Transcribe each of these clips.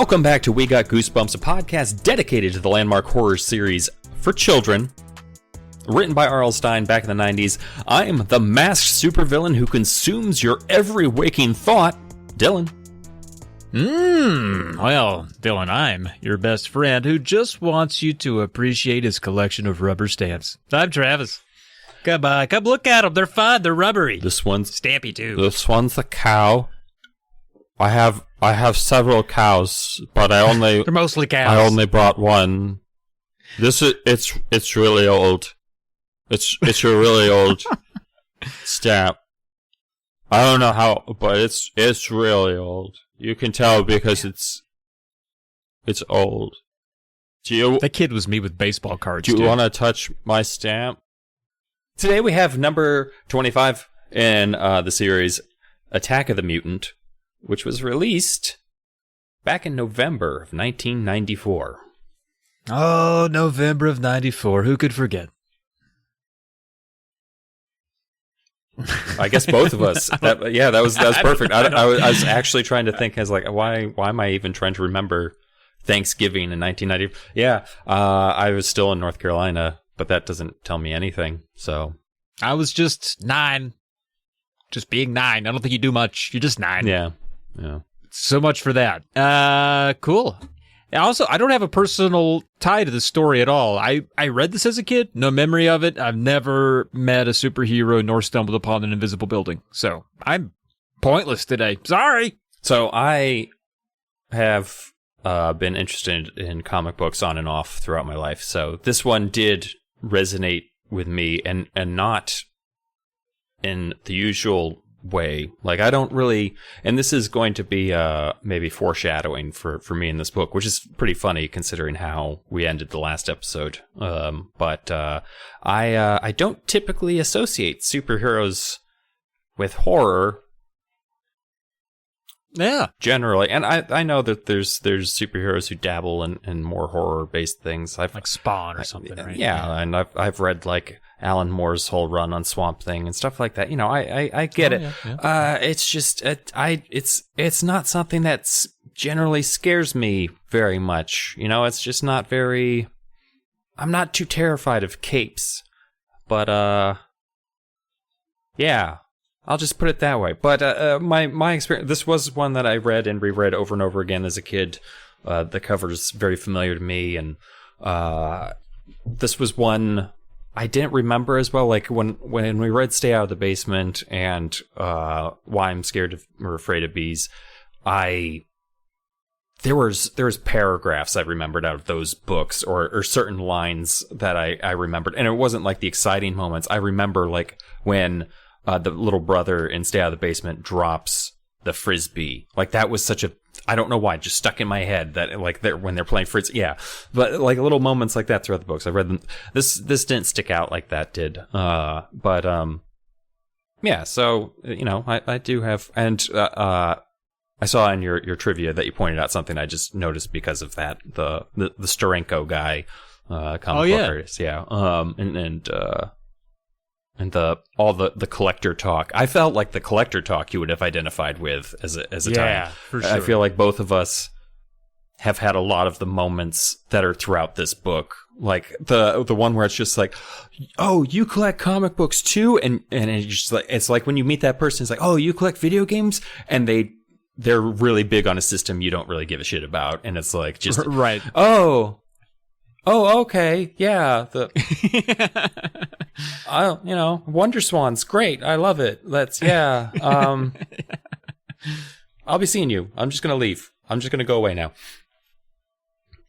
Welcome back to We Got Goosebumps, a podcast dedicated to the landmark horror series for children. Written by R.L. Stine back in the 90s, I am the masked supervillain who consumes your every waking thought, Dylan. Well, Dylan, I'm your best friend who just wants you to appreciate his collection of rubber stamps. I'm Travis. Come look at them. They're fun. They're rubbery. This one's stampy too. This one's a cow. I have several cows, but I only they're mostly cows. I only brought one. It's really old. It's a really old stamp. I don't know how, but it's really old. You can tell because it's old. That kid was me with baseball cards. Do you want to touch my stamp? Today we have number 25 in the series Attack of the Mutant, which was released back in November of 1994. Oh, November of 94. Who could forget? I guess both of us. That was perfect. I was actually trying to think, as like, why am I even trying to remember Thanksgiving in 1990? Yeah, I was still in North Carolina, but that doesn't tell me anything. So I was just 9, just being 9. I don't think you do much. You're just 9. Yeah. So much for that. Cool. Also, I don't have a personal tie to the story at all. I read this as a kid, no memory of it. I've never met a superhero nor stumbled upon an invisible building. So I'm pointless today. Sorry. So I have been interested in comic books on and off throughout my life. So this one did resonate with me, and not in the usual way. Like, I don't really, and this is going to be maybe foreshadowing for me in this book, which is pretty funny considering how we ended the last episode. But I don't typically associate superheroes with horror. Yeah, generally, and I know that there's superheroes who dabble in more horror based things. Like Spawn or something, right? Yeah, and I've read like Alan Moore's whole run on Swamp Thing and stuff like that. You know, I get it. Yeah. It's just it's not something that's generally scares me very much. You know, it's just not very. I'm not too terrified of capes, but yeah. I'll just put it that way. But my experience, this was one that I read and reread over and over again as a kid. The cover's very familiar to me, and this was one I didn't remember as well. Like when we read "Stay Out of the Basement" and "Why I'm Scared of or Afraid of Bees," there was paragraphs I remembered out of those books, or certain lines that I remembered, and it wasn't like the exciting moments. I remember like when the little brother in Stay Out of the Basement drops the frisbee. Like, that was such a, I don't know why, just stuck in my head that like when they're playing frisbee. Yeah, but like little moments like that throughout the books. I read them. This didn't stick out like that did. But yeah. So you know, I do have, and I saw in your trivia that you pointed out something I just noticed because of that, the Steranko guy, comic book artist. Yeah. And all the collector talk. I felt like the collector talk you would have identified with as a time. Yeah, for sure. I feel like both of us have had a lot of the moments that are throughout this book. Like the one where it's just like, oh, you collect comic books too, and it's just like, it's like when you meet that person, it's like, oh, you collect video games, and they're really big on a system you don't really give a shit about, and it's like just right. Oh, okay, yeah. Wonder Swan's great. I love it. I'll be seeing you. I'm just gonna leave. I'm just gonna go away now.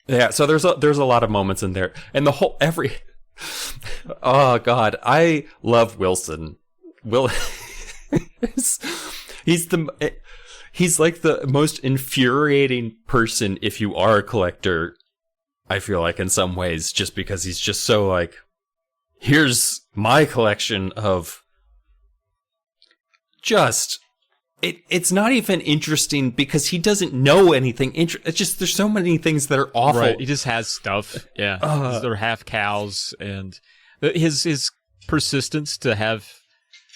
Yeah. So there's a lot of moments in there, and the whole oh God, I love Wilson. He's like the most infuriating person if you are a collector. I feel like in some ways, just because he's just so like, here's my collection of just, it's not even interesting because he doesn't know anything. It's just, there's so many things that are awful. Right. He just has stuff. Yeah. They're half cows, and his persistence to have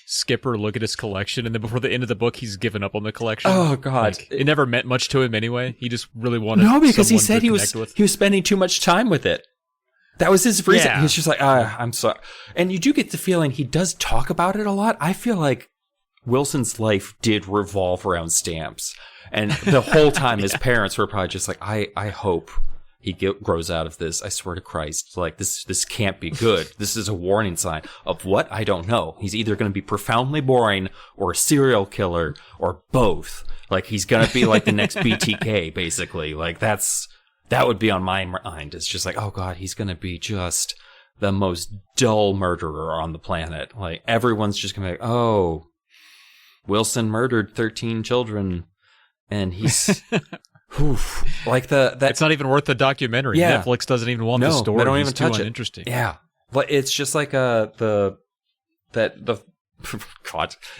Skipper look at his collection, and then before the end of the book, he's given up on the collection. Oh God, like, it never meant much to him anyway. He just really wanted because he said he was spending too much time with it. That was his reason. Yeah. He's just like, I'm sorry. And you do get the feeling he does talk about it a lot. I feel like Wilson's life did revolve around stamps. And the whole time his parents were probably just like, I hope he grows out of this. I swear to Christ. Like, this can't be good. This is a warning sign of what? I don't know. He's either going to be profoundly boring or a serial killer or both. Like, he's going to be like the next BTK, basically. Like, that would be on my mind. It's just like, oh God, he's going to be just the most dull murderer on the planet. Like, everyone's just going to be like, oh, Wilson murdered 13 children. And he's... Oof. Like it's not even worth the documentary. Yeah. Netflix doesn't even want the story. They don't even it's touch too it. Interesting. Yeah, but it's just like God,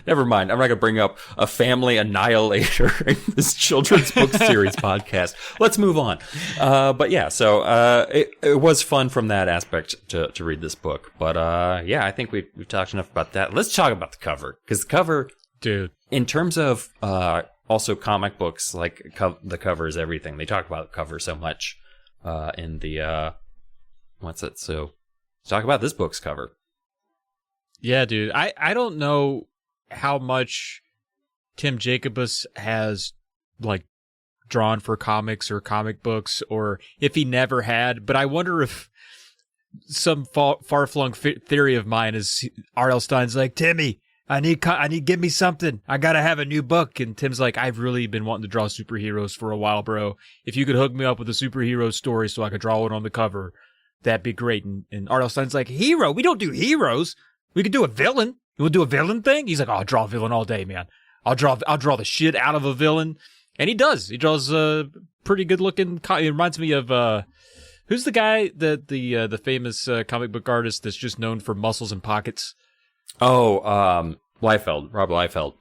never mind. I'm not gonna bring up a family annihilator in this children's book series podcast. Let's move on. But yeah, so it was fun from that aspect to read this book. But yeah, I think we've talked enough about that. Let's talk about the cover, because the cover, dude, in terms of also comic books, like the cover is everything. They talk about the cover so much in the what's it? So let's talk about this book's cover. Yeah, dude. I don't know how much Tim Jacobus has like drawn for comics or comic books, or if he never had, but I wonder if some far-flung theory of mine is R.L. Stine's like, Timmy, I need give me something. I gotta have a new book. And Tim's like, I've really been wanting to draw superheroes for a while, bro. If you could hook me up with a superhero story so I could draw it on the cover, that'd be great. And R.L. Stine's like, hero? We don't do heroes. We could do a villain. You want to do a villain thing? He's like, oh, I'll draw a villain all day, man. I'll draw the shit out of a villain. And he does. He draws a pretty good looking. It reminds me of who's the guy the famous comic book artist that's just known for muscles and pockets. Oh, Liefeld, Rob Liefeld.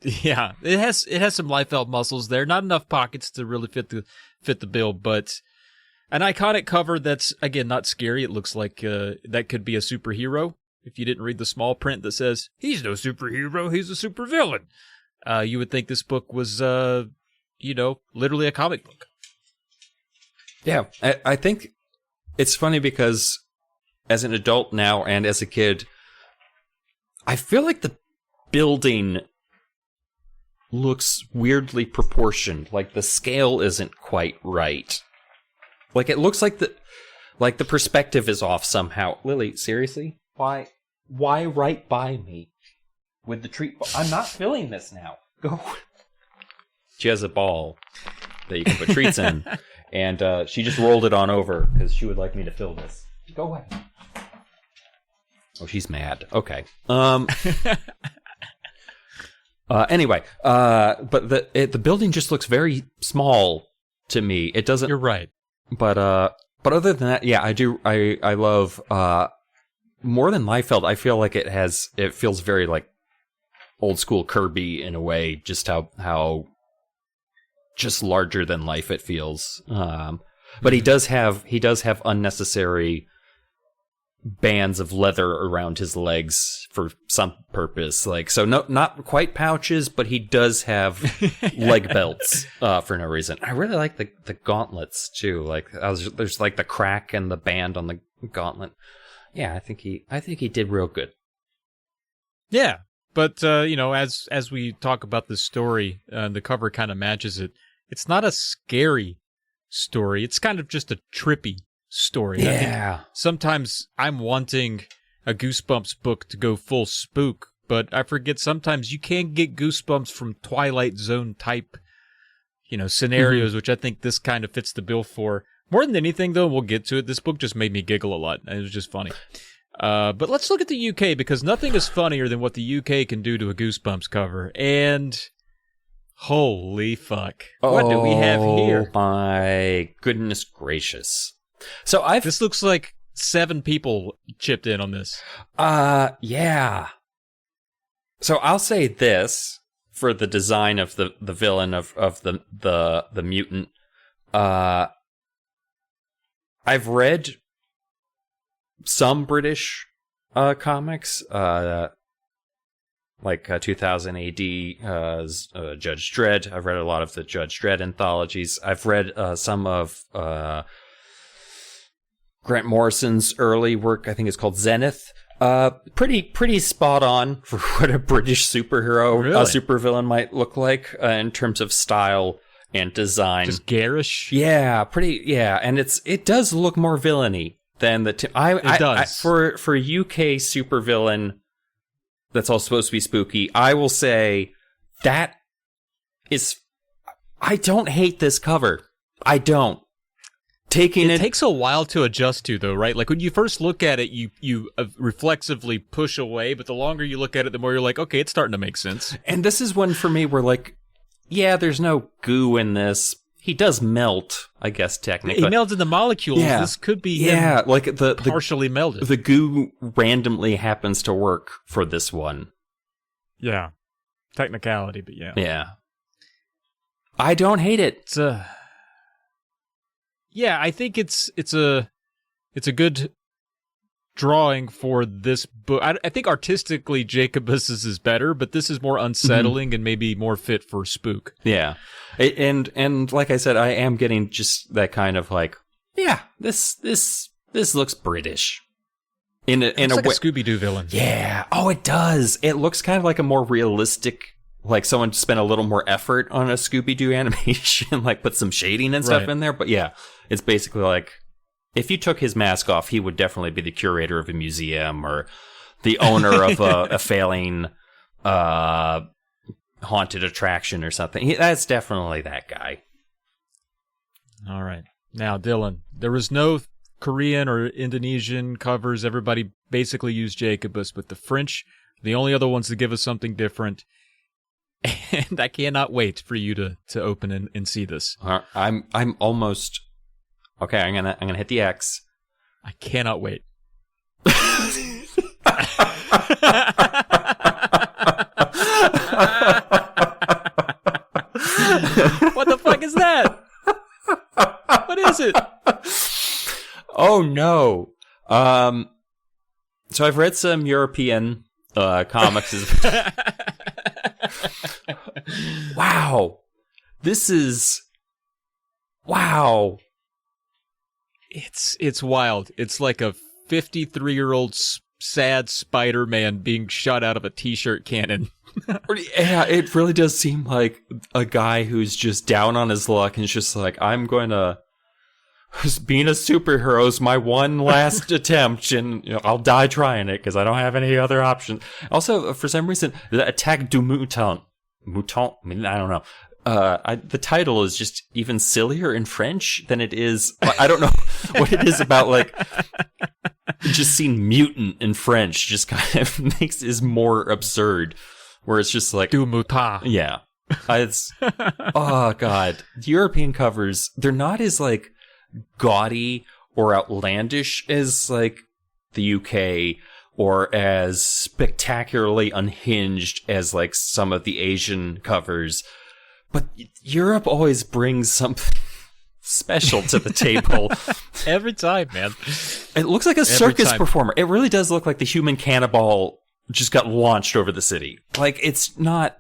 Yeah, it has some Liefeld muscles there. Not enough pockets to really fit the bill, but an iconic cover that's, again, not scary. It looks like that could be a superhero. If you didn't read the small print that says he's no superhero, he's a supervillain, you would think this book was literally a comic book. Yeah, I think it's funny because as an adult now and as a kid, I feel like the building looks weirdly proportioned. Like the scale isn't quite right. Like it looks like the perspective is off somehow. Lily, seriously? Why right by me with the treat? I'm not filling this now. Go. She has a ball that you can put treats in, and she just rolled it on over because she would like me to fill this. Go away. Oh, she's mad. Okay. Anyway, but the building just looks very small to me. It doesn't. You're right. But other than that, yeah, I do. I love more than Liefeld. I feel like it feels very like old school Kirby in a way. Just how just larger than life it feels. But he does have unnecessary bands of leather around his legs for some purpose, like, so not quite pouches, but he does have leg belts for no reason. I really like the gauntlets too. Like there's like the crack and the band on the gauntlet. Yeah, I think he did real good. Yeah, but as we talk about this story, the cover kind of matches it. It's not a scary story. It's kind of just a trippy story. Yeah. I think sometimes I'm wanting a Goosebumps book to go full spook, but I forget sometimes you can get Goosebumps from Twilight Zone type, scenarios, which I think this kind of fits the bill for. More than anything, though, we'll get to it. This book just made me giggle a lot. It was just funny. But let's look at the UK, because nothing is funnier than what the UK can do to a Goosebumps cover. And holy fuck. What do we have here? Oh my goodness gracious. So this looks like 7 people chipped in on this. Yeah. So I'll say this for the design of the villain of the mutant. I've read some British comics. like 2000 AD, Judge Dredd. I've read a lot of the Judge Dredd anthologies. I've read some of Grant Morrison's early work. I think it's called Zenith. Pretty spot on for what a British superhero, supervillain might look like in terms of style and design. Just garish. Yeah, and it does look more villainy than the. It does. For UK supervillain. That's all supposed to be spooky. I will say that is. I don't hate this cover. I don't. It takes a while to adjust to, though, right? Like when you first look at it, you reflexively push away, but the longer you look at it, the more you're like, okay, it's starting to make sense. And this is one for me where, like, yeah, there's no goo in this. He does melt, I guess, technically. He melts in the molecules. Yeah. This could be him like the partially melted. The goo randomly happens to work for this one. Yeah. Technicality, but yeah. Yeah. I don't hate it. Yeah, I think it's a good drawing for this book. I think artistically Jacobus's is better, but this is more unsettling and maybe more fit for spook. Yeah. And like I said, I am getting just that kind of like, yeah, this looks British. In a like way, a Scooby-Doo villain. Yeah. Oh, it does. It looks kind of like a more realistic, like someone spent a little more effort on a Scooby-Doo animation, like put some shading and stuff in there. But yeah, it's basically like, if you took his mask off, he would definitely be the curator of a museum or the owner of a failing haunted attraction or something. That's definitely that guy. All right. Now, Dylan, there was no Korean or Indonesian covers. Everybody basically used Jacobus, but the French, the only other ones to give us something different. And I cannot wait for you to open and see this. I'm almost... Okay, I'm gonna hit the X. I cannot wait. What the fuck is that? What is it? Oh no. So I've read some European comics. Wow. This is wow. It's wild. It's like a 53-year-old sad Spider-Man being shot out of a t-shirt cannon. Yeah, it really does seem like a guy who's just down on his luck and is just like, I'm going to... Being a superhero is my one last attempt, and I'll die trying it because I don't have any other options. Also, for some reason, the Attack du Mutant, I mean, I don't know. The title is just even sillier in French than it is. I don't know what it is about, like, just seeing mutant in French just kind of is more absurd, where it's just like... Du Mutant. Yeah. It's... Oh, God. The European covers, they're not as, like, gaudy or outlandish as, like, the UK, or as spectacularly unhinged as, like, some of the Asian covers. But Europe always brings something special to the table. Every time, man. It looks like a circus performer. It really does look like the human cannonball just got launched over the city. Like, it's not...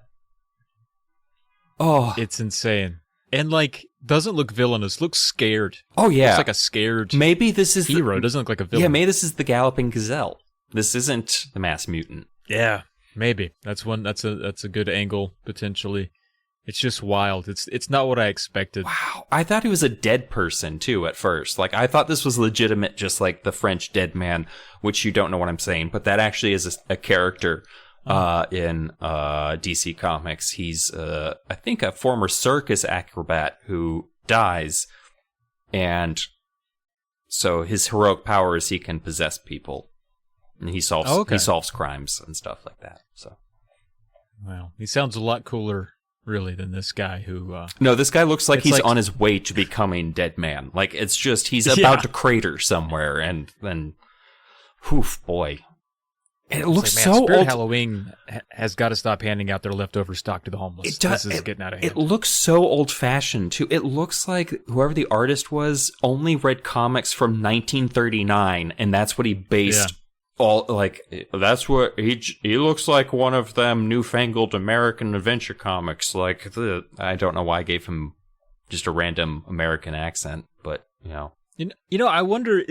Oh. It's insane. And, like, doesn't look villainous. Looks scared. Oh, yeah. Looks like a scared maybe this is hero. Doesn't look like a villain. Yeah, maybe this is the Galloping Gazelle. This isn't the Masked Mutant. Yeah, maybe. That's a good angle, potentially. It's just wild. It's not what I expected. Wow. I thought he was a dead person, too, at first. Like, I thought this was legitimate, just like the French dead man, which you don't know what I'm saying, but that actually is a character in DC Comics. He's, I think, a former circus acrobat who dies, and so his heroic power is he can possess people, and he solves crimes and stuff like that. So, wow, he sounds a lot cooler, really, than this guy who... No, this guy looks like he's on his way to becoming Dead Man. Like, it's just, he's about to crater somewhere, and then, oof, boy. And it looks like, so Spirit old. Halloween has got to stop handing out their leftover stock to the homeless. This is getting out of hand. It looks so old-fashioned, too. It looks like whoever the artist was only read comics from 1939, and that's what he based all like that's what he looks like, one of them newfangled American adventure comics. Like I don't know why I gave him just a random American accent, but You know, I wonder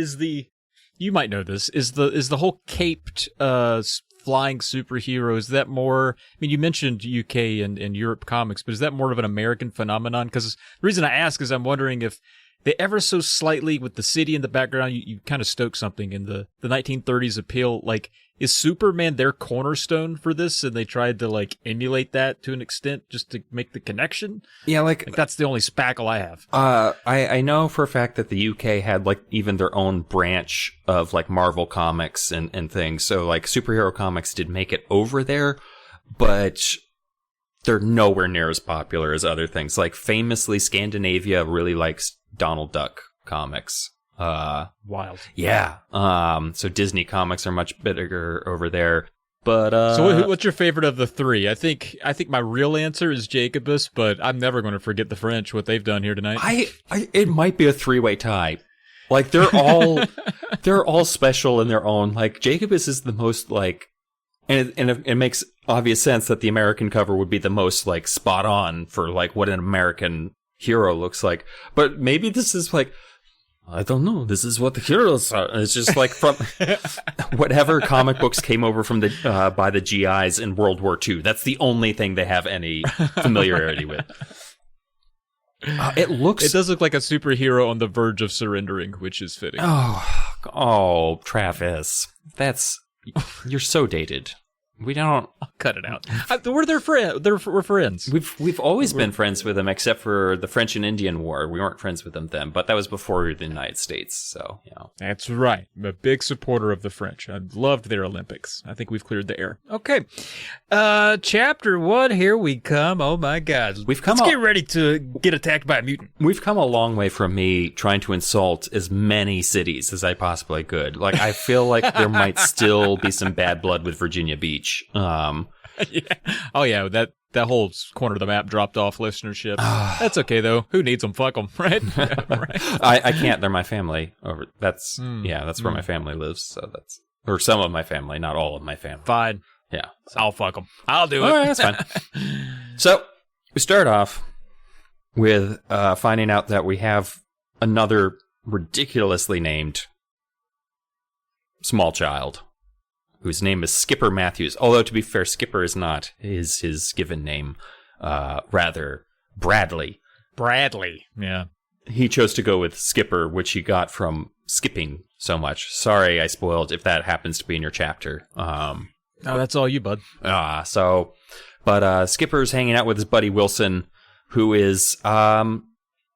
you might know this, is the whole caped flying superhero, is that more, I mean, you mentioned UK and Europe comics, but is that more of an American phenomenon? Because the reason I ask is I'm wondering if they ever so slightly, with the city in the background, you kind of stoke something in the 1930s appeal. Like, is Superman their cornerstone for this, and they tried to like emulate that to an extent just to make the connection? Yeah, like that's the only spackle I have. I know for a fact that the UK had like even their own branch of like Marvel comics and things. So like superhero comics did make it over there, but they're nowhere near as popular as other things. Like famously, Scandinavia really likes Donald Duck comics. Wild. Yeah. So Disney comics are much bigger over there. But so what's your favorite of the three? I think my real answer is Jacobus, but I'm never going to forget the French, what they've done here tonight. It might be a three-way tie. Like they're all special in their own. Like Jacobus is the most like, and it makes obvious sense that the American cover would be the most like spot on for like what an American hero looks like. But maybe this is like, I don't know. This is what the heroes are. It's just like from whatever comic books came over from the by the GIs in World War II. That's the only thing they have any familiarity with. It does look like a superhero on the verge of surrendering, which is fitting. Oh, Travis, you're so dated. We don't. I'll cut it out. We're friends. We've always been friends with them, except for the French and Indian War. We weren't friends with them then, but that was before we were the United States. So That's right. I'm a big supporter of the French. I loved their Olympics. I think we've cleared the air. Okay, chapter 1. Here we come. Oh my God, let's get ready to get attacked by a mutant. We've come a long way from me trying to insult as many cities as I possibly could. Like I feel like there might still be some bad blood with Virginia Beach. Yeah. Oh yeah, that whole corner of the map dropped off listenership. That's okay though. Who needs them? Fuck them, right? Right. I can't. They're my family. That's where my family lives. So or some of my family, not all of my family. Fine. Yeah, so. I'll fuck them. I'll do it. All right, that's fine. So we start off with finding out that we have another ridiculously named small child, whose name is Skipper Matthews. Although, to be fair, Skipper is not his given name. Rather, Bradley. Bradley, yeah. He chose to go with Skipper, which he got from skipping so much. Sorry, I spoiled if that happens to be in your chapter. Oh, that's all you, bud. But Skipper's hanging out with his buddy Wilson, who is,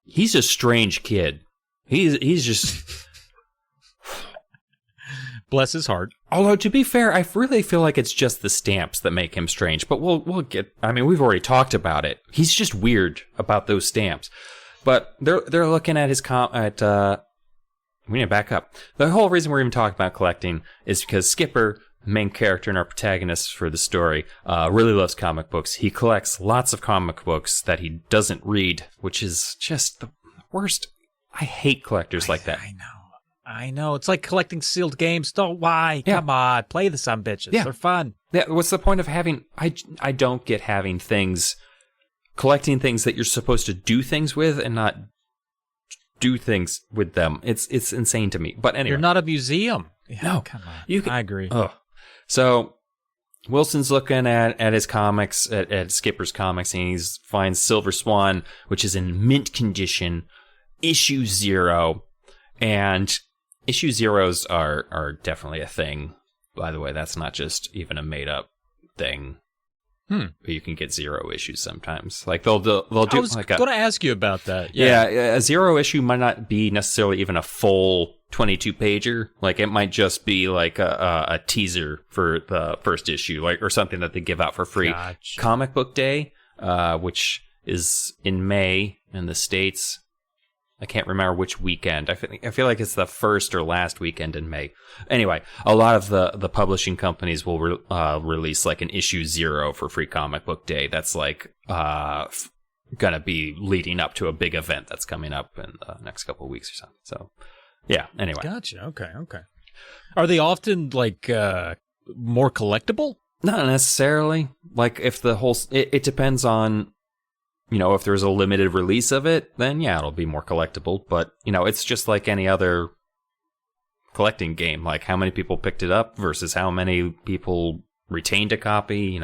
he's a strange kid. He's just... Bless his heart. Although, to be fair, I really feel like it's just the stamps that make him strange. But we'll get... I mean, we've already talked about it. He's just weird about those stamps. But they're looking at his... we need to back up. The whole reason we're even talking about collecting is because Skipper, main character and our protagonist for the story, really loves comic books. He collects lots of comic books that he doesn't read, which is just the worst. I hate collectors like that. I know. It's like collecting sealed games. Why? Yeah. Come on. Play the some bitches. Yeah. They're fun. Yeah. What's the point of having... I don't get having things... Collecting things that you're supposed to do things with and not do things with them. It's insane to me. But anyway. You're not a museum. Yeah, no. Come on. I agree. So... Wilson's looking at his comics, at Skipper's comics, and he finds Silver Swan, which is in mint condition, issue 0. And... Issue zeros are definitely a thing. By the way, that's not just even a made up thing. You can get 0 issues sometimes. Like they'll do. I was like going to ask you about that. Yeah, a 0 issue might not be necessarily even a full 22 pager. Like it might just be like a teaser for the first issue, like or something that they give out for free. Gotcha. Comic Book Day, which is in May in the States. I can't remember which weekend. I feel like it's the first or last weekend in May. Anyway, a lot of the publishing companies will release like an issue 0 for Free Comic Book Day. That's like gonna be leading up to a big event that's coming up in the next couple of weeks or something. So, yeah. Anyway, gotcha. Okay. Are they often like more collectible? Not necessarily. Like if the whole, it depends on, if there's a limited release of it, then yeah, it'll be more collectible. But, it's just like any other collecting game. Like how many people picked it up versus how many people retained a copy,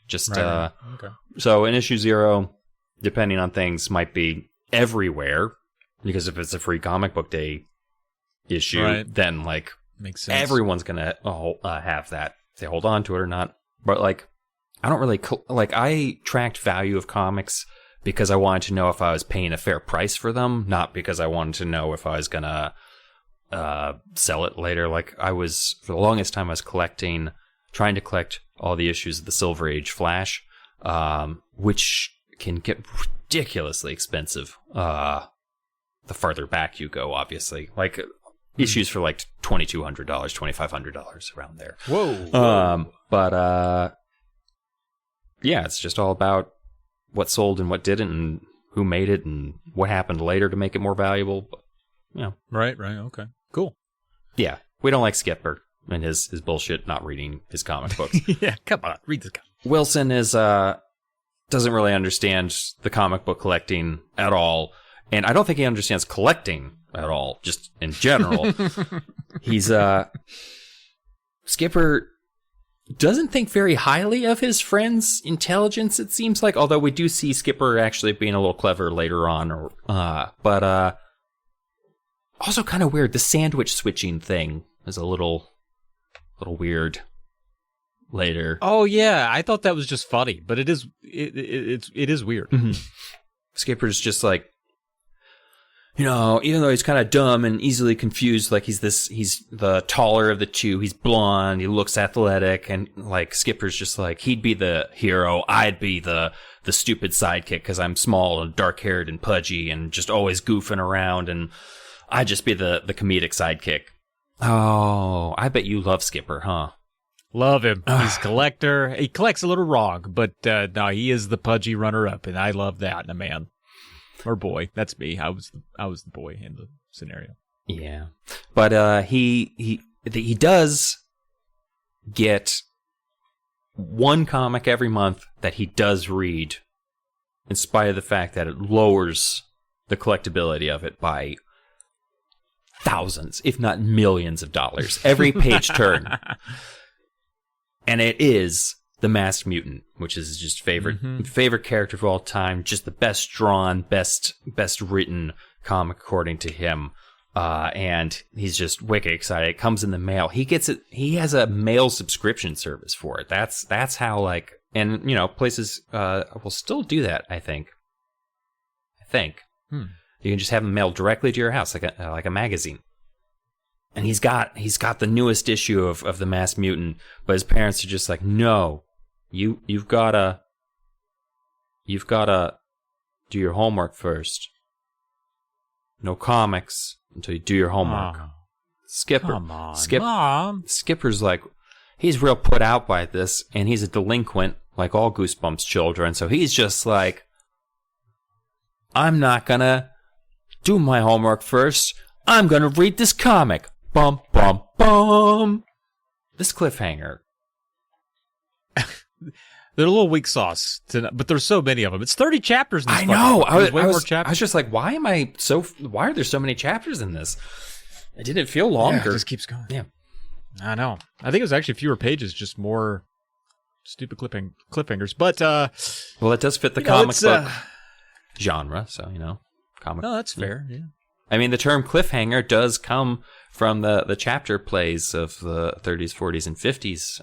just, Right. Okay. So in issue 0, depending on things, might be everywhere. Because if it's a free comic book day issue, Right. then like Makes sense. everyone's gonna have that. If they hold on to it or not. But like, I don't really I tracked value of comics because I wanted to know if I was paying a fair price for them, not because I wanted to know if I was gonna sell it later. Like I was, for the longest time, I was trying to collect all the issues of the Silver Age Flash, which can get ridiculously expensive the farther back you go, obviously. Like issues for like $2,200, $2,500 around there. Whoa. But yeah, it's just all about what sold and what didn't, and who made it, and what happened later to make it more valuable. But, Right. Okay. Cool. yeah, we don't like Skipper and his bullshit not reading his comic books. Yeah, come on, read this guy. Wilson doesn't really understand the comic book collecting at all, and I don't think he understands collecting at all, just in general. He's Skipper doesn't think very highly of his friend's intelligence, it seems like, although we do see Skipper actually being a little clever later on, but also kind of weird. The sandwich switching thing is a little weird later. Oh yeah, I thought that was just funny, but it is weird. Mm-hmm. Skipper's just like, even though he's kind of dumb and easily confused, like he's the taller of the two, he's blonde, he looks athletic, and like Skipper's just like, he'd be the hero, I'd be the stupid sidekick because I'm small and dark-haired and pudgy and just always goofing around, and I'd just be the comedic sidekick. Oh, I bet you love Skipper, huh? Love him. He's a collector. He collects a little wrong, but no, he is the pudgy runner-up, and I love that in a man. Or boy. That's me. I was the boy in the scenario. Yeah. But he does get one comic every month that he does read, in spite of the fact that it lowers the collectability of it by thousands, if not millions of dollars, every page turn. And it is the Masked Mutant, which is just favorite character of all time, just the best drawn, best written comic according to him. And he's just wicked excited. It comes in the mail. He gets it. He has a mail subscription service for it. That's how, like, and places will still do that. I think. You can just have them mailed directly to your house, like a magazine. And he's got the newest issue of the Masked Mutant, but his parents are just like, no, you've gotta do your homework first. No comics until you do your homework. Come on, Mom. Skipper's like, he's real put out by this, and he's a delinquent, like all Goosebumps children. So he's just like, I'm not gonna do my homework first. I'm gonna read this comic. Bum, bum, bum. This cliffhanger. They're a little weak sauce, but there's so many of them. It's 30 chapters in this. I know. More chapters. I was just like, why are there so many chapters in this? It didn't feel longer. Yeah, it just keeps going. Yeah. I know. I think it was actually fewer pages, just more stupid cliffhangers. But well, it does fit the comic book genre, so comic. No, that's fair. Yeah. I mean, the term cliffhanger does come from the chapter plays of the 30s, 40s, and 50s,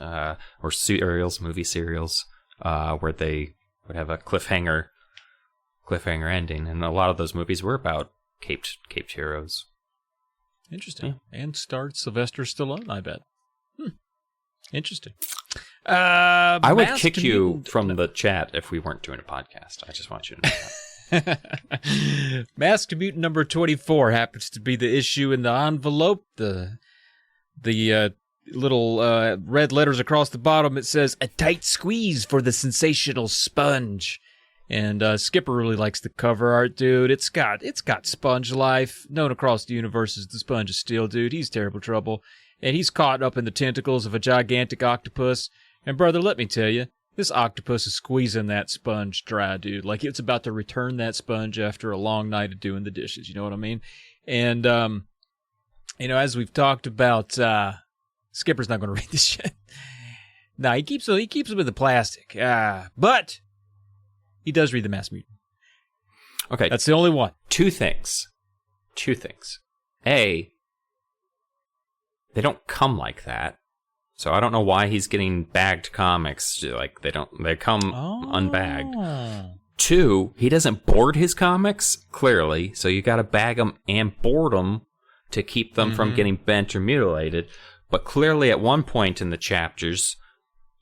or movie serials, where they would have a cliffhanger ending, and a lot of those movies were about caped heroes. Interesting. Yeah. And starred Sylvester Stallone, I bet. Interesting. I would kick you from the chat if we weren't doing a podcast. I just want you to know that. Masked Mutant number 24 happens to be the issue in the envelope. The little red letters across the bottom, it says, "A tight squeeze for the sensational Sponge." And Skipper really likes the cover art, dude. It's got Sponge life. Known across the universe as the Sponge of Steel, dude. He's terrible trouble. And he's caught up in the tentacles of a gigantic octopus. And brother, let me tell you, this octopus is squeezing that sponge dry, dude. Like it's about to return that sponge after a long night of doing the dishes. You know what I mean? And, as we've talked about, Skipper's not going to read this shit. No, he keeps them in the plastic. But he does read the Masked Mutant. Okay. That's the only one. Two things. A, they don't come like that. So I don't know why he's getting bagged comics. Like they come unbagged. Two, he doesn't board his comics, clearly. So you got to bag them and board them to keep them from getting bent or mutilated. But clearly at one point in the chapters,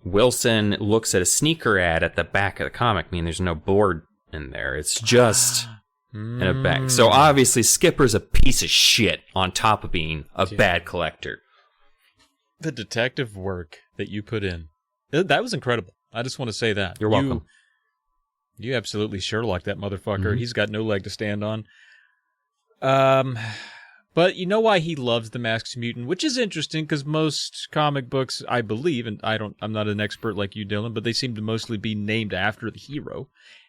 Wilson looks at a sneaker ad at the back of the comic. I mean, there's no board in there. It's just in a bag. So obviously Skipper's a piece of shit on top of being a bad collector. The detective work that you put in. That was incredible. I just want to say that. You're welcome. You absolutely Sherlock that motherfucker. He's got no leg to stand on. But you know why he loves the Masked Mutant, which is interesting because most comic books, I believe, and I'm not an expert like you, Dylan, but they seem to mostly be named after the hero.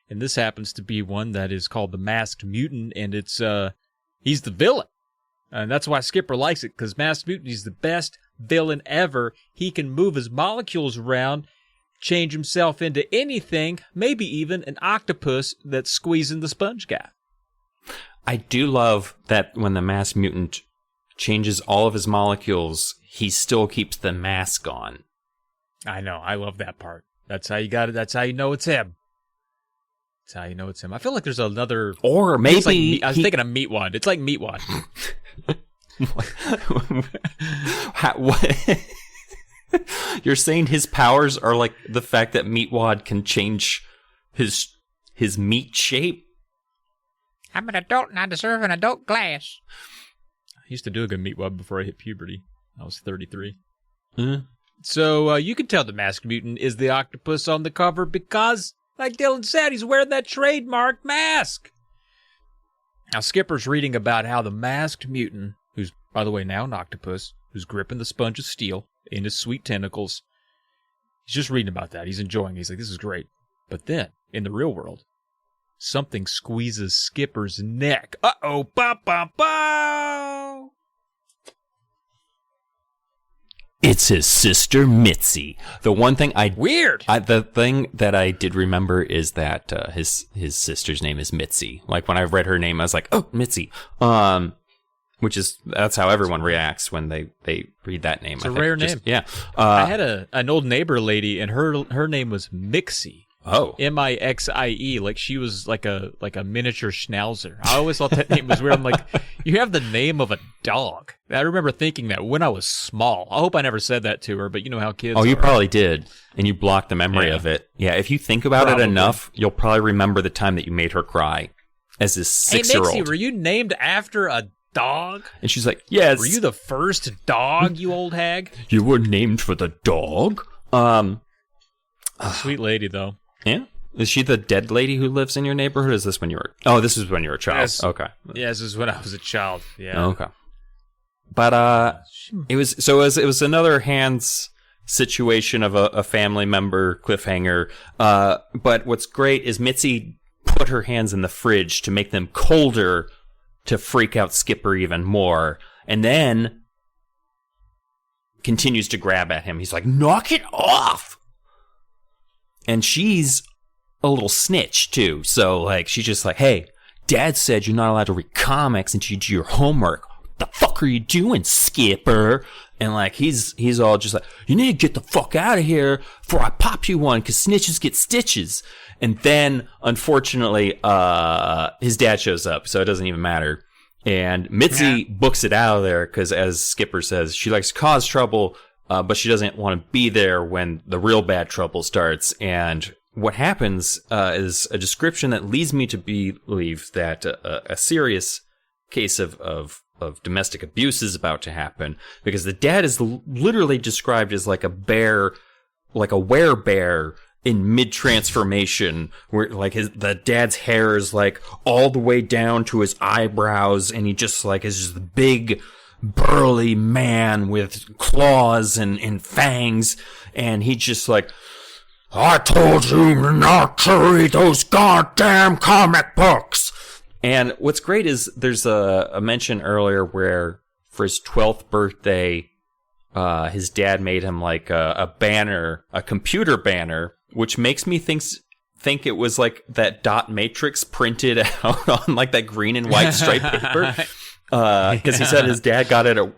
And this happens to be one that is called the Masked Mutant, and it's he's the villain. And that's why Skipper likes it, because Masked Mutant is the best villain ever. He can move his molecules around, change himself into anything, maybe even an octopus that's squeezing the sponge guy. I do love that when the Masked Mutant changes all of his molecules, he still keeps the mask on. I know. I love that part. That's how you got it. That's how you know it's him. That's how you know it's him. I feel like there's another... Or maybe... Like, I was thinking of Meatwad. It's like Meatwad. What? You're saying his powers are like the fact that Meatwad can change his meat shape? I'm an adult and I deserve an adult glass. I used to do a good Meatwad before I hit puberty. I was 33. Mm-hmm. So you can tell the Masked Mutant is the octopus on the cover because, like Dylan said, he's wearing that trademark mask. Now Skipper's reading about how the Masked Mutant, who's, by the way, now an octopus, who's gripping the sponge of steel in his sweet tentacles. He's just reading about that. He's enjoying it. He's like, this is great. But then, in the real world, something squeezes Skipper's neck. Uh-oh, ba-ba-ba! It's his sister Mitzi. The one thing Weird! The thing that I did remember is that his sister's name is Mitzi. Like, when I read her name, I was like, oh, Mitzi. That's how everyone reacts when they read that name. It's a rare name. Yeah. I had an old neighbor lady, and her name was Mixie. Oh. Mixie, like she was like a miniature schnauzer. I always thought that name was weird. I'm like, you have the name of a dog. I remember thinking that when I was small. I hope I never said that to her, but you know how kids Oh, you are. probably did, and you blocked the memory of it. Yeah, if you think about it enough, you'll probably remember the time that you made her cry as this 6-year-old. Hey, Mixie, were you named after a dog? And she's like, yes. Were you the first dog, you old hag? You were named for the dog? Sweet lady, though. Yeah? Is she the dead lady who lives in your neighborhood? Or is this when you were... Oh, this is when you were a child. Yes. Okay. Yeah, this is when I was a child. Yeah. Okay. But it was another Hans situation of a family member cliffhanger. But what's great is Mitzi put her hands in the fridge to make them colder to freak out Skipper even more. And then continues to grab at him. He's like, knock it off! And she's a little snitch, too. So, like, she's just like, hey, Dad said you're not allowed to read comics until you do your homework. What the fuck are you doing, Skipper? And, like, he's all just like, you need to get the fuck out of here before I pop you one, because snitches get stitches. And then, unfortunately, his dad shows up, so it doesn't even matter. And Mitzi books it out of there, because, as Skipper says, she likes to cause trouble, but she doesn't want to be there when the real bad trouble starts. And what happens is a description that leads me to believe that a serious case of domestic abuse is about to happen, because the dad is literally described as like a bear, like a werebear in mid-transformation, where like the dad's hair is like all the way down to his eyebrows, and he just like is just a big burly man with claws and fangs, and he just like, I told you not to read those goddamn comic books. And what's great is there's a mention earlier where for his 12th birthday, his dad made him like a banner, a computer banner, which makes me think it was like that dot matrix printed out on like that green and white striped paper. Because he said his dad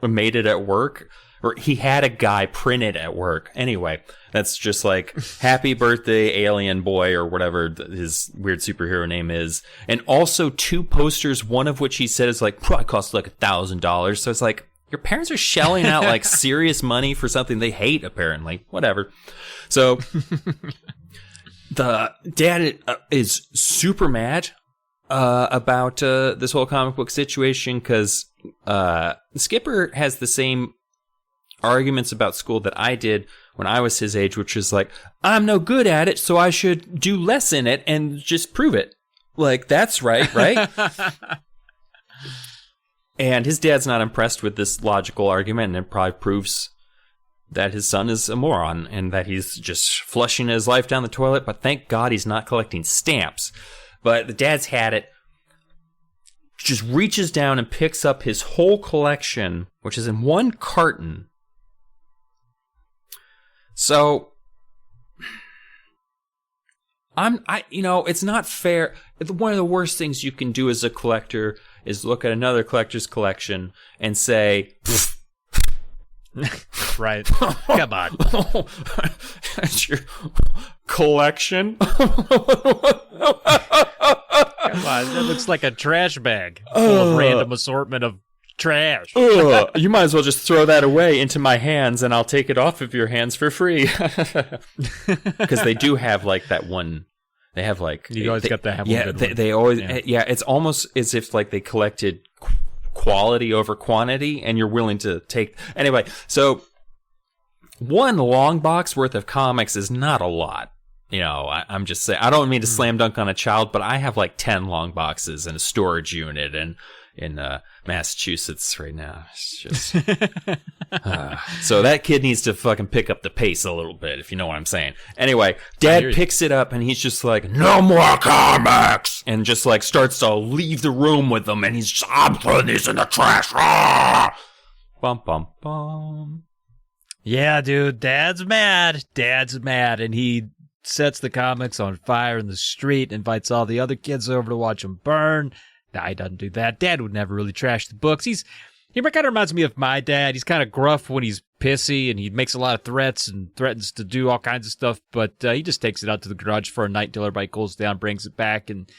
made it at work, or he had a guy print it at work. Anyway, that's just like happy birthday alien boy or whatever his weird superhero name is. And also 2 posters, one of which he said is like probably cost like $1,000. So it's like, your parents are shelling out like serious money for something they hate, apparently. Whatever. So the dad is super mad about this whole comic book situation, because Skipper has the same arguments about school that I did when I was his age, which is like, I'm no good at it, so I should do less in it and just prove it. Like, that's right? And his dad's not impressed with this logical argument, and it probably proves that his son is a moron and that he's just flushing his life down the toilet, but thank God he's not collecting stamps. But the dad's had it, just reaches down and picks up his whole collection, which is in one carton. So, it's not fair. One of the worst things you can do as a collector is look at another collector's collection and say, right. Come on. That's your collection? Come on, that looks like a trash bag full of random assortment of trash. You might as well just throw that away into my hands, and I'll take it off of your hands for free. Because they do have like that one. They have like you always got to have one. Good they always It's almost as if like they collected quality over quantity, and you're willing to take anyway. So one long box worth of comics is not a lot. I'm just saying. I don't mean to slam dunk on a child, but I have like 10 long boxes in a storage unit in Massachusetts right now. It's just so that kid needs to fucking pick up the pace a little bit, if you know what I'm saying. Anyway, Dad picks it up and he's just like, no more comics, and just like starts to leave the room with them, and he's just, I'm throwing these in the trash. Ah! Bum bum bum. Yeah, dude, Dad's mad, and he sets the comics on fire in the street, invites all the other kids over to watch them burn. Nah, he doesn't do that. Dad would never really trash the books. He kind of reminds me of my dad. He's kind of gruff when he's pissy, and he makes a lot of threats and threatens to do all kinds of stuff, but he just takes it out to the garage for a night until everybody cools down, brings it back, and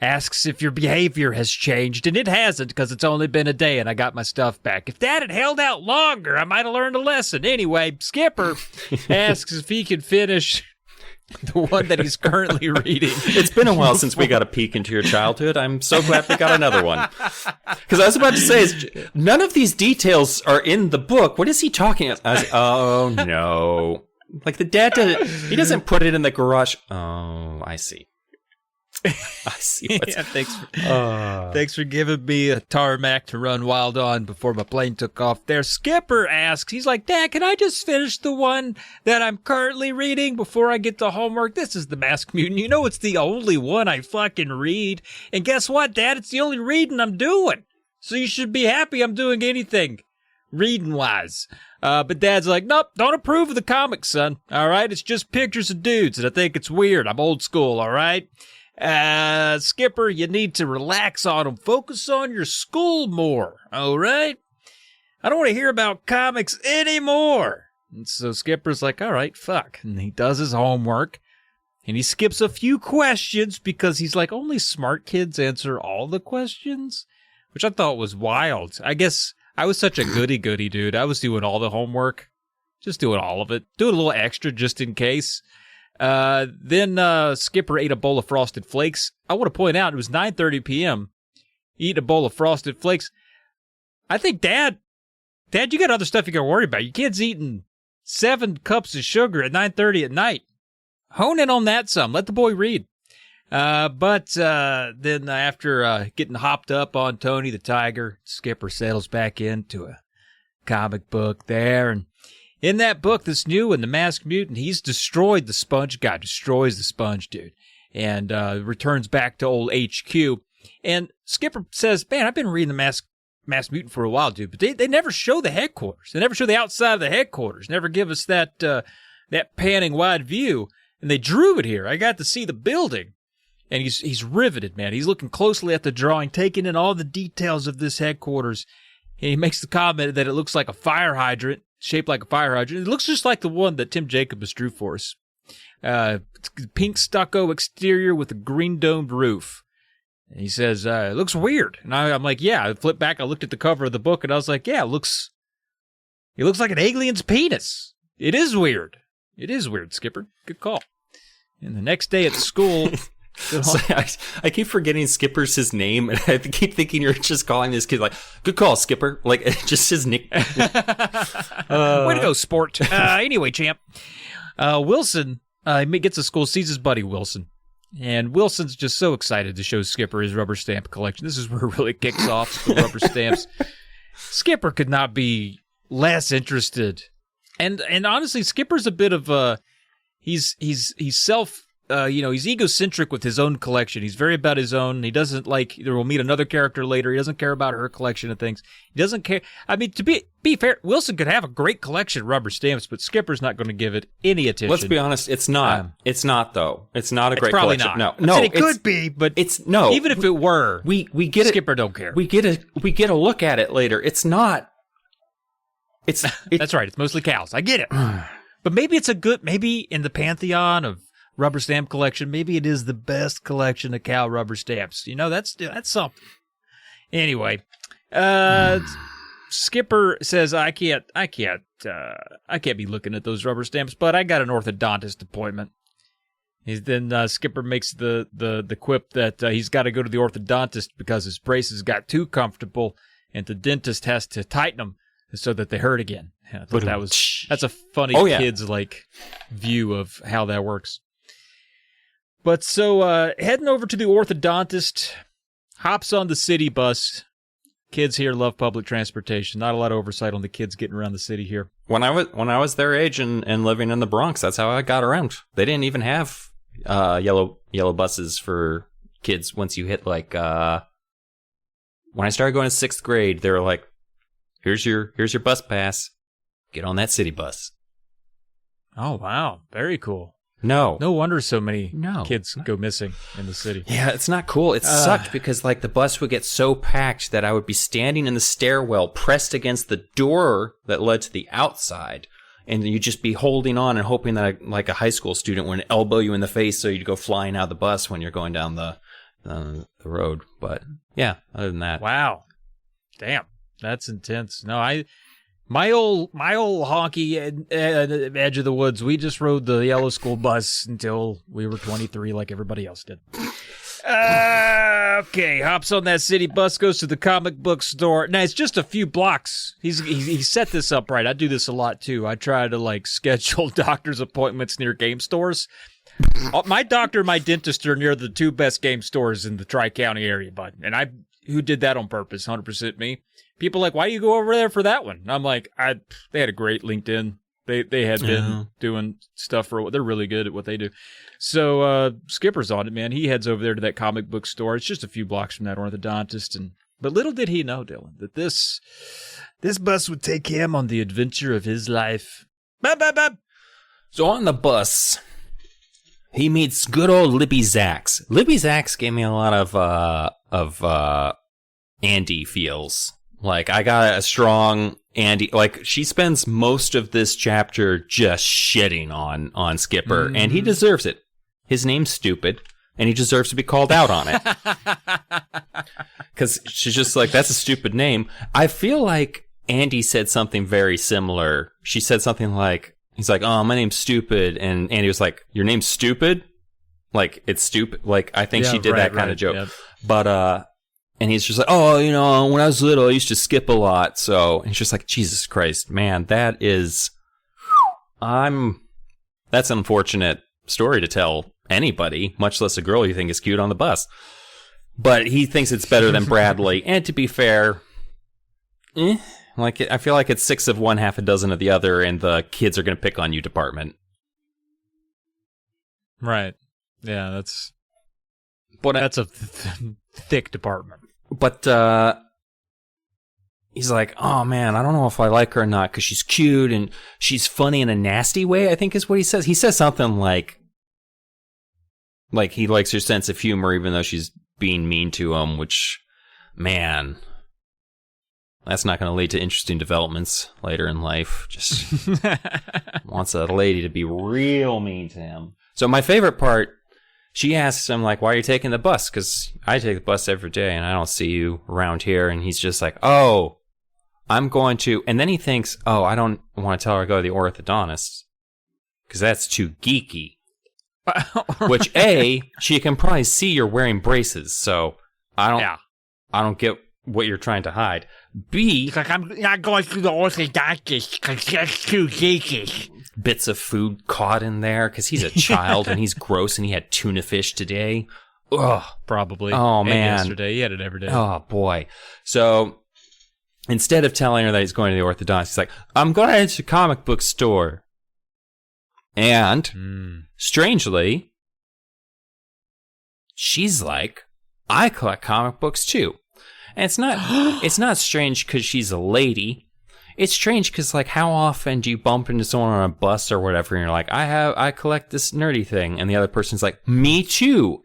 asks if your behavior has changed, and it hasn't, because it's only been a day and I got my stuff back. If Dad had held out longer, I might have learned a lesson. Anyway, Skipper asks if he can finish the one that he's currently reading. It's been a while since we got a peek into your childhood. I'm so glad we got another one. Because I was about to say, none of these details are in the book. What is he talking about? Oh, no. Like, the dad he doesn't put it in the garage. Oh, I see. I see. Thanks for giving me a tarmac to run wild on before my plane took off there. Skipper asks, he's like, Dad, can I just finish the one that I'm currently reading before I get to homework? This is the Masked Mutant. You know it's the only one I fucking read. And guess what, Dad? It's the only reading I'm doing. So you should be happy I'm doing anything reading-wise. But Dad's like, nope, don't approve of the comics, son. All right? It's just pictures of dudes, and I think it's weird. I'm old school, all right? Skipper, you need to relax on them. Focus on your school more, all right? I don't want to hear about comics anymore. And so Skipper's like, all right, fuck. And he does his homework, and he skips a few questions because he's like, only smart kids answer all the questions, which I thought was wild. I guess I was such a goody-goody dude. I was doing all the homework, just doing all of it, doing a little extra just in case. Then Skipper ate a bowl of Frosted Flakes. I want to point out it was 9:30 p.m. Eating a bowl of Frosted Flakes. I think, Dad, you got other stuff you got to worry about. Your kid's eating 7 cups of sugar at 9:30 at night. hone in on that some. Let the boy read. But then after getting hopped up on Tony the Tiger, Skipper settles back into a comic book there. And in that book, this new one, The Masked Mutant, he's destroyed the Sponge guy, destroys the Sponge dude, and returns back to old HQ. And Skipper says, man, I've been reading The Masked Mutant for a while, dude, but they never show the headquarters. They never show the outside of the headquarters, never give us that panning wide view. And they drew it here. I got to see the building. And he's riveted, man. He's looking closely at the drawing, taking in all the details of this headquarters. And he makes the comment that it looks like a fire hydrant, shaped like a fire hydrant. It looks just like the one that Tim Jacobs drew for us. Pink stucco exterior with a green domed roof. And he says, it looks weird. And I'm like, yeah. I flipped back. I looked at the cover of the book, and I was like, yeah, it looks like an alien's penis. It is weird. It is weird, Skipper. Good call. And the next day at school... So I keep forgetting Skipper's his name, and I keep thinking you're just calling this kid like, good call, Skipper. Like, just his nickname. Way to go, sport. Anyway, champ. Wilson gets to school, sees his buddy Wilson. And Wilson's just so excited to show Skipper his rubber stamp collection. This is where it really kicks off, the rubber stamps. Skipper could not be less interested. And honestly, Skipper's a bit of he's self... he's egocentric with his own collection. He's very about his own. He doesn't we'll meet another character later. He doesn't care about her collection of things. He doesn't care. I mean, to be fair, Wilson could have a great collection of rubber stamps, but Skipper's not going to give it any attention. Let's be honest. It's not. It's not, though. It's not a great probably collection. Not. No, it could be, but it's no. Even if it were, we get it. Skipper don't care. We get a look at it later. It's not. That's right. It's mostly cows. I get it. But maybe maybe in the pantheon of rubber stamp collection, maybe it is the best collection of cow rubber stamps. That's something. Anyway, Skipper says, I can't be looking at those rubber stamps, but I got an orthodontist appointment. Then Skipper makes the quip that he's got to go to the orthodontist because his braces got too comfortable, and the dentist has to tighten them so that they hurt again. I thought that's a funny kid's view of how that works. But so heading over to the orthodontist, hops on the city bus. Kids here love public transportation. Not a lot of oversight on the kids getting around the city here. When I was their age and living in the Bronx, that's how I got around. They didn't even have yellow buses for kids. Once you hit when I started going to 6th grade, they were like, "Here's your bus pass. Get on that city bus." Oh wow, very cool. No wonder so many kids go missing in the city. Yeah, it's not cool. It sucked because the bus would get so packed that I would be standing in the stairwell pressed against the door that led to the outside, and you'd just be holding on and hoping that a high school student would elbow you in the face so you'd go flying out of the bus when you're going down the road. But yeah, other than that. Wow. Damn. That's intense. No, My old honky edge of the woods, we just rode the yellow school bus until we were 23 like everybody else did. Okay, hops on that city bus, goes to the comic book store. Now, it's just a few blocks. He set this up right. I do this a lot, too. I try to, schedule doctor's appointments near game stores. My doctor and my dentist are near the two best game stores in the Tri-County area, bud. And who did that on purpose? 100% me. People are like, why do you go over there for that one? And I'm like, they had a great LinkedIn. They had been doing stuff they're really good at what they do. So Skipper's on it, man. He heads over there to that comic book store. It's just a few blocks from that orthodontist. But little did he know, Dylan, that this bus would take him on the adventure of his life. Bop, bop, bop. So on the bus, he meets good old Libby Zax. Libby Zax gave me a lot of Andy feels. I got a strong Andy. She spends most of this chapter just shitting on Skipper, and he deserves it. His name's stupid, and he deserves to be called out on it. Because she's just that's a stupid name. I feel like Andy said something very similar. She said something he's like, "Oh, my name's stupid," and Andy was like, "Your name's stupid?" It's stupid. I think she did that kind of joke. Yep. But, and he's just like, "Oh, when I was little, I used to skip a lot." So, and he's just like, Jesus Christ, man, that's unfortunate story to tell anybody, much less a girl you think is cute on the bus. But he thinks it's better than Bradley. And to be fair, I feel like it's 6 of one, half a dozen of the other, and the kids are going to pick on you department. Right. Yeah, that's a thick department. But he's like, oh man, I don't know if I like her or not because she's cute and she's funny in a nasty way, I think is what he says. He says something like he likes her sense of humor even though she's being mean to him, which, man, that's not going to lead to interesting developments later in life. Just wants a lady to be real mean to him. So my favorite part, she asks him, like, why are you taking the bus? Because I take the bus every day and I don't see you around here. And he's just like, oh, I'm going to. And then he thinks, oh, I don't want to tell her to go to the orthodontist because that's too geeky. Which, A, she can probably see you're wearing braces. So I don't get what you're trying to hide. B, because I'm not going to the orthodontist because that's too geeky. Bits of food caught in there because he's a child and he's gross and he had tuna fish today. Ugh. Probably. Oh, and man. Yesterday. He had it every day. Oh, boy. So instead of telling her that he's going to the orthodontist, he's like, I'm going to the comic book store. And strangely, she's like, I collect comic books too. And it's not strange because she's a lady. It's strange because, like, how often do you bump into someone on a bus or whatever, and you're like, I collect this nerdy thing, and the other person's like, me too.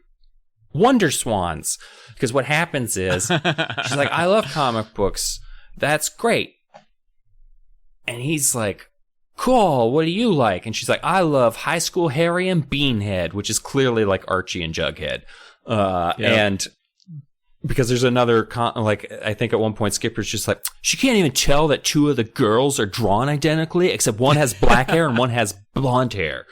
Wonder Swans. Because what happens is, she's like, I love comic books. That's great. And he's like, cool, what do you like? And she's like, I love High School Harry and Beanhead, which is clearly like Archie and Jughead. And because there's another, I think at one point Skipper's just like, she can't even tell that 2 of the girls are drawn identically, except one has black hair and one has blonde hair.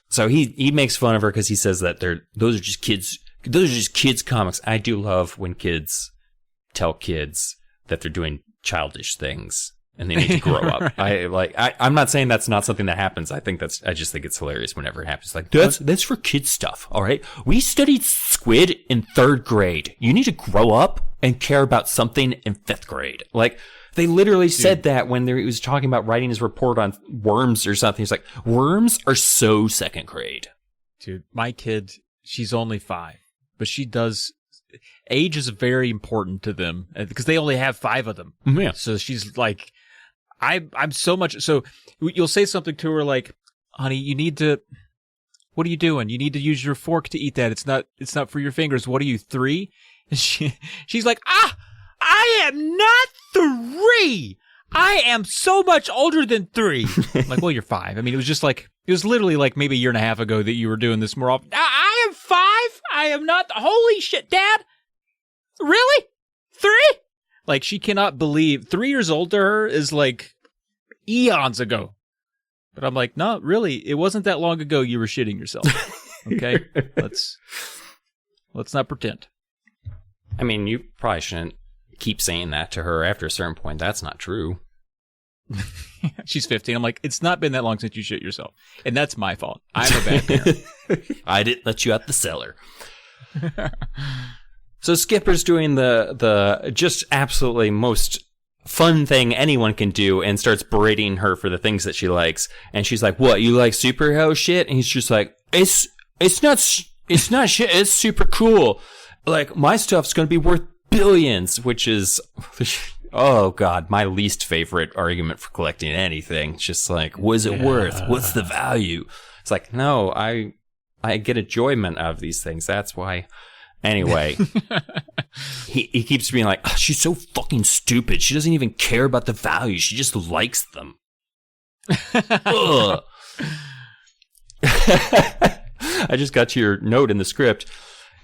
So he makes fun of her because he says that those are just kids comics. I do love when kids tell kids that they're doing childish things and they need to grow up. I'm not saying that's not something that happens. I just think it's hilarious whenever it happens. Like, that's for kids stuff, all right? We studied squid in 3rd grade. You need to grow up and care about something in 5th grade. Like, they literally said that when he was talking about writing his report on worms or something. He's like, worms are so 2nd grade. Dude, my kid, she's only 5, but she does. Age is very important to them because they only have 5 of them. Yeah. So she's like, I'm so much. So you'll say something to her like, honey, you need to, what are you doing? You need to use your fork to eat that. It's not for your fingers. What are you, 3? And she's like, I am not 3. I am so much older than 3. I'm like, well, you're 5. I mean, it was literally like maybe a year and a half ago that you were doing this more often. I am 5. I am not. Holy shit, Dad. Really? 3? Like, she cannot believe 3 years old to her is like eons ago. But I'm like, no, really, it wasn't that long ago you were shitting yourself. Okay? Let's not pretend. I mean, you probably shouldn't keep saying that to her after a certain point. That's not true. She's 15. I'm like, it's not been that long since you shit yourself. And that's my fault. I'm a bad parent. I didn't let you out the cellar. So Skipper's doing the just absolutely most fun thing anyone can do and starts berating her for the things that she likes. And she's like, what, you like superhero shit? And he's just like, it's not shit. It's super cool. Like, my stuff's going to be worth billions, which is, oh God, my least favorite argument for collecting anything. It's just like, what is it worth? What's the value? It's like, no, I get enjoyment out of these things. That's why. Anyway, he keeps being like, oh, she's so fucking stupid. She doesn't even care about the value. She just likes them. Ugh. I just got to your note in the script.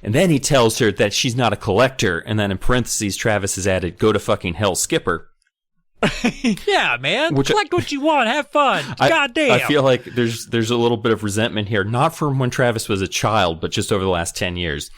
And then he tells her that she's not a collector. And then in parentheses, Travis has added, go to fucking hell, Skipper. Yeah, man. Collect what you want. Have fun. God damn. I feel like there's a little bit of resentment here. Not from when Travis was a child, but just over the last 10 years.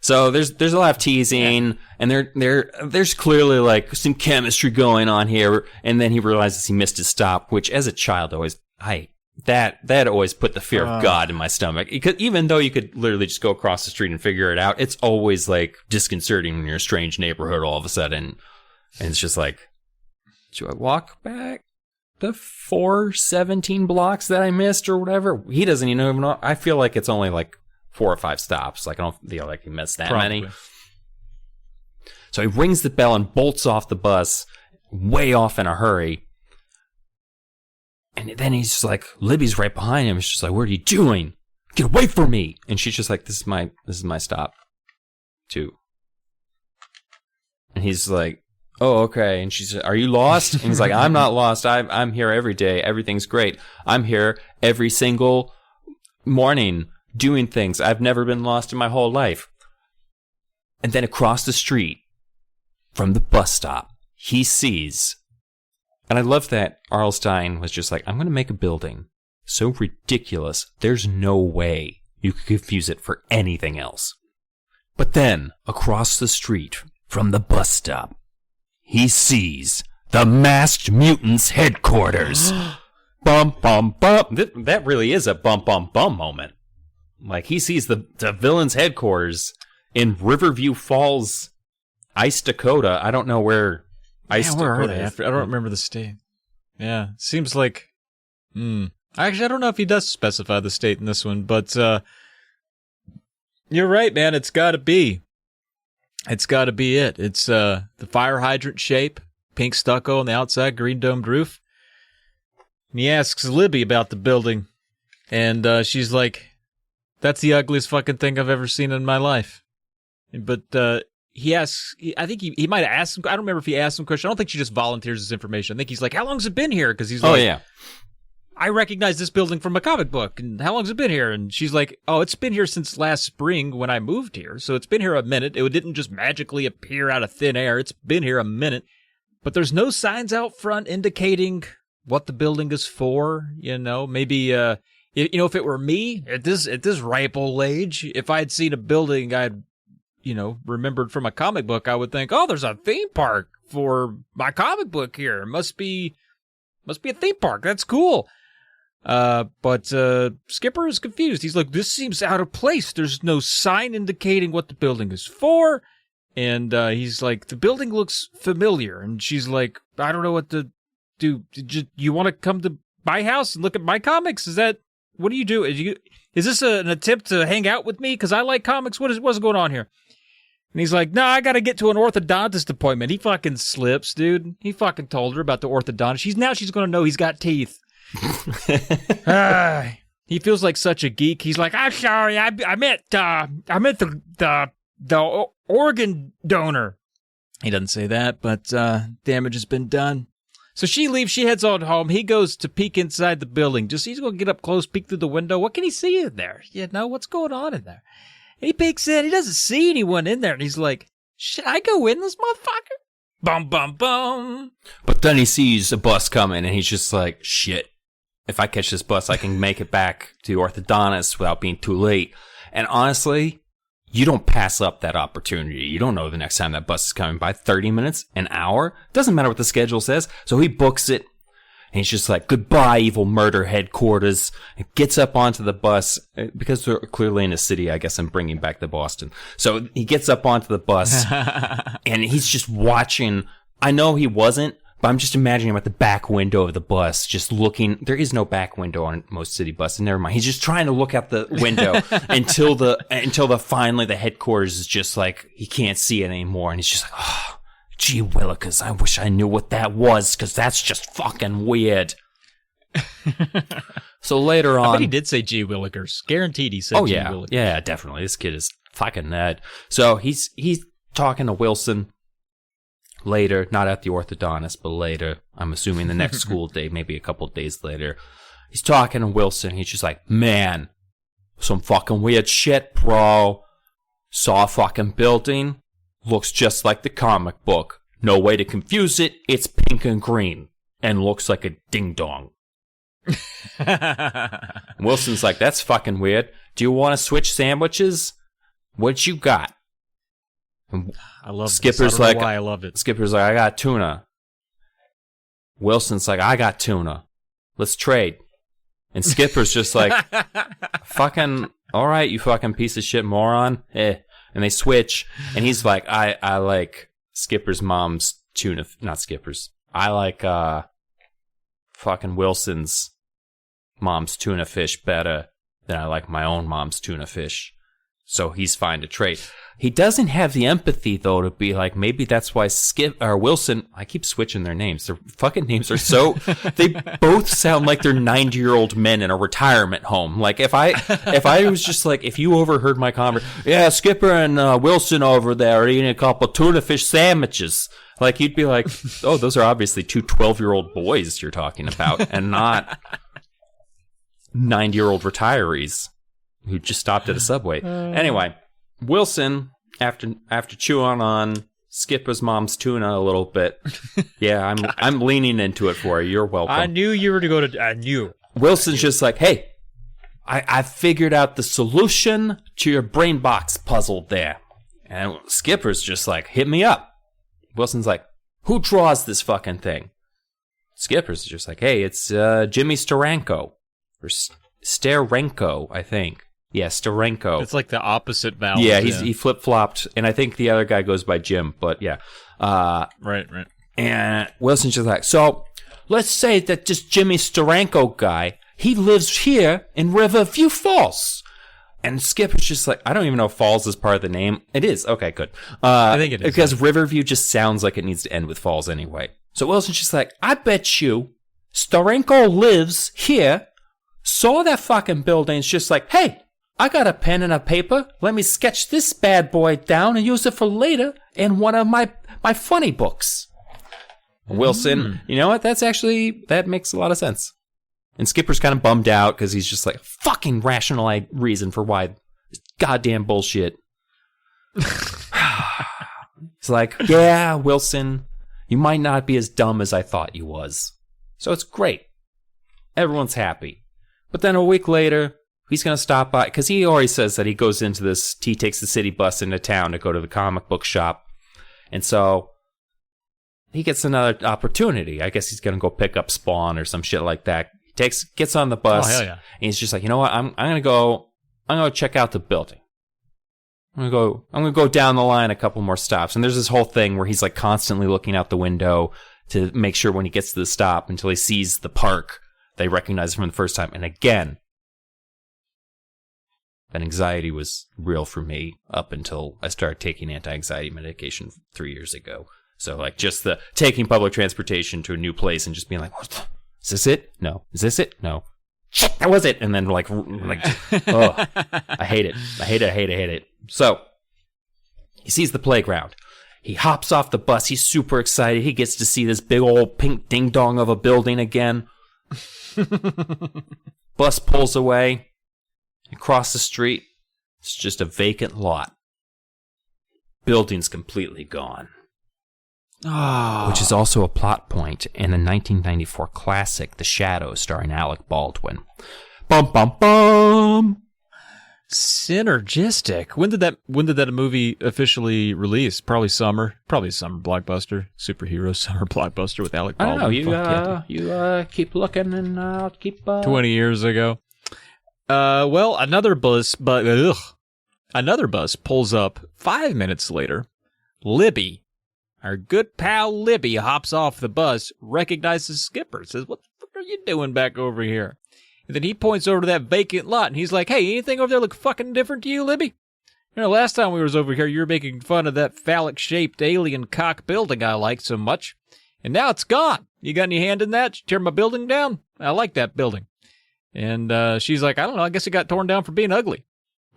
So there's a lot of teasing, and there's clearly like some chemistry going on here. And then he realizes he missed his stop, which as a child I that always put the fear of God in my stomach. Even though you could literally just go across the street and figure it out, it's always like disconcerting when you're in a strange neighborhood all of a sudden. And it's just like, do I walk back the 17 blocks that I missed or whatever? He doesn't even know. I feel like it's only like 4 or 5 stops. Like, I don't feel like he missed that many. So he rings the bell and bolts off the bus, way off in a hurry. And then he's just like, Libby's right behind him. She's just like, what are you doing? Get away from me. And she's just like, this is my stop too. And he's like, oh, okay. And she's like, are you lost? And he's like, I'm not lost. I'm here every day. Everything's great. I'm here every single morning doing things. I've never been lost in my whole life. And then across the street from the bus stop, he sees. And I love that Arlstein was just like, I'm going to make a building so ridiculous, there's no way you could confuse it for anything else. But then, across the street from the bus stop, he sees the Masked Mutants headquarters. Bum, bum, bum. That really is a bum, bum, bum moment. Like, he sees the villain's headquarters in Riverview Falls, Ice Dakota. I don't know where where are they? I don't remember the state. Yeah, seems like. Actually, I don't know if he does specify the state in this one, but you're right, man. It's got to be. It's got to be it. It's the fire hydrant shape, pink stucco on the outside, green domed roof. And he asks Libby about the building, and she's like, "That's the ugliest fucking thing I've ever seen in my life." But he asks, I think he might have asked him, I don't remember if he asked him a question. I don't think she just volunteers his information. I think he's like, how long's it been here? Because he's like, oh, yeah. I recognize this building from a comic book. And how long's it been here? And she's like, oh, it's been here since last spring when I moved here. So it's been here a minute. It didn't just magically appear out of thin air. It's been here a minute. But there's no signs out front indicating what the building is for. You know, maybe, if it were me at this ripe old age, if I'd seen a building I'd remembered from a comic book, I would think, oh, there's a theme park for my comic book here. Must be a theme park. That's cool. But Skipper is confused. He's like, this seems out of place. There's no sign indicating what the building is for. And he's like, the building looks familiar. And she's like, I don't know what to do. You want to come to my house and look at my comics? What do you do? Is this an attempt to hang out with me? Because I like comics. What's going on here? And he's like, no, I got to get to an orthodontist appointment. He fucking slips, dude. He fucking told her about the orthodontist. She's going to know he's got teeth. He feels like such a geek. He's like, I'm sorry. I meant the organ donor. He doesn't say that, but damage has been done. So she leaves. She heads on home. He goes to peek inside the building. He's going to get up close, peek through the window. What can he see in there? What's going on in there? And he peeks in. He doesn't see anyone in there. And he's like, should I go in this motherfucker? Bum, bum, bum. But then he sees a bus coming, and he's just like, shit. If I catch this bus, I can make it back to the orthodontist without being too late. And honestly, you don't pass up that opportunity. You don't know the next time that bus is coming by. 30 minutes, an hour. Doesn't matter what the schedule says. So he books it. And he's just like, goodbye, evil murder headquarters. And gets up onto the bus. Because they're clearly in a city, I guess I'm bringing back to Boston. So he gets up onto the bus. And he's just watching. I know he wasn't. But I'm just imagining him at the back window of the bus, just looking. There is no back window on most city buses. Never mind. He's just trying to look out the window until finally the headquarters is just like, he can't see it anymore. And he's just like, oh, gee willikers, I wish I knew what that was, because that's just fucking weird. So later on. I bet he did say gee willikers. Guaranteed he said gee willikers. Yeah, definitely. This kid is fucking nerd. So he's talking to Wilson. Later, not at the orthodontist, but later, I'm assuming the next school day, maybe a couple days later, he's talking to Wilson. He's just like, man, some fucking weird shit, bro. Saw a fucking building. Looks just like the comic book. No way to confuse it. It's pink and green. And looks like a ding-dong. Wilson's like, that's fucking weird. Do you want to switch sandwiches? What you got? I love Skipper's this. I don't know why I loved it. Skipper's like, I got tuna. Wilson's like, I got tuna. Let's trade. And Skipper's just like, fucking, all right, you fucking piece of shit moron. And they switch, and he's like, I like Skipper's mom's tuna, not Skipper's. I like fucking Wilson's mom's tuna fish better than I like my own mom's tuna fish. So he's fine to trade. He doesn't have the empathy, though, to be like, maybe that's why Wilson, I keep switching their names. Their fucking names are so, they both sound like they're 90-year-old men in a retirement home. Like, if I was just like, if you overheard my conversation, yeah, Skipper and Wilson over there are eating a couple tuna fish sandwiches. Like, you'd be like, oh, those are obviously two 12-year-old boys you're talking about, and not 90-year-old retirees who just stopped at a Subway. Anyway. Wilson, after chewing on Skipper's mom's tuna a little bit, yeah, I'm leaning into it for you. You're welcome. I knew you were to go to. I knew. Wilson's just like, hey, I figured out the solution to your brain box puzzle there, and Skipper's just like, hit me up. Wilson's like, who draws this fucking thing? Skipper's just like, hey, it's Jimmy Steranko or Steranko, I think. Yeah, Steranko. It's like the opposite vowels. Yeah, he flip-flopped, and I think the other guy goes by Jim, but yeah. Right. And Wilson's just like, so let's say that this Jimmy Steranko guy, he lives here in Riverview Falls. And Skipper's just like, I don't even know if Falls is part of the name. It is. Okay, good. I think it is. Because Riverview just sounds like it needs to end with Falls anyway. So Wilson's just like, I bet you Steranko lives here, saw that fucking building, it's just like, hey, I got a pen and a paper. Let me sketch this bad boy down and use it for later in one of my funny books. Wilson, you know what? That makes a lot of sense. And Skipper's kind of bummed out because he's just like, fucking rational reason for why this goddamn bullshit. He's like, yeah, Wilson, you might not be as dumb as I thought you was. So it's great. Everyone's happy. But then a week later, he's going to stop by, because he already says that he goes into this, he takes the city bus into town to go to the comic book shop. And so he gets another opportunity. I guess he's going to go pick up Spawn or some shit like that. He gets on the bus, hell yeah. And he's just like, you know what, I'm going to check out the building. I'm going to go down the line a couple more stops. And there's this whole thing where he's like constantly looking out the window to make sure when he gets to the stop until he sees the park, they recognize him from the first time. And again, that anxiety was real for me up until I started taking anti-anxiety medication 3 years ago. So, like, just the taking public transportation to a new place and just being like, what? Is this it? No. Is this it? No. Shit, that was it. And then, like, oh, I hate it. I hate it. So, he sees the playground. He hops off the bus. He's super excited. He gets to see this big old pink ding-dong of a building again. Bus pulls away. Across the street, it's just a vacant lot. Building's completely gone. Oh. Which is also a plot point in the 1994 classic, The Shadow, starring Alec Baldwin. Bum, bum, bum! Synergistic. When did that movie officially release? Probably summer blockbuster, superhero summer blockbuster with Alec Baldwin. I don't know. You keep looking and I'll keep... 20 years ago. Well, another bus pulls up 5 minutes later. Libby, our good pal Libby, hops off the bus, recognizes Skipper, says, what the fuck are you doing back over here? And then he points over to that vacant lot, and he's like, hey, anything over there look fucking different to you, Libby? You know, last time we was over here, you were making fun of that phallic-shaped alien cock building I liked so much, and now it's gone. You got any hand in that? You tear my building down? I like that building. And she's like, I don't know, I guess it got torn down for being ugly.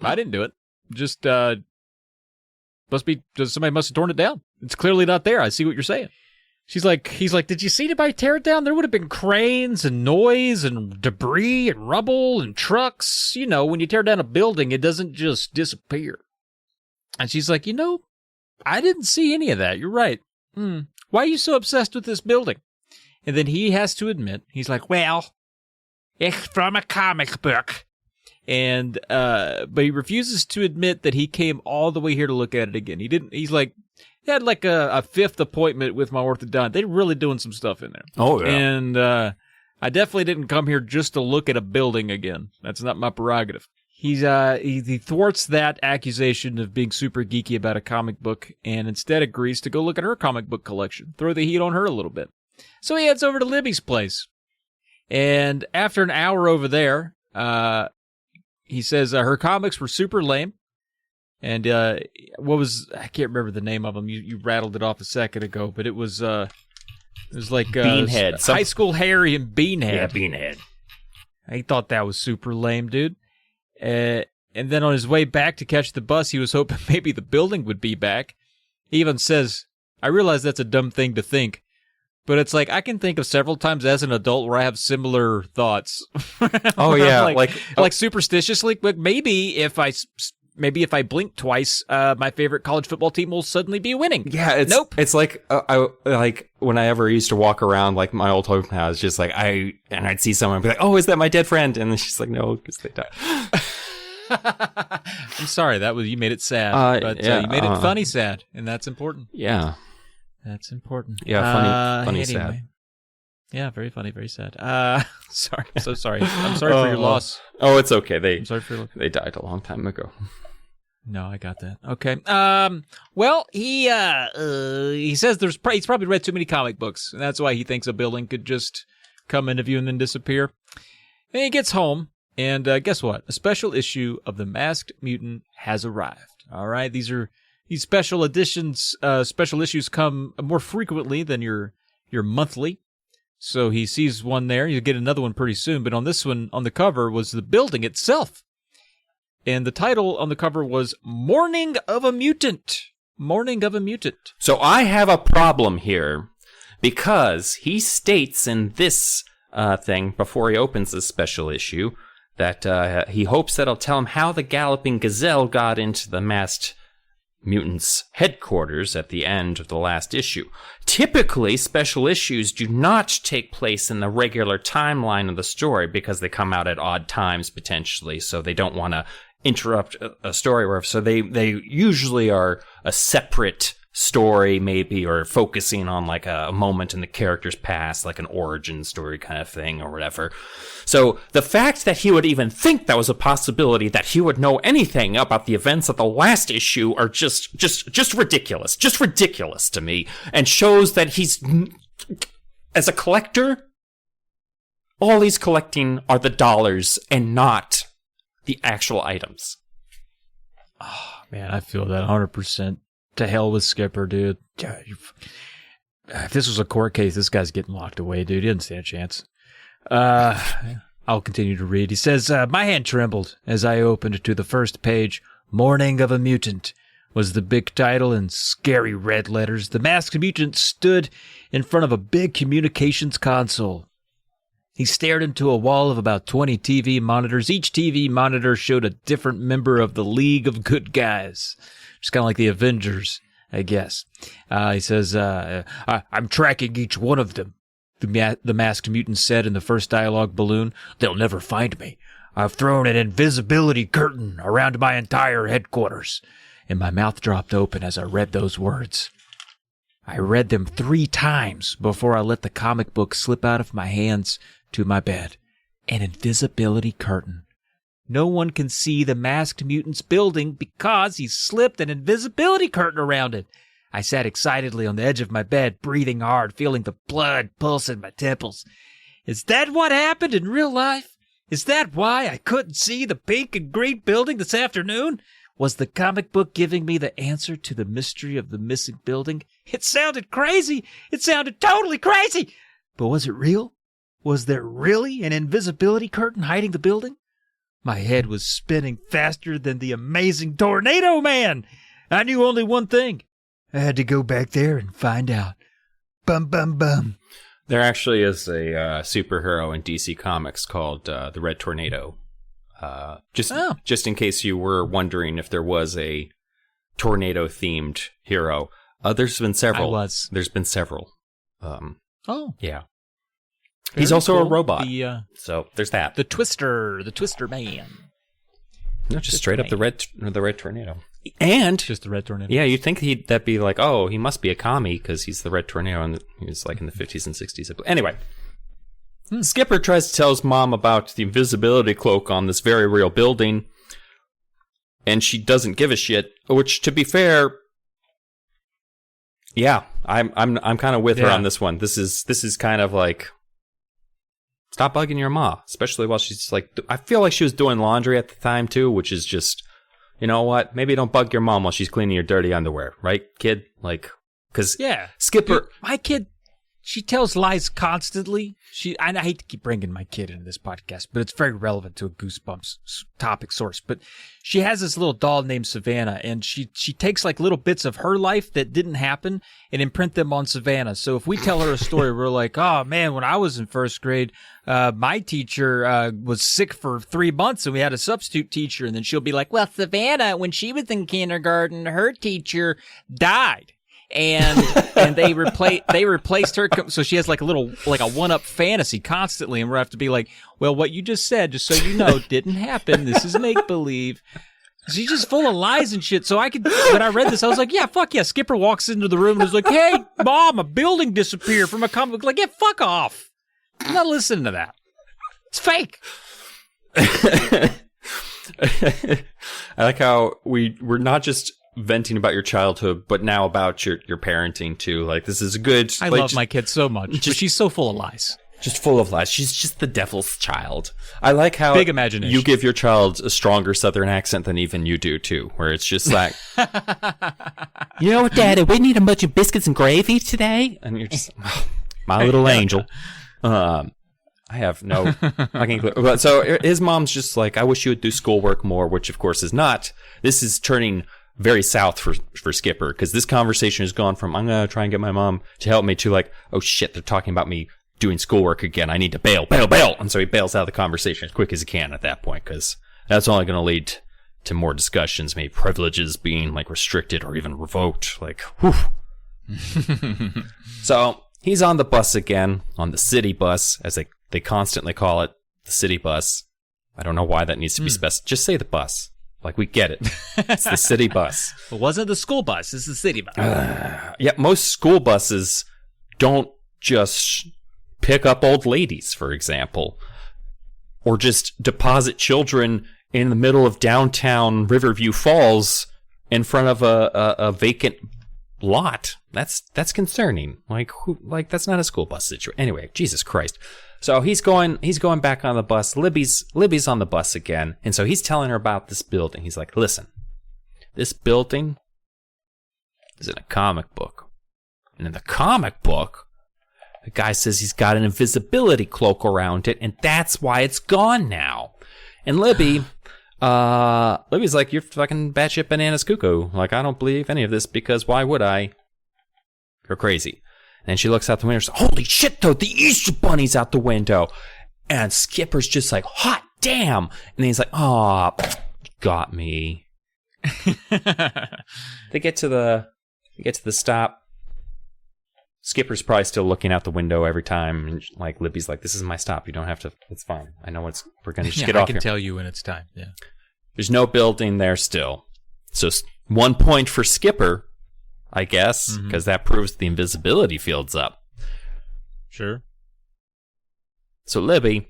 I didn't do it. Just, somebody must have torn it down. It's clearly not there. I see what you're saying. He's like, did you see anybody tear it down? There would have been cranes and noise and debris and rubble and trucks. You know, when you tear down a building, it doesn't just disappear. And she's like, I didn't see any of that. You're right. Why are you so obsessed with this building? And then he has to admit, he's like, well, it's from a comic book. And, but he refuses to admit that he came all the way here to look at it again. He had like a fifth appointment with my orthodontist. They're really doing some stuff in there. Oh, yeah. And, I definitely didn't come here just to look at a building again. That's not my prerogative. He thwarts that accusation of being super geeky about a comic book and instead agrees to go look at her comic book collection, throw the heat on her a little bit. So he heads over to Libby's place. And after an hour over there, he says her comics were super lame. And I can't remember the name of them. You rattled it off a second ago, but it was like Beanhead. High School Harry and Beanhead. Yeah, Beanhead. He thought that was super lame, dude. And then on his way back to catch the bus, he was hoping maybe the building would be back. He even says, I realize that's a dumb thing to think, but it's like I can think of several times as an adult where I have similar thoughts. Oh, yeah. like superstitiously, but maybe if I blink twice, my favorite college football team will suddenly be winning. Yeah, Nope. It's like I like when I ever used to walk around like my old hometown, just like I'd see someone and be like, "Oh, is that my dead friend?" And then she's like, "No, because they died." I'm sorry, you made it sad, but yeah, you made it funny sad, and that's important. Yeah, that's important. Yeah, funny, anyway. sad. Yeah, very funny, very sad. Sorry, I'm so sorry. I'm sorry for your loss. Oh, it's okay. I'm sorry for your loss. They died a long time ago. No, I got that. Okay. Well, he says he's probably read too many comic books, and that's why he thinks a building could just come into view and then disappear. And he gets home, and guess what? A special issue of the Masked Mutant has arrived. All right, these special editions. Special issues come more frequently than your monthly. So he sees one there. You'll get another one pretty soon. But on this one, on the cover, was the building itself. And the title on the cover was Morning of a Mutant. Morning of a Mutant. So I have a problem here because he states in this thing before he opens this special issue that he hopes that it'll tell him how the Galloping Gazelle got into the Masked Mutants' headquarters at the end of the last issue. Typically, special issues do not take place in the regular timeline of the story because they come out at odd times potentially, so they don't want to interrupt a story. So they usually are a separate story maybe, or focusing on like a moment in the character's past, like an origin story kind of thing or whatever. So the fact that he would even think that was a possibility, that he would know anything about the events of the last issue, are just ridiculous. Just ridiculous to me, and shows that he's, as a collector, all he's collecting are the dollars and not the actual items. Oh, man, I feel that 100%. To hell with Skipper, dude. If this was a court case, this guy's getting locked away, dude. He doesn't stand a chance. I'll continue to read. He says, my hand trembled as I opened to the first page. Morning of a Mutant was the big title in scary red letters. The Masked Mutant stood in front of a big communications console. He stared into a wall of about 20 TV monitors. Each TV monitor showed a different member of the League of Good Guys. Just kind of like the Avengers, I guess. He says, I'm tracking each one of them, the Masked Mutant said in the first dialogue balloon. They'll never find me. I've thrown an invisibility curtain around my entire headquarters. And my mouth dropped open as I read those words. I read them 3 times before I let the comic book slip out of my hands to my bed. An invisibility curtain. No one can see the Masked Mutant's building because he slipped an invisibility curtain around it. I sat excitedly on the edge of my bed, breathing hard, feeling the blood pulse in my temples. Is that what happened in real life? Is that why I couldn't see the pink and green building this afternoon? Was the comic book giving me the answer to the mystery of the missing building? It sounded crazy. It sounded totally crazy. But was it real? Was there really an invisibility curtain hiding the building? My head was spinning faster than the amazing Tornado Man. I knew only one thing. I had to go back there and find out. Bum, bum, bum. There actually is a superhero in DC Comics called the Red Tornado. Just in case you were wondering if there was a tornado-themed hero. There's been several. There's been several. Yeah. He's also a robot. So there's that. The Twister Man. No, just straight up the red tornado. And just the Red Tornado. Yeah, you'd think that'd be like, oh, he must be a commie because he's the Red Tornado, and he was like in the 50s and 60s. Anyway, Skipper tries to tell his mom about the invisibility cloak on this very real building, and she doesn't give a shit. Which, to be fair, yeah, I'm kind of with her on this one. This is kind of like, stop bugging your ma, especially while she's like, I feel like she was doing laundry at the time too, which is just, you know what? Maybe don't bug your mom while she's cleaning your dirty underwear, right, kid? Like, because Skipper, dude, my kid, she tells lies constantly. I hate to keep bringing my kid into this podcast, but it's very relevant to a Goosebumps topic source. But she has this little doll named Savannah, and she takes like little bits of her life that didn't happen and imprint them on Savannah. So if we tell her a story, we're like, oh man, when I was in first grade, my teacher was sick for 3 months and we had a substitute teacher. And then she'll be like, well, Savannah, when she was in kindergarten, her teacher died. And they replaced her, so she has like a 1-up fantasy constantly, and we'll have to be like, well, what you just said, just so you know, didn't happen. This is make believe. She's just full of lies and shit. So when I read this, I was like, yeah, fuck yeah. Skipper walks into the room and is like, hey, mom, a building disappeared from a comic book. Like, yeah, fuck off. I'm not listening to that. It's fake. I like how we're not just venting about your childhood, but now about your parenting too. Like, this is good. I love my kid so much, but she's so full of lies. Just full of lies. She's just the devil's child. I like how big imagination. You give your child a stronger Southern accent than even you do too, where it's just like, you know what, Daddy, we need a bunch of biscuits and gravy today, and you're just, oh, my little angel. I have no fucking clue. But so his mom's just like, I wish you would do schoolwork more, which of course is not. This is turning very south for Skipper, because this conversation has gone from, I'm going to try and get my mom to help me, to like, oh shit, they're talking about me doing schoolwork again. I need to bail. And so he bails out of the conversation as quick as he can at that point, because that's only going to lead to more discussions, maybe privileges being like restricted or even revoked. Like, whew. So he's on the bus again, on the city bus, as they constantly call it, the city bus. I don't know why that needs to be specified. Just say the bus. Like, we get it. It's the city bus. It wasn't the school bus. It's the city bus. Yeah, most school buses don't just pick up old ladies, for example, or just deposit children in the middle of downtown Riverview Falls in front of a vacant lot. That's concerning. Like, that's not a school bus situation. Anyway, Jesus Christ. So he's going back on the bus. Libby's on the bus again, and so he's telling her about this building. He's like, listen, this building is in a comic book, and in the comic book, the guy says he's got an invisibility cloak around it, and that's why it's gone now. And Libby's like, you're fucking batshit bananas cuckoo. Like, I don't believe any of this, because why would I? You're crazy. And she looks out the window and says, holy shit, though, the Easter Bunny's out the window. And Skipper's just like, hot damn. And then he's like, oh, got me. They get to the stop. Skipper's probably still looking out the window every time. And like, Libby's like, this is my stop. You don't have to. It's fine. I know we're going to just get off here. I can tell you when it's time. Yeah. There's no building there still. So 1 point for Skipper, I guess, because that proves the invisibility field's up. Sure. So Libby,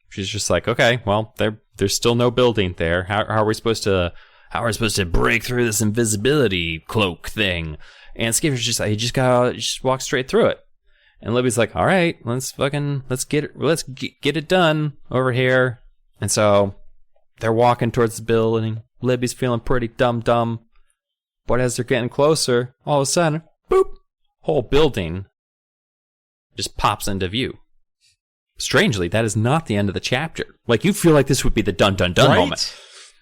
she's just like, okay, well, there's still no building there. How are we supposed to break through this invisibility cloak thing? And Skipper's just like, you just walk straight through it. And Libby's like, all right, let's get it done over here. And so they're walking towards the building. Libby's feeling pretty dumb. But as they're getting closer, all of a sudden, boop, whole building just pops into view. Strangely, that is not the end of the chapter. Like, you feel like this would be the dun moment.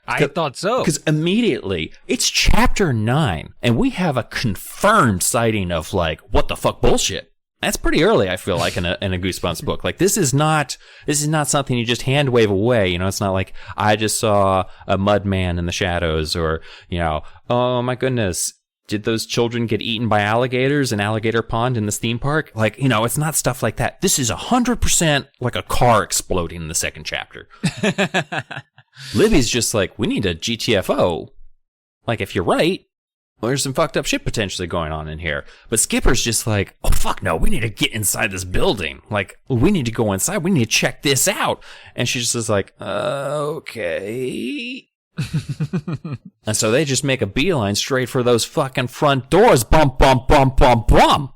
I thought so. Because immediately, it's chapter 9, and we have a confirmed sighting of, like, what the fuck bullshit. That's pretty early, I feel like, in a Goosebumps book. Like, this is not something you just hand wave away. You know, it's not like, I just saw a mud man in the shadows, or, you know, oh my goodness, did those children get eaten by alligators in Alligator Pond in this theme park? Like, you know, it's not stuff like that. This is 100% like a car exploding in the second chapter. Libby's just like, we need a GTFO. Like, if you're right, well, there's some fucked up shit potentially going on in here. But Skipper's just like, oh, fuck no, we need to get inside this building. Like, we need to go inside. We need to check this out. And she just is like, okay. And so they just make a beeline straight for those fucking front doors. Bump, bump, bump, bump, bump.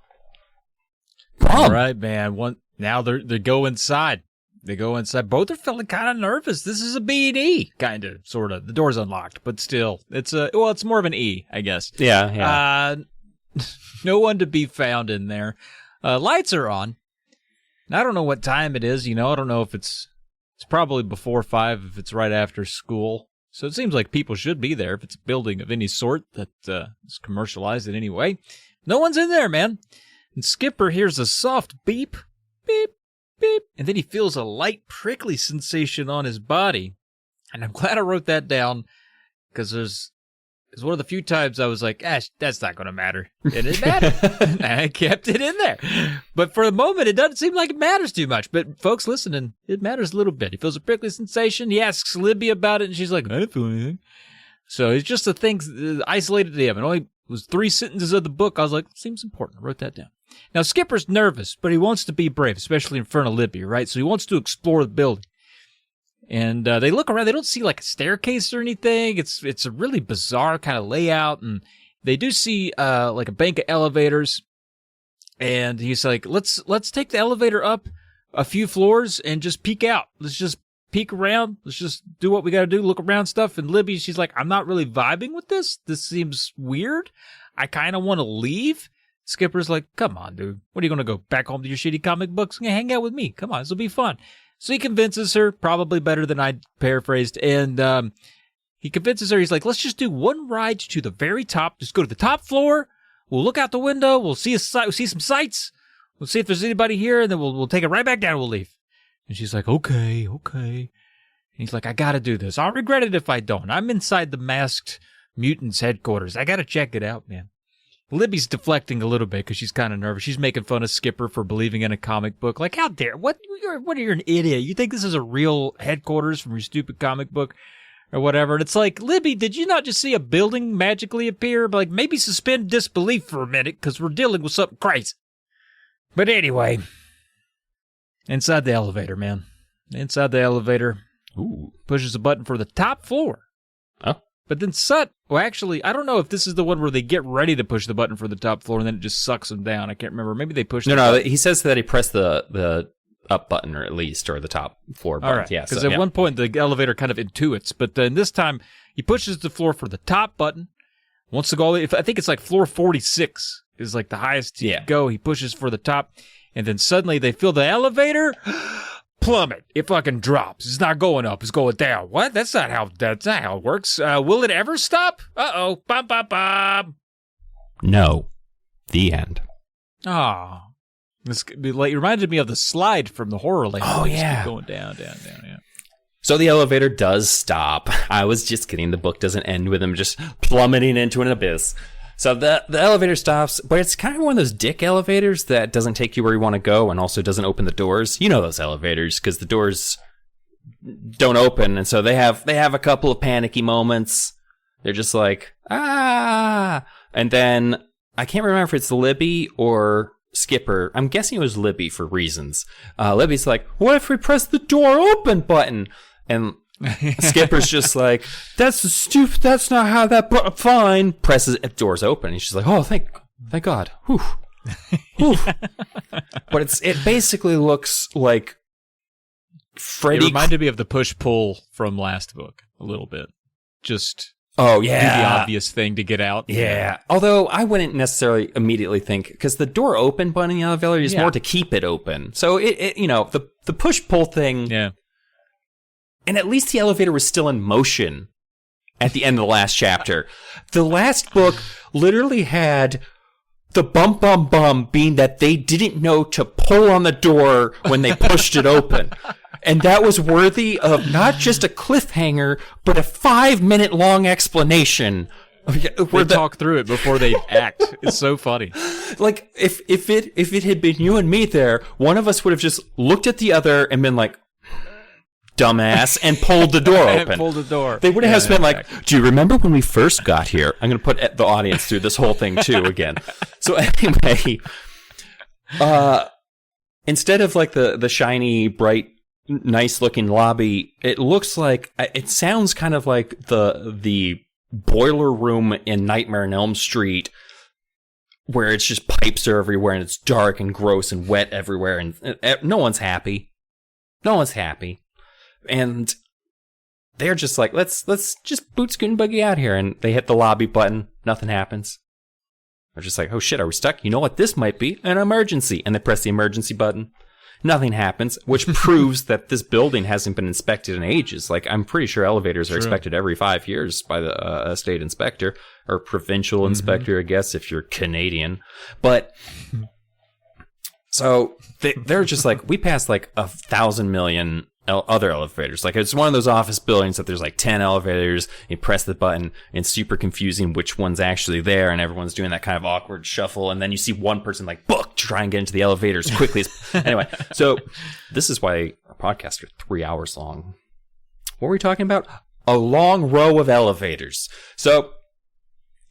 All right, man. Now they go inside. They go inside. Both are feeling kind of nervous. This is a B and E, kind of, sort of. The door's unlocked, but still, it's more of an E, I guess. Yeah. No one to be found in there. Lights are on. I don't know what time it is. I don't know if it's probably before 5, if it's right after school. So it seems like people should be there if it's a building of any sort that is commercialized in any way. No one's in there, man. And Skipper hears a soft beep, beep, beep, and then he feels a light prickly sensation on his body. And I'm glad I wrote that down, because it's one of the few times I was like, that's not going to matter. It didn't matter. I kept it in there. But for the moment, it doesn't seem like it matters too much. But folks listening, it matters a little bit. He feels a prickly sensation. He asks Libby about it, and she's like, I don't feel anything. So it's just a thing isolated to him. It only was 3 sentences of the book. I was like, seems important. I wrote that down. Now, Skipper's nervous, but he wants to be brave, especially in front of Libby, right? So he wants to explore the building. And they look around. They don't see like a staircase or anything. It's a really bizarre kind of layout. And they do see like a bank of elevators. And he's like, let's take the elevator up a few floors and just peek out. Let's just peek around. Let's just do what we got to do, look around stuff. And Libby, she's like, I'm not really vibing with this. This seems weird. I kind of want to leave. Skipper's like, come on, dude. What are you going to go back home to your shitty comic books? Hang out with me. Come on, this will be fun. So he convinces her, probably better than I paraphrased, and he convinces her, he's like, let's just do one ride to the very top. Just go to the top floor. We'll look out the window. We'll see some sights. We'll see if there's anybody here, and then we'll take it right back down and we'll leave. And she's like, okay. And he's like, I got to do this. I'll regret it if I don't. I'm inside the Masked Mutants headquarters. I got to check it out, man. Libby's deflecting a little bit because she's kind of nervous. She's making fun of Skipper for believing in a comic book. Like, how dare? What are you, an idiot? You think this is a real headquarters from your stupid comic book or whatever? And it's like, Libby, did you not just see a building magically appear? But like, maybe suspend disbelief for a minute because we're dealing with something crazy. But anyway, inside the elevator, man. Inside the elevator. Ooh. Pushes a button for the top floor. Oh. But then actually, I don't know if this is the one where they get ready to push the button for the top floor and then it just sucks them down. I can't remember. Maybe they push No, he says that he pressed the up button or the top floor button. All right. Yeah, because at one point the elevator kind of intuits, but then this time he pushes the floor for the top button. Wants to go all the way, I think it's like floor 46 is like the highest he can go. He pushes for the top, and then suddenly they feel the elevator plummet. It fucking drops. It's not going up. It's going down. What? That's not how it works. Will it ever stop? Uh-oh. Bum, bum, bum. No. The end. Oh. It reminded me of the slide from the horror land. Oh, yeah. Going down, yeah. So the elevator does stop. I was just kidding. The book doesn't end with him just plummeting into an abyss. So the elevator stops, but it's kind of one of those dick elevators that doesn't take you where you want to go and also doesn't open the doors. You know those elevators because the doors don't open, and so they have a couple of panicky moments. They're just like, ah! And then I can't remember if it's Libby or Skipper. I'm guessing it was Libby for reasons. Libby's like, what if we press the door open button? And Skipper's just like, that's not how that fine. Presses it, doors open. And she's like, oh, thank God. Whew. Whew. But it basically looks like Freddy. It reminded me of the push-pull from last book a little bit. Just do the obvious thing to get out. Yeah. Although I wouldn't necessarily immediately think, because the door open button in the elevator is more to keep it open. So it the push-pull thing. Yeah. And at least the elevator was still in motion at the end of the last chapter. The last book literally had the bum, bum, bum being that they didn't know to pull on the door when they pushed it open. And that was worthy of not just a cliffhanger, but a 5-minute long explanation. They talk through it before they act. It's so funny. Like, if it had been you and me there, one of us would have just looked at the other and been like, dumbass, and pulled the door open. Pulled the door. They would have spent like, do you remember when we first got here? I'm going to put the audience through this whole thing too again. So anyway, instead of like the shiny, bright, nice looking lobby, it sounds kind of like the boiler room in Nightmare on Elm Street, where it's just pipes are everywhere and it's dark and gross and wet everywhere, and no one's happy. No one's happy. And they're just like, let's just boot scoot and boogie out here. And they hit the lobby button. Nothing happens. They're just like, oh shit, are we stuck? You know what this might be? An emergency. And they press the emergency button. Nothing happens, which proves that this building hasn't been inspected in ages. Like, I'm pretty sure elevators are inspected every 5 years by the state inspector, or provincial inspector, I guess, if you're Canadian. But, so, they're just like, we passed like 1,000 million other elevators. Like, it's one of those office buildings that there's like 10 elevators, you press the button, and it's super confusing which one's actually there, and everyone's doing that kind of awkward shuffle, and then you see one person like book to try and get into the elevator as quickly as anyway. So this is why our podcasts are 3 hours long. What were we talking about? A long row of elevators. So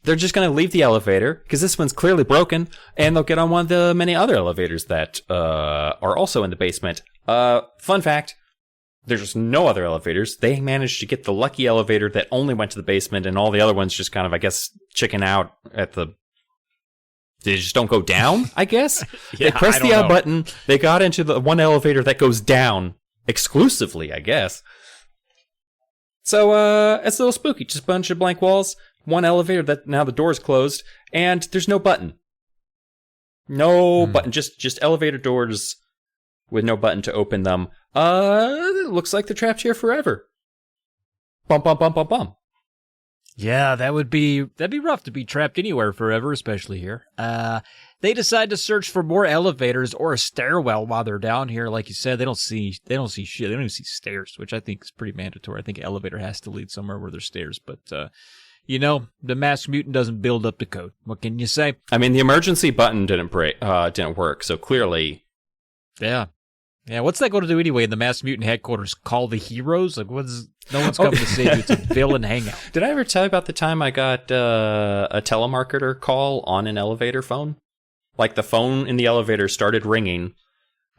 they're just going to leave the elevator because this one's clearly broken, and they'll get on one of the many other elevators that are also in the basement. Fun fact, there's no other elevators. They managed to get the lucky elevator that only went to the basement, and all the other ones just kind of, I guess, chicken out at the... They just don't go down, I guess? Yeah, they pressed the L button. They got into the one elevator that goes down exclusively, I guess. So, it's a little spooky. Just a bunch of blank walls, one elevator that now the door's closed, and there's no button. No button, just elevator doors with no button to open them. It looks like they're trapped here forever. Bum, bum, bum, bum, bum. Yeah, that'd be rough to be trapped anywhere forever, especially here. They decide to search for more elevators or a stairwell while they're down here. Like you said, they don't see shit. They don't even see stairs, which I think is pretty mandatory. I think an elevator has to lead somewhere where there's stairs, but the Masked Mutant doesn't build up the code. What can you say? I mean, the emergency button didn't work, so clearly. Yeah. Yeah, what's that going to do anyway in the Masked Mutant headquarters? Call the heroes? Like, no one's coming to save you. It's a villain hangout. Did I ever tell you about the time I got a telemarketer call on an elevator phone? Like, the phone in the elevator started ringing,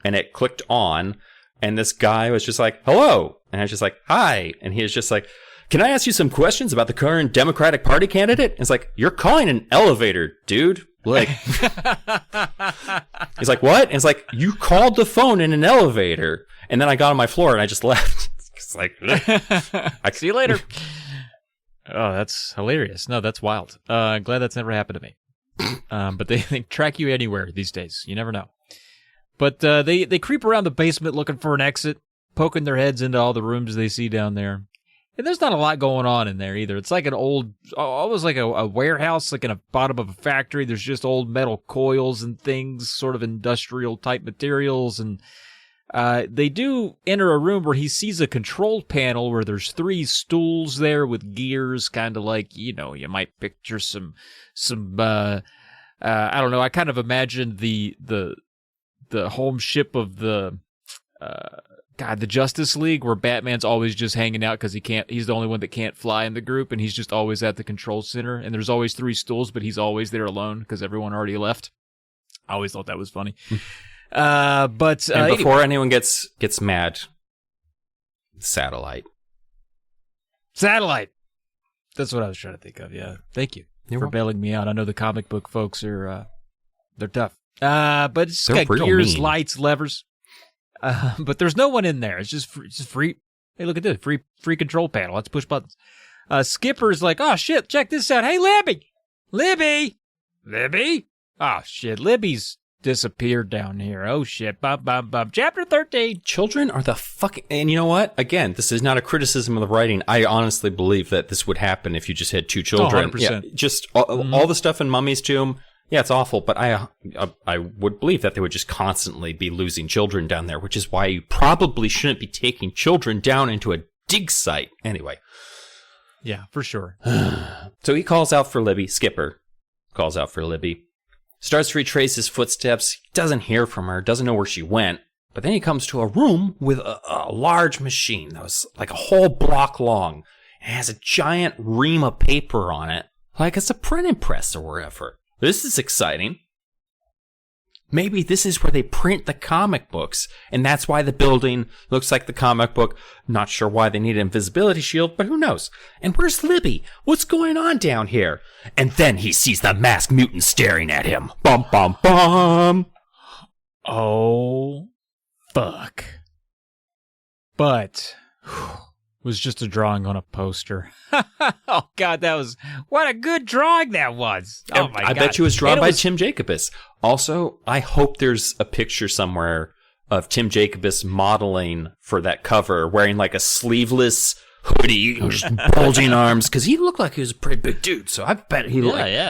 and it clicked on, and this guy was just like, hello! And I was just like, hi! And he was just like, can I ask you some questions about the current Democratic Party candidate? And it's like, you're calling an elevator, dude. Like, he's like, what? And it's like, you called the phone in an elevator. And then I got on my floor and I just left. It's like, I see you later. Oh, that's hilarious. No, that's wild. I'm glad that's never happened to me. But they track you anywhere these days. You never know. But they creep around the basement looking for an exit, poking their heads into all the rooms they see down there. And there's not a lot going on in there either. It's like an old, almost like a warehouse, like in a bottom of a factory. There's just old metal coils and things, sort of industrial type materials. And they do enter a room where he sees a control panel where there's 3 stools there with gears, kind of like, you might picture some I don't know. I kind of imagined the home ship of the Justice League, where Batman's always just hanging out because he's the only one that can't fly in the group, and he's just always at the control center, and there's always 3 stools, but he's always there alone because everyone already left. I always thought that was funny. But before anyone gets mad, satellite. That's what I was trying to think of. Yeah. Thank you for bailing me out. I know the comic book folks are, they're tough. But it's got gears, mean. Lights, levers. But there's no one in there. It's just free. Hey, look at this. Free control panel. Let's push buttons. Skipper's like, oh, shit, check this out. Hey, Libby. Oh, shit, Libby's disappeared down here. Oh, shit. Bum. Chapter 13. Children are the fucking... And you know what? Again, this is not a criticism of the writing. I honestly believe that this would happen if you just had 2 children. 100%. Yeah, just all the stuff in Mummy's Tomb... Yeah, it's awful, but I would believe that they would just constantly be losing children down there, which is why you probably shouldn't be taking children down into a dig site. Anyway. Yeah, for sure. So he calls out for Libby. Skipper calls out for Libby. Starts to retrace his footsteps. Doesn't hear from her. Doesn't know where she went. But then he comes to a room with a large machine that was like a whole block long. It has a giant ream of paper on it, like it's a printing press or wherever. This is exciting. Maybe this is where they print the comic books, and that's why the building looks like the comic book. Not sure why they need an invisibility shield, but who knows? And where's Libby? What's going on down here? And then he sees the Masked Mutant staring at him. Bum, bum, bum. Oh, fuck. But was just a drawing on a poster. Oh, God, what a good drawing that was. Oh, my God. I bet you it was drawn by Tim Jacobus. Also, I hope there's a picture somewhere of Tim Jacobus modeling for that cover, wearing like a sleeveless hoodie, just bulging arms, because he looked like he was a pretty big dude. So I bet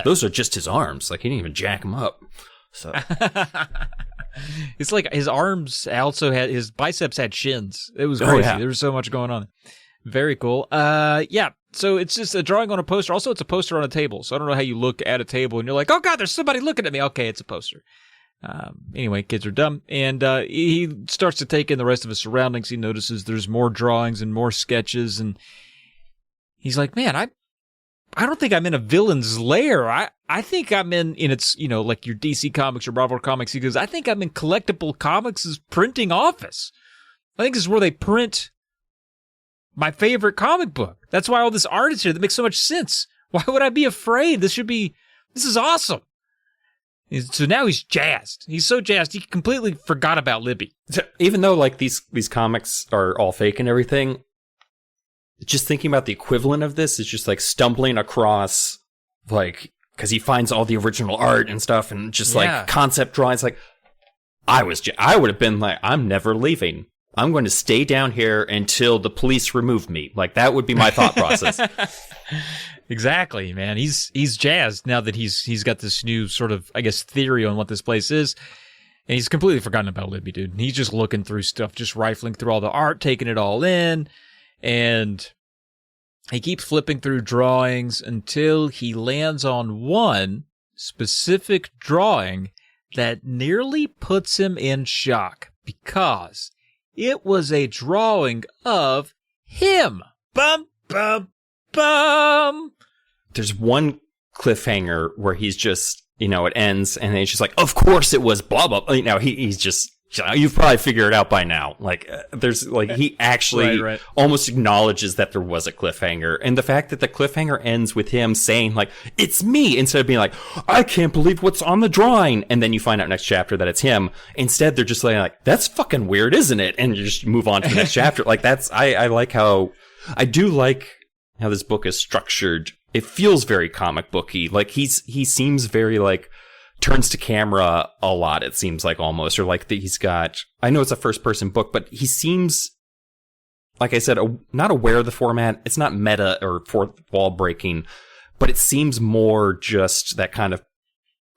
those are just his arms. Like, he didn't even jack them up. So it's like his arms also had, his biceps had shins. It was crazy. There was so much going on. Very cool. Yeah. So it's just a drawing on a poster. Also, it's a poster on a table. So I don't know how you look at a table and you're like, oh, God, there's somebody looking at me. Okay, it's a poster. Anyway, kids are dumb. And he starts to take in the rest of his surroundings. He notices there's more drawings and more sketches. And he's like, man, I don't think I'm in a villain's lair. I think I'm in its, like your DC Comics or Marvel Comics. He goes, I think I'm in Collectible Comics' printing office. I think this is where they print my favorite comic book. That's why all this art is here. That makes so much sense. Why would I be afraid? This is awesome. So now he's jazzed. He's so jazzed, he completely forgot about Libby. Even though like these comics are all fake and everything, just thinking about the equivalent of this is just like stumbling across, like, because he finds all the original art and stuff and just like concept drawings. Like, I would have been like, I'm never leaving. I'm going to stay down here until the police remove me. Like, that would be my thought process. Exactly, man. He's jazzed now that he's got this new sort of, I guess, theory on what this place is. And he's completely forgotten about Libby, dude. And he's just looking through stuff, just rifling through all the art, taking it all in. And he keeps flipping through drawings until he lands on one specific drawing that nearly puts him in shock, because it was a drawing of him. Bum, bum, bum. There's one cliffhanger where he's just, it ends and then he's just like, of course it was blah, blah. He's just, you've probably figured it out by now. Like, there's like, he actually almost acknowledges that there was a cliffhanger. And the fact that the cliffhanger ends with him saying like, it's me, instead of being like, I can't believe what's on the drawing. And then you find out next chapter that it's him. Instead, they're just like, that's fucking weird, isn't it? And you just move on to the next chapter. Like, I do like how this book is structured. It feels very comic booky. Like, he seems very like, turns to camera a lot, it seems like, almost, or like that he's got, I know it's a first person book, but he seems, like I said, not aware of the format. It's not meta or fourth wall breaking, but it seems more just that kind of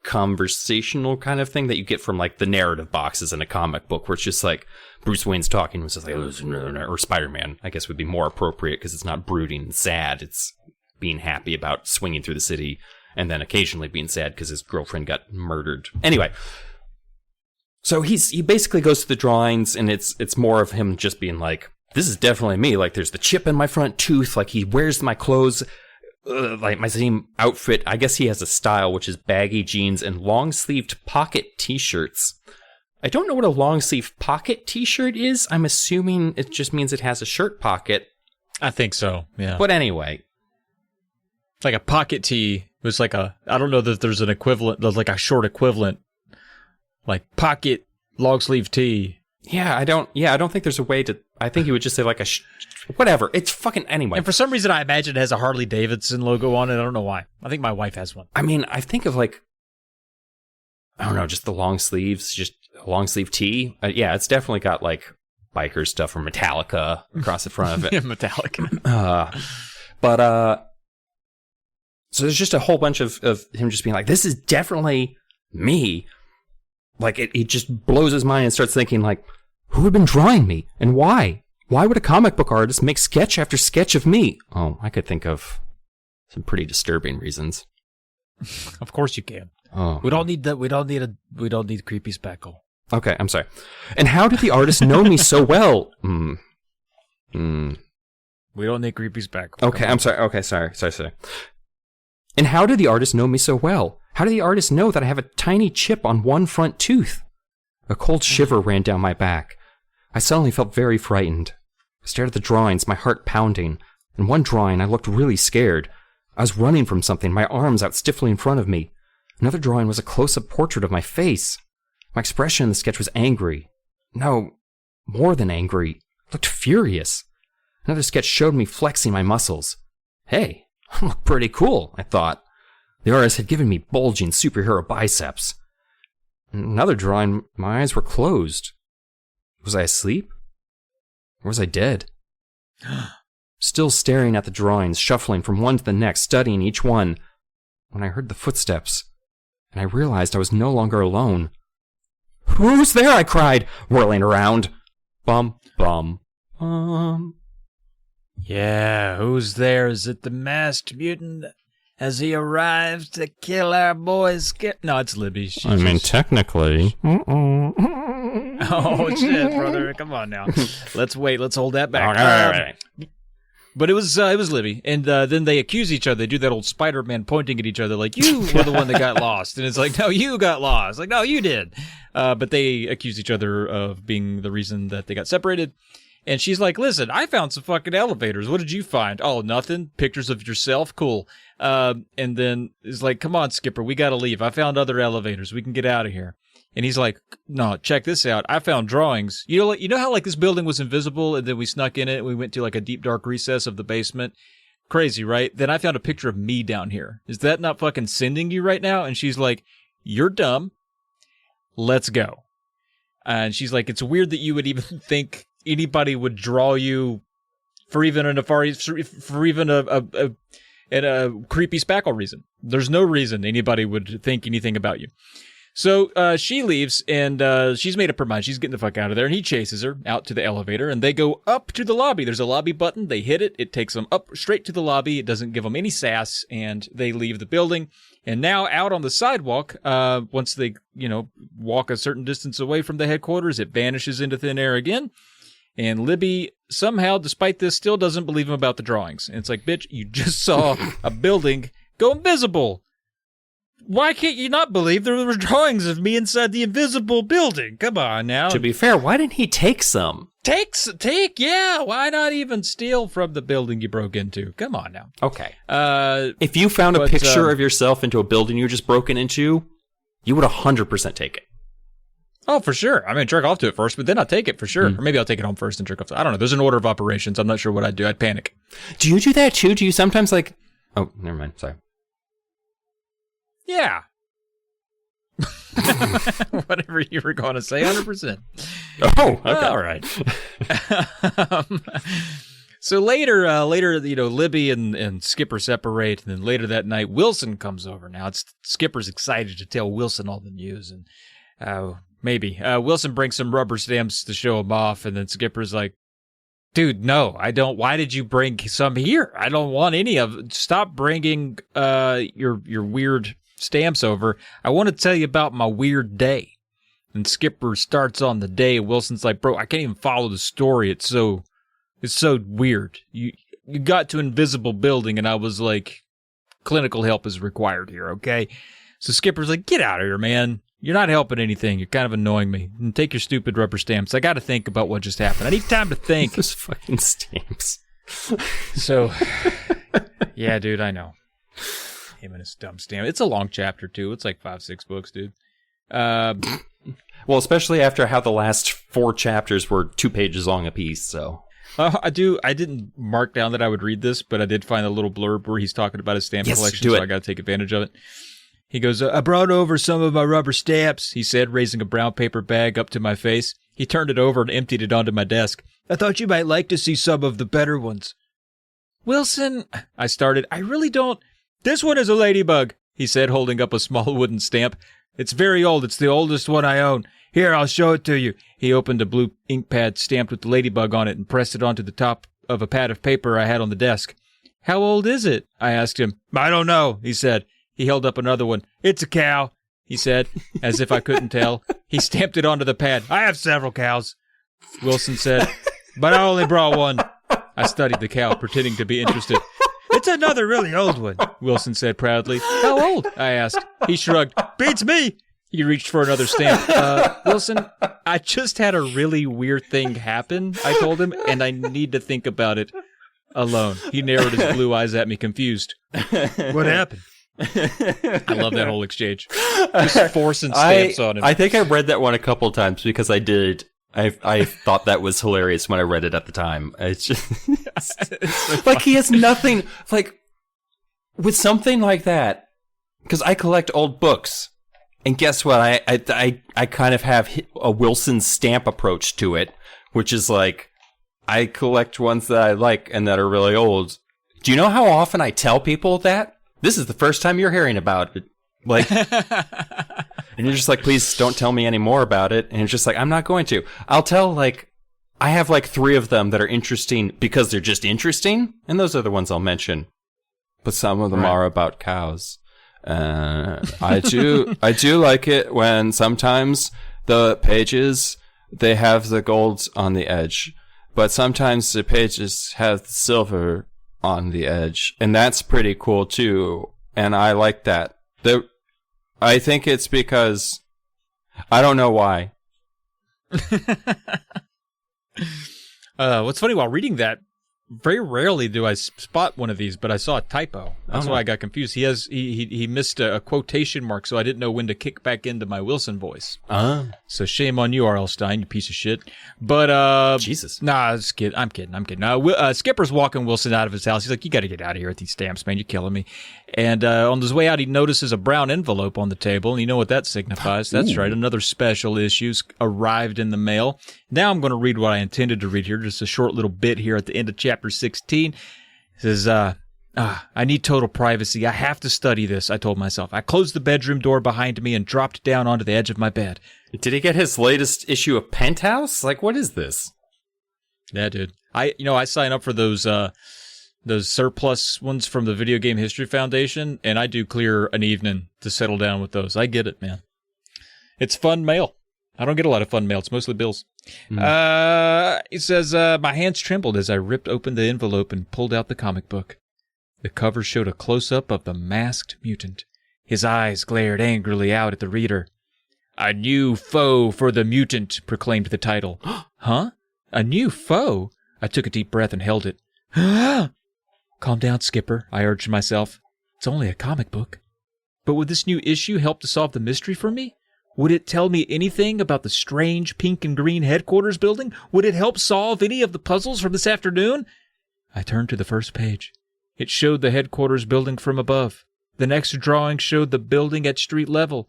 conversational kind of thing that you get from like the narrative boxes in a comic book, where it's just like Bruce Wayne's talking, was just like, or Spider-Man, I guess would be more appropriate because it's not brooding and sad. It's being happy about swinging through the city. And then occasionally being sad because his girlfriend got murdered. Anyway, so he basically goes to the drawings, and it's more of him just being like, this is definitely me. Like, there's the chip in my front tooth. Like, he wears my clothes, like my same outfit. I guess he has a style, which is baggy jeans and long-sleeved pocket T-shirts. I don't know what a long-sleeved pocket T-shirt is. I'm assuming it just means it has a shirt pocket. I think so, yeah. But anyway. It's like a pocket tee. It was like I don't know that there's an equivalent, like a short equivalent, like pocket long sleeve tee. Yeah, I don't think there's a way to, I think he would just say like whatever. It's fucking, anyway. And for some reason, I imagine it has a Harley Davidson logo on it. I don't know why. I think my wife has one. I mean, I think of like, I don't know, just the long sleeves, just a long sleeve tee. Yeah, it's definitely got like biker stuff from Metallica across the front of it. Yeah, Metallica. So there's just a whole bunch of him just being like, this is definitely me. Like, it just blows his mind and starts thinking, like, who had been drawing me? And why? Why would a comic book artist make sketch after sketch of me? Oh, I could think of some pretty disturbing reasons. Of course you can. Oh. We don't need that. We don't need creepy speckle. Okay, I'm sorry. And how did the artist know me so well? We don't need creepies back. Okay, I'm sorry. Okay, sorry. And how did the artist know me so well? How did the artist know that I have a tiny chip on one front tooth? A cold shiver ran down my back. I suddenly felt very frightened. I stared at the drawings, my heart pounding. In one drawing, I looked really scared. I was running from something, my arms out stiffly in front of me. Another drawing was a close-up portrait of my face. My expression in the sketch was angry. No, more than angry. I looked furious. Another sketch showed me flexing my muscles. Hey, I look pretty cool, I thought. The artist had given me bulging superhero biceps. In another drawing, my eyes were closed. Was I asleep? Or was I dead? Still staring at the drawings, shuffling from one to the next, studying each one, when I heard the footsteps, and I realized I was no longer alone. Who's there? I cried, whirling around. Bum, bum, bum. Yeah, who's there? Is it the Masked Mutant? Has he arrived to kill our boy Skip? No, it's Libby. Technically. Oh, shit, brother. Come on now. Let's wait. Let's hold that back. All right. But it was Libby. And then they accuse each other. They do that old Spider-Man pointing at each other like, you were the one that got lost. And it's like, no, you got lost. Like, no, you did. But they accuse each other of being the reason that they got separated. And she's like, listen, I found some fucking elevators. What did you find? Oh, nothing. Pictures of yourself. Cool. And then it's like, come on, Skipper. We got to leave. I found other elevators. We can get out of here. And he's like, no, check this out. I found drawings. You know how like this building was invisible and then we snuck in it and we went to like a deep dark recess of the basement? Crazy, right? Then I found a picture of me down here. Is that not fucking sending you right now? And she's like, you're dumb. Let's go. And she's like, it's weird that you would even think anybody would draw you for even a creepy spackle reason. There's no reason anybody would think anything about you. So she leaves, and she's made up her mind. She's getting the fuck out of there, and he chases her out to the elevator, and they go up to the lobby. There's a lobby button. They hit it. It takes them up straight to the lobby. It doesn't give them any sass, and they leave the building. And now out on the sidewalk, once they, walk a certain distance away from the headquarters, it vanishes into thin air again. And Libby, somehow, despite this, still doesn't believe him about the drawings. And it's like, bitch, you just saw a building go invisible. Why can't you not believe there were drawings of me inside the invisible building? Come on now. To be fair, why didn't he take some? Yeah. Why not even steal from the building you broke into? Come on now. Okay. If you found a picture of yourself into a building you just broken into, you would 100% take it. Oh, for sure. I'm going to jerk off to it first, but then I'll take it for sure. Or maybe I'll take it home first and jerk off to it. I don't know. There's an order of operations. I'm not sure what I'd do. I'd panic. Do you do that too? Do you sometimes like... Oh, never mind. Sorry. Yeah. Whatever you were going to say, 100%. Oh, okay. All right. So later, Libby and Skipper separate, and then later that night, Wilson comes over. Now, Skipper's excited to tell Wilson all the news, and maybe Wilson brings some rubber stamps to show him off, and then Skipper's like, dude, no, I don't. Why did you bring some here? I don't want any of it. Stop bringing your weird stamps over. I want to tell you about my weird day. And Skipper starts on the day. Wilson's like, bro, I can't even follow the story. It's so weird. You got to invisible building, and I was like, clinical help is required here, okay? So Skipper's like, get out of here, man. You're not helping anything. You're kind of annoying me. And take your stupid rubber stamps. I got to think about what just happened. I need time to think. Those fucking stamps. So, yeah, dude, I know. Him and his dumb stamp. It's a long chapter, too. It's like 5-6 books, dude. Well, especially after how the last 4 chapters were 2 pages long apiece, so... I didn't mark down that I would read this, but I did find a little blurb where he's talking about his stamp collection, so I got to take advantage of it. He goes, I brought over some of my rubber stamps, he said, raising a brown paper bag up to my face. He turned it over and emptied it onto my desk. I thought you might like to see some of the better ones. Wilson, I started, I really don't... This one is a ladybug, he said, holding up a small wooden stamp. It's very old. It's the oldest one I own. Here, I'll show it to you. He opened a blue ink pad stamped with the ladybug on it and pressed it onto the top of a pad of paper I had on the desk. How old is it? I asked him. I don't know, he said. He held up another one. It's a cow. he said, as if I couldn't tell. He stamped it onto the pad. I have several cows, Wilson said, but I only brought one. I studied the cow, pretending to be interested. It's another really old one, Wilson said proudly. How old? I asked. He shrugged. Beats me. He reached for another stamp. Wilson, I just had a really weird thing happen, I told him, and I need to think about it alone. He narrowed his blue eyes at me, confused. What happened? I love that whole exchange. Just forcing stamps on him. I think I read that one a couple times because I did. I thought that was hilarious when I read it at the time. It's just it's like he has nothing like with something like that. Because I collect old books, and guess what? I kind of have a Wilson stamp approach to it, which is like I collect ones that I like and that are really old. Do you know how often I tell people that? This is the first time you're hearing about it. Like, and you're just like, please don't tell me any more about it. And it's just like, I'm not going to. I'll tell, like, I have like 3 of them that are interesting because they're just interesting. And those are the ones I'll mention. But some of them are about cows. I do like it when sometimes the pages, they have the gold on the edge. But sometimes the pages have the silver on the edge. And that's pretty cool too. And I like that. I think it's because I don't know why. What's funny, while reading that, very rarely do I spot one of these, but I saw a typo. That's why I got confused. He missed a quotation mark, so I didn't know when to kick back into my Wilson voice. So shame on you, R.L. Stein, you piece of shit. But Jesus, nah, I'm kidding. No, Skipper's walking Wilson out of his house. He's like, "You got to get out of here with these stamps, man. You're killing me." And on his way out, he notices a brown envelope on the table, and you know what that signifies. That's right, another special issue's arrived in the mail. Now I'm going to read what I intended to read here, just a short little bit here at the end of chapter 16. It says, I need total privacy. I have to study this, I told myself. I closed the bedroom door behind me and dropped down onto the edge of my bed. Did he get his latest issue of Penthouse? Like, what is this? Yeah, dude. I sign up for those surplus ones from the Video Game History Foundation, and I do clear an evening to settle down with those. I get it, man. It's fun mail. I don't get a lot of fun mail. It's mostly bills. It says, my hands trembled as I ripped open the envelope and pulled out the comic book. The cover showed a close-up of the Masked Mutant. His eyes glared angrily out at the reader. A new foe for the mutant, proclaimed the title. Huh? A new foe? I took a deep breath and held it. Calm down, Skipper, I urged myself. It's only a comic book. But would this new issue help to solve the mystery for me? Would it tell me anything about the strange pink and green headquarters building? Would it help solve any of the puzzles from this afternoon? I turned to the first page. It showed the headquarters building from above. The next drawing showed the building at street level.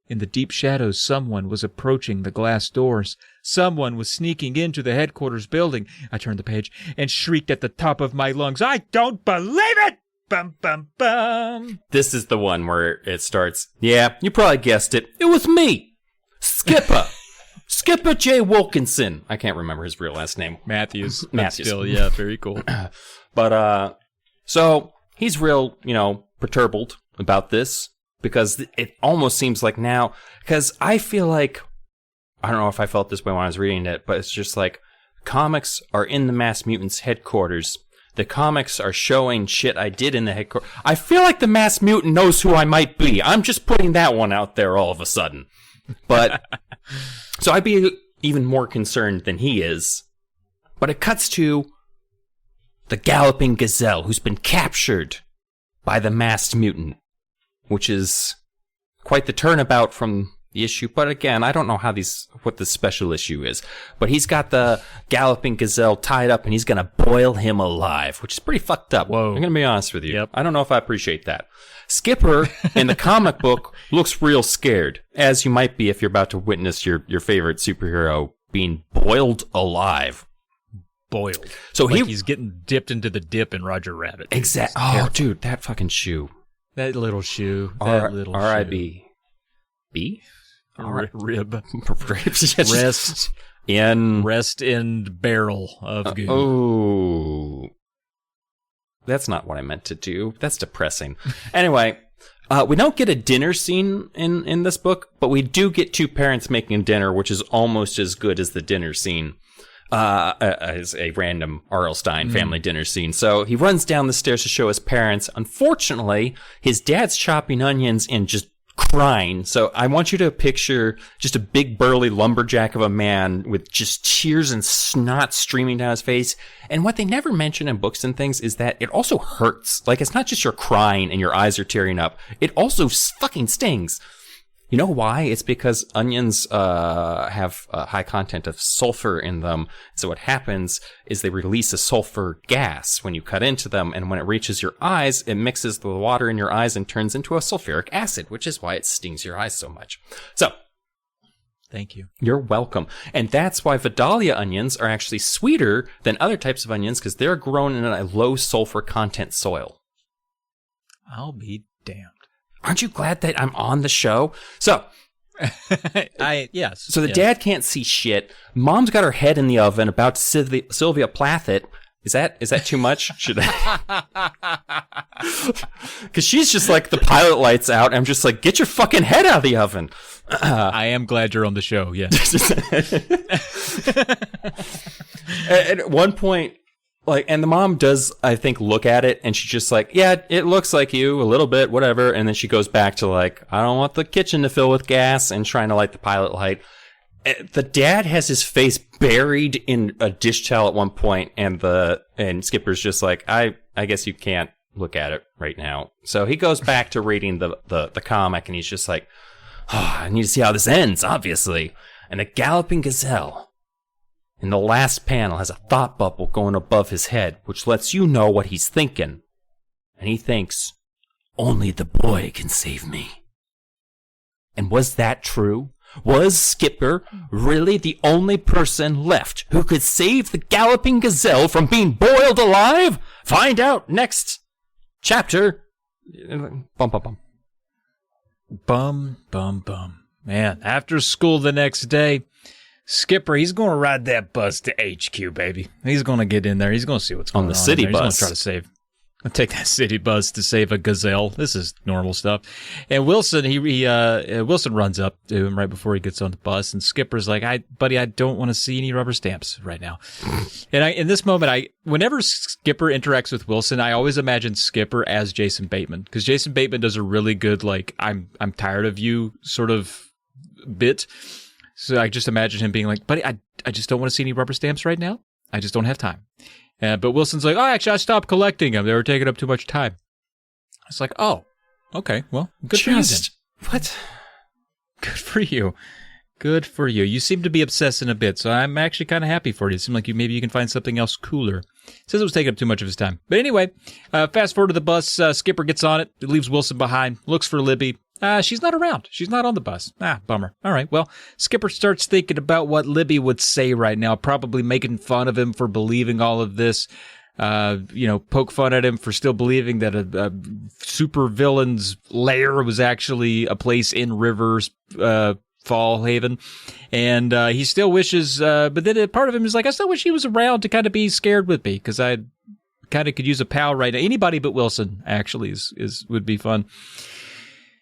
In the deep shadows, someone was approaching the glass doors. Someone was sneaking into the headquarters building. I turned the page and shrieked at the top of my lungs, I don't believe it! Bum, bum, bum. This is the one where it starts. Yeah, you probably guessed it. It was me, Skipper. Skipper J. Wilkinson. I can't remember his real last name. Matthews. Matthews. Still, yeah, very cool. But, so he's real, perturbed about this because it almost seems like now, because I feel like, I don't know if I felt this way when I was reading it, but it's just like comics are in the Masked Mutants headquarters. The comics are showing shit I did in the headquarters. I feel like the Masked Mutant knows who I might be. I'm just putting that one out there all of a sudden. But, so I'd be even more concerned than he is. But it cuts to the Galloping Gazelle, who's been captured by the Masked Mutant, which is quite the turnabout from the issue. But again, I don't know what the special issue is. But he's got the Galloping Gazelle tied up, and he's going to boil him alive, which is pretty fucked up. Whoa. I'm going to be honest with you. Yep. I don't know if I appreciate that. Skipper, in the comic book, looks real scared, as you might be if you're about to witness your favorite superhero being boiled alive. Boiled. So like he's getting dipped into the dip in Roger Rabbit. Exactly. Oh, dude, that fucking shoe. That little shoe. R.I.B. B? Rib. Rest in barrel of goo. Oh. That's not what I meant to do. That's depressing. Anyway, We don't get a dinner scene in this book, but we do get two parents making dinner, which is almost as good as the dinner scene. As a random R.L. Stine family dinner scene. So he runs down the stairs to show his parents. Unfortunately, his dad's chopping onions and just crying. So I want you to picture just a big burly lumberjack of a man with just tears and snot streaming down his face. And what they never mention in books and things is that it also hurts. Like, it's not just you're crying and your eyes are tearing up. It also fucking stings. You know why? It's because onions have a high content of sulfur in them. So what happens is they release a sulfur gas when you cut into them, and when it reaches your eyes, it mixes the water in your eyes and turns into a sulfuric acid, which is why it stings your eyes so much. So, thank you. You're welcome. And that's why Vidalia onions are actually sweeter than other types of onions, because they're grown in a low sulfur content soil. I'll be damned. Aren't you glad that I'm on the show? So, yes. So the dad can't see shit. Mom's got her head in the oven about to Sylvia Plath it. Is that too much? Should I? Because she's just like, the pilot light's out. And I'm just like, get your fucking head out of the oven. I am glad you're on the show. Yes. At one point, like, and the mom does, I think, look at it, and she's just like, yeah, it looks like you a little bit, whatever. And then she goes back to like, I don't want the kitchen to fill with gas, and trying to light the pilot light. The dad has his face buried in a dish towel at one point, and Skipper's just like, I guess you can't look at it right now. So he goes back to reading the comic, and he's just like, oh, I need to see how this ends, obviously. And a galloping gazelle in the last panel has a thought bubble going above his head, which lets you know what he's thinking. And he thinks, only the boy can save me. And was that true? Was Skipper really the only person left who could save the galloping gazelle from being boiled alive? Find out next chapter. Bum, bum, bum. Bum, bum, bum. Man, after school the next day, Skipper, he's going to ride that bus to HQ, baby. He's going to get in there. He's going to see what's going on. On the city bus. He's going to try to save. I'll take that city bus to save a gazelle. This is normal stuff. And Wilson, Wilson runs up to him right before he gets on the bus, and Skipper's like, buddy, I don't want to see any rubber stamps right now. And in this moment, whenever Skipper interacts with Wilson, I always imagine Skipper as Jason Bateman, because Jason Bateman does a really good, like, I'm tired of you sort of bit. So I just imagine him being like, buddy, I just don't want to see any rubber stamps right now. I just don't have time. But Wilson's like, oh, actually, I stopped collecting them. They were taking up too much time. It's like, oh, okay, well, good for you then. What? Good for you. Good for you. You seem to be obsessing a bit, so I'm actually kind of happy for you. It seems like maybe you can find something else cooler. Says it was taking up too much of his time. But anyway, fast forward to the bus. Skipper gets on it. It leaves Wilson behind. Looks for Libby. She's not around. She's not on the bus. Bummer. All right, well, Skipper starts thinking about what Libby would say right now, probably making fun of him for believing all of this. Poke fun at him for still believing that a supervillain's lair was actually a place in Rivers, Fall Haven. And he still wishes, but then a part of him is like, I still wish he was around to kind of be scared with me, because I kind of could use a pal right now. Anybody but Wilson, actually, would be fun.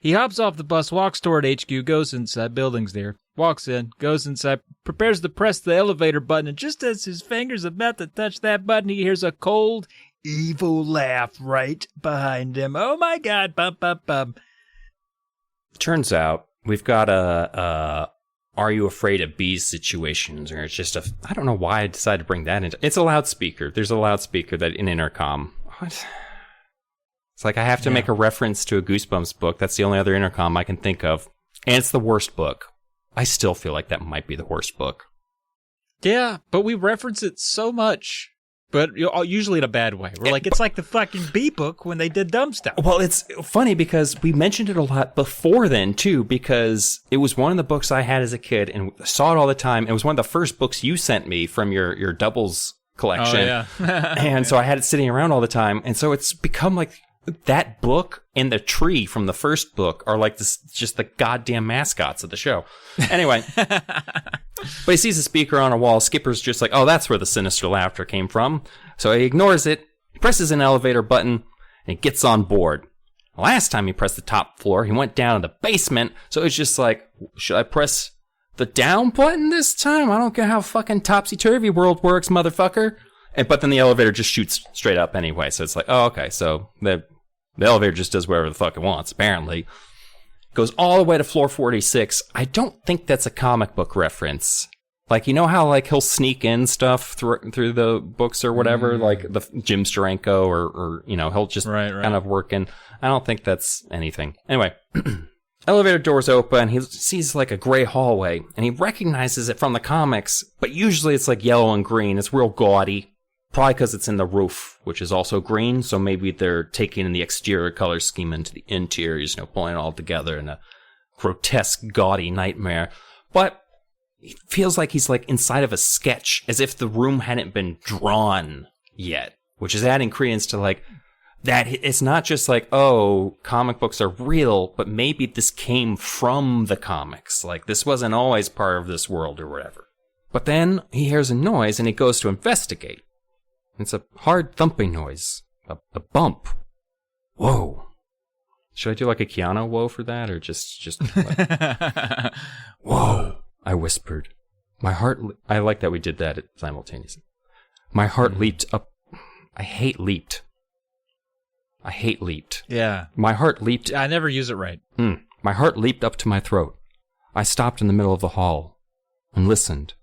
He hops off the bus, walks toward HQ, goes inside, buildings there, walks in, goes inside, prepares to press the elevator button, and just as his finger's about to touch that button, he hears a cold, evil laugh right behind him. Oh my God, bum, bum, bum. Turns out we've got a Are You Afraid of Bees situations, or it's just I don't know why I decided to bring that into. It's a loudspeaker. There's a loudspeaker that in intercom. What? It's like I have to make a reference to a Goosebumps book. That's the only other intercom I can think of. And it's the worst book. I still feel like that might be the worst book. Yeah, but we reference it so much. But usually in a bad way. We're like, it's like the fucking Bee book when they did dumb stuff. Well, it's funny because we mentioned it a lot before then, too, because it was one of the books I had as a kid and saw it all the time. It was one of the first books you sent me from your Doubles collection. Oh, yeah. And so I had it sitting around all the time. And so it's become like that book and the tree from the first book are like this, just the goddamn mascots of the show. Anyway, but he sees a speaker on a wall. Skipper's just like, oh, that's where the sinister laughter came from. So he ignores it, presses an elevator button, and gets on board. Last time he pressed the top floor, he went down to the basement, so it's just like, should I press the down button this time? I don't care how fucking topsy-turvy world works, motherfucker. But then the elevator just shoots straight up anyway, so it's like, oh, okay, so the elevator just does whatever the fuck it wants, apparently. Goes all the way to floor 46. I don't think that's a comic book reference. Like, you know how, like, he'll sneak in stuff through the books or whatever? Like, the Jim Steranko or you know, he'll just kind of work in. I don't think that's anything. Anyway, elevator doors open. He sees, like, a gray hallway, and he recognizes it from the comics, but usually it's, like, yellow and green. It's real gaudy. Probably because it's in the roof, which is also green, so maybe they're taking in the exterior color scheme into the interiors, you know, pulling it all together in a grotesque, gaudy nightmare. But it feels like he's, like, inside of a sketch, as if the room hadn't been drawn yet, which is adding credence to, like, that it's not just like, oh, comic books are real, but maybe this came from the comics. Like, this wasn't always part of this world or whatever. But then he hears a noise, and he goes to investigate. It's a hard thumping noise. A bump. Whoa. Should I do like a Keanu whoa for that, or just like... Whoa, I whispered. My heart... I like that we did that simultaneously. My heart leaped up... I hate leaped. Yeah. My heart leaped... I never use it right. My heart leaped up to my throat. I stopped in the middle of the hall and listened.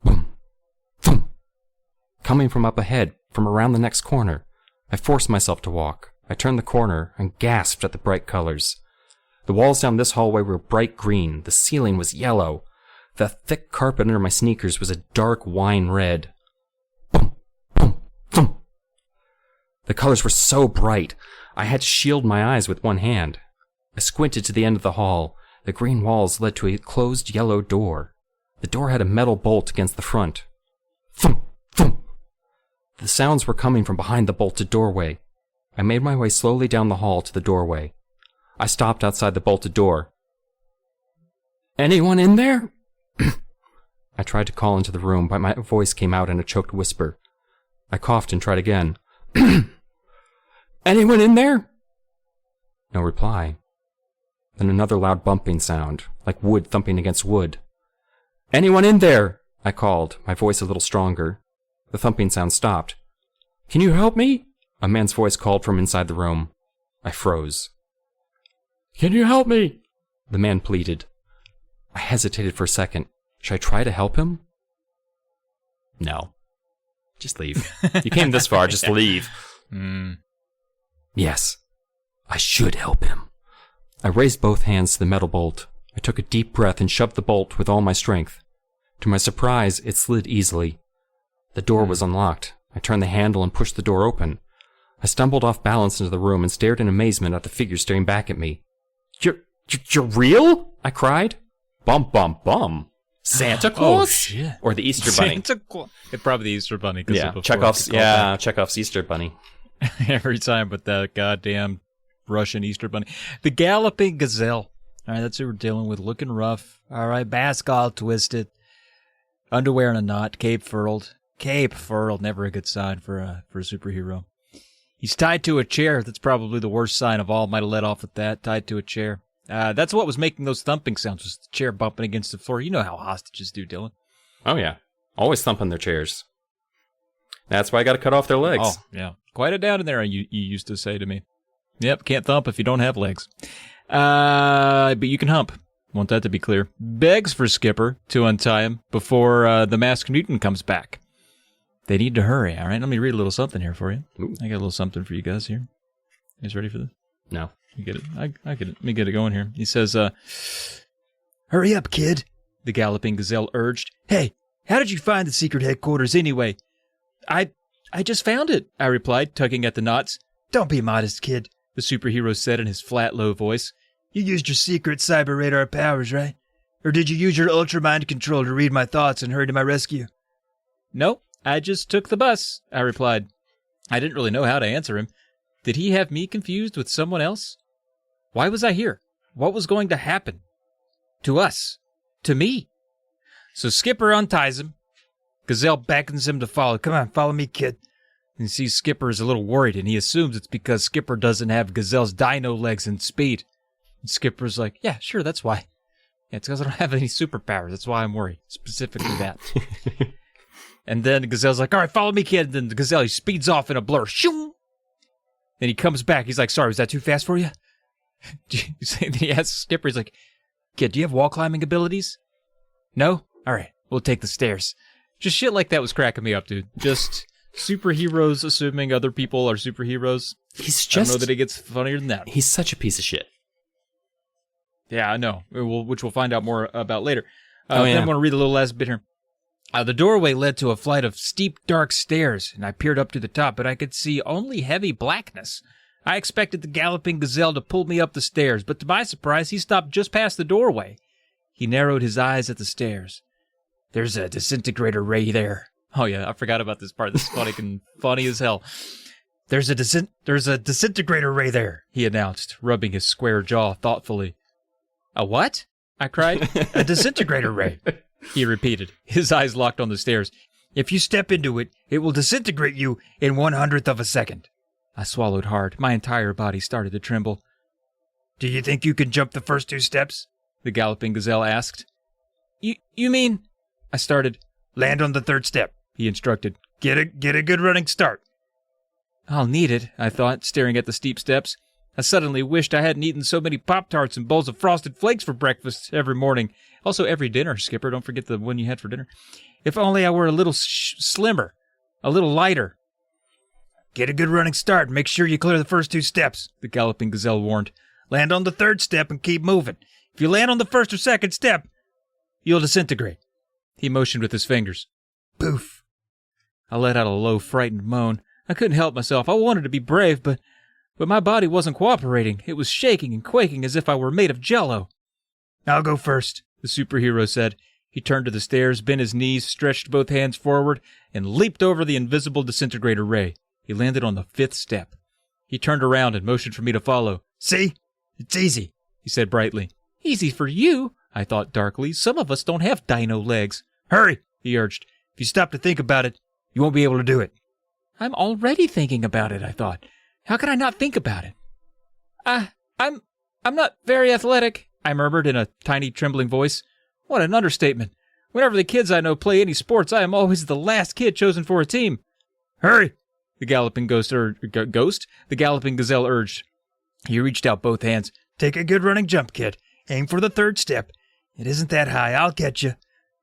Boom. Boom. Coming from up ahead, from around the next corner. I forced myself to walk. I turned the corner and gasped at the bright colors. The walls down this hallway were bright green. The ceiling was yellow. The thick carpet under my sneakers was a dark wine red. Boom, boom, boom. The colors were so bright, I had to shield my eyes with one hand. I squinted to the end of the hall. The green walls led to a closed yellow door. The door had a metal bolt against the front. Thump, thump. The sounds were coming from behind the bolted doorway. I made my way slowly down the hall to the doorway. I stopped outside the bolted door. Anyone in there? I tried to call into the room, but my voice came out in a choked whisper. I coughed and tried again. Anyone in there? No reply. Then another loud bumping sound, like wood thumping against wood. Anyone in there? I called, my voice a little stronger. The thumping sound stopped. Can you help me? A man's voice called from inside the room. I froze. Can you help me? The man pleaded. I hesitated for a second. Should I try to help him? No. Just leave. You came this far, just leave. Yes. I should help him. I raised both hands to the metal bolt. I took a deep breath and shoved the bolt with all my strength. To my surprise, it slid easily. The door was unlocked. I turned the handle and pushed the door open. I stumbled off balance into the room and stared in amazement at the figure staring back at me. You're real? I cried. Bum, bum, bum. Santa Claus? Oh, shit. Or the Easter Bunny? Santa Claus. Probably the Easter Bunny. Yeah, Chekhov's Easter Bunny. Every time with that goddamn Russian Easter Bunny. The Galloping Gazelle. All right, that's who we're dealing with. Looking rough. All right, mask all twisted. Underwear in a knot. Cape furled. Cape furled. Never a good sign for a superhero. He's tied to a chair. That's probably the worst sign of all. Might have let off with that. Tied to a chair. That's what was making those thumping sounds, was the chair bumping against the floor. You know how hostages do, Dylan. Oh, yeah. Always thumping their chairs. That's why I got to cut off their legs. Oh, yeah. Quiet it down in there, you used to say to me. Yep, can't thump if you don't have legs. But you can hump. Want that to be clear. Begs for Skipper to untie him before the Masked Mutant comes back. They need to hurry, all right? Let me read a little something here for you. Ooh. I got a little something for you guys here. You guys ready for this? No. You get it? I get it. Let me get it going here. He says, hurry up, kid, the Galloping Gazelle urged. Hey, how did you find the secret headquarters anyway? I just found it, I replied, tugging at the knots. Don't be modest, kid, the superhero said in his flat, low voice. You used your secret cyber radar powers, right? Or did you use your ultra mind control to read my thoughts and hurry to my rescue? Nope, I just took the bus, I replied. I didn't really know how to answer him. Did he have me confused with someone else? Why was I here? What was going to happen? To us. To me. So Skipper unties him. Gazelle beckons him to follow. Come on, follow me, kid. and sees Skipper is a little worried, and he assumes it's because Skipper doesn't have Gazelle's dino legs and speed. And Skipper's like, yeah, sure, that's why. Yeah, it's because I don't have any superpowers. That's why I'm worried. Specifically that. And then Gazelle's like, all right, follow me, kid. And then the Gazelle, he speeds off in a blur. Shoo! Then he comes back. He's like, sorry, was that too fast for you? Then he asks Skipper, he's like, kid, do you have wall climbing abilities? No? All right, we'll take the stairs. Just shit like that was cracking me up, dude. Just superheroes assuming other people are superheroes. I don't know that it gets funnier than that. He's such a piece of shit. Yeah, I know, which we'll find out more about later. Then I want to read the little last bit here. The doorway led to a flight of steep, dark stairs, and I peered up to the top, but I could see only heavy blackness. I expected the galloping gazelle to pull me up the stairs, but to my surprise, he stopped just past the doorway. He narrowed his eyes at the stairs. There's a disintegrator ray there. Oh yeah, I forgot about this part. This is funny as hell. There's a disintegrator ray there, he announced, rubbing his square jaw thoughtfully. A what? I cried. A disintegrator ray, he repeated, his eyes locked on the stairs. If you step into it, it will disintegrate you in 1/100th of a second. I swallowed hard. My entire body started to tremble. Do you think you can jump the first 2 steps? The galloping gazelle asked. You mean? I started. Land on the 3rd step, he instructed. Get a good running start. I'll need it, I thought, staring at the steep steps. I suddenly wished I hadn't eaten so many Pop-Tarts and bowls of Frosted Flakes for breakfast every morning. Also every dinner, Skipper. Don't forget the one you had for dinner. If only I were a little slimmer, a little lighter. Get a good running start and make sure you clear the first 2 steps, the galloping gazelle warned. Land on the 3rd step and keep moving. If you land on the 1st or 2nd step, you'll disintegrate. He motioned with his fingers. Poof. I let out a low, frightened moan. I couldn't help myself. I wanted to be brave, but my body wasn't cooperating. It was shaking and quaking as if I were made of jello. I'll go first, the superhero said. He turned to the stairs, bent his knees, stretched both hands forward, and leaped over the invisible disintegrator ray. He landed on the 5th step. He turned around and motioned for me to follow. See? It's easy, he said brightly. Easy for you, I thought darkly. Some of us don't have dino legs. Hurry, he urged. If you stop to think about it, you won't be able to do it. I'm already thinking about it, I thought. How could I not think about it? I'm not very athletic, I murmured in a tiny, trembling voice. What an understatement. Whenever the kids I know play any sports, I am always the last kid chosen for a team. Hurry, the galloping the galloping gazelle urged. He reached out both hands. Take a good running jump, kid. Aim for the 3rd step. It isn't that high. I'll catch you.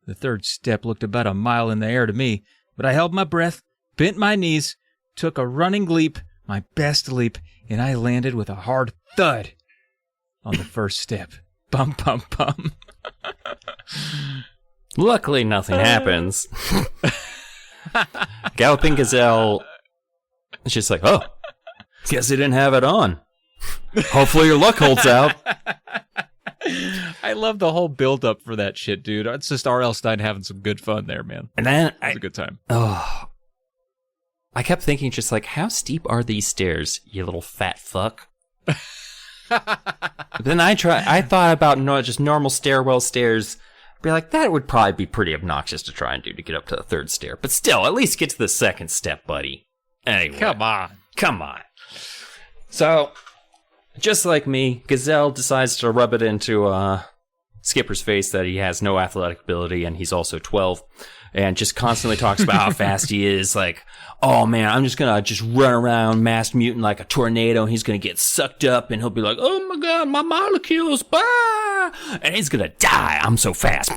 The 3rd step looked about a mile in the air to me, but I held my breath, bent my knees, took a running leap, my best leap, and I landed with a hard thud on the 1st step. Bum, bum, bum. Luckily, nothing happens. Galloping gazelle is just like, oh, guess he didn't have it on. Hopefully your luck holds out. I love the whole build-up for that shit, dude. It's just R.L. Stine having some good fun there, man. And then it was a good time. Oh, I kept thinking just like, how steep are these stairs, you little fat fuck? Then I thought about just normal stairwell stairs. Be like, that would probably be pretty obnoxious to try and do to get up to the 3rd stair. But still, at least get to the 2nd step, buddy. Anyway. Come on. So, just like me, Gazelle decides to rub it into Skipper's face that he has no athletic ability and he's also 12. And just constantly talks about how fast he is. Like, oh man, I'm just gonna run around Masked Mutant like a tornado. And he's gonna get sucked up and he'll be like, oh my god, my molecules, bah! And he's gonna die. I'm so fast.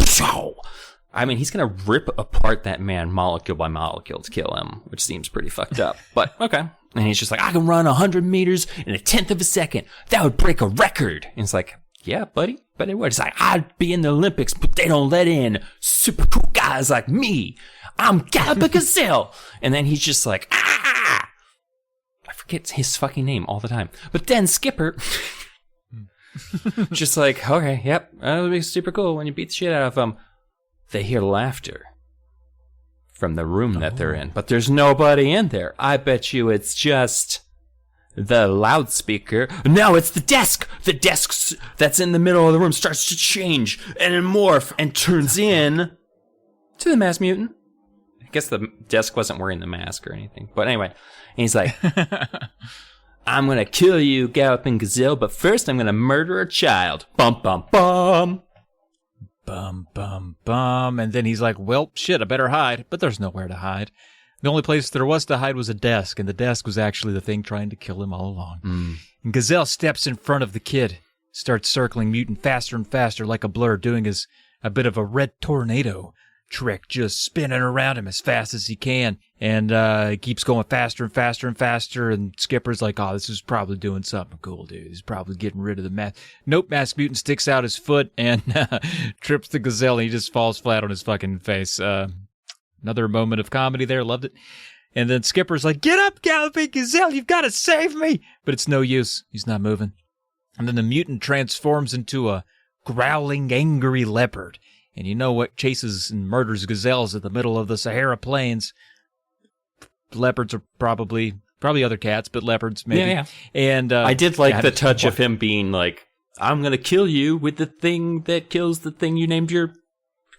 I mean, he's gonna rip apart that man molecule by molecule to kill him, which seems pretty fucked up. But okay. And he's just like, I can run 100 meters in 1/10 of a second. That would break a record. And it's like, yeah, buddy. But it would. It's like, I'd be in the Olympics, but they don't let in super cool guys like me. I'm Galloping Gazelle. And then he's just like, ah! I forget his fucking name all the time. But then Skipper, just like, okay, yep, that would be super cool when you beat the shit out of them. They hear laughter from the room that they're in, but there's nobody in there. I bet you it's just the loudspeaker. No, it's the desk. The desk that's in the middle of the room starts to change and morph and turns in to the Masked Mutant. I guess the desk wasn't wearing the mask or anything. But anyway, and he's like, I'm going to kill you, Galloping Gazelle, but first I'm going to murder a child. Bum, bum, bum. Bum, bum, bum. And then he's like, well, shit, I better hide. But there's nowhere to hide. The only place there was to hide was a desk, and the desk was actually the thing trying to kill him all along. And Gazelle steps in front of the kid, starts circling Mutant faster and faster like a blur, doing a bit of a red tornado trick, just spinning around him as fast as he can. And he keeps going faster and faster and faster, and Skipper's like, oh, this is probably doing something cool, dude. He's probably getting rid of the mask. Nope, Masked Mutant sticks out his foot and trips the Gazelle, and he just falls flat on his fucking face. Another moment of comedy there. Loved it. And then Skipper's like, get up, Galloping Gazelle. You've got to save me. But it's no use. He's not moving. And then the mutant transforms into a growling, angry leopard. And you know what chases and murders gazelles in the middle of the Sahara Plains? Leopards are probably other cats, but leopards maybe. Yeah. And I did like the touch of him being like, I'm going to kill you with the thing that kills the thing you named your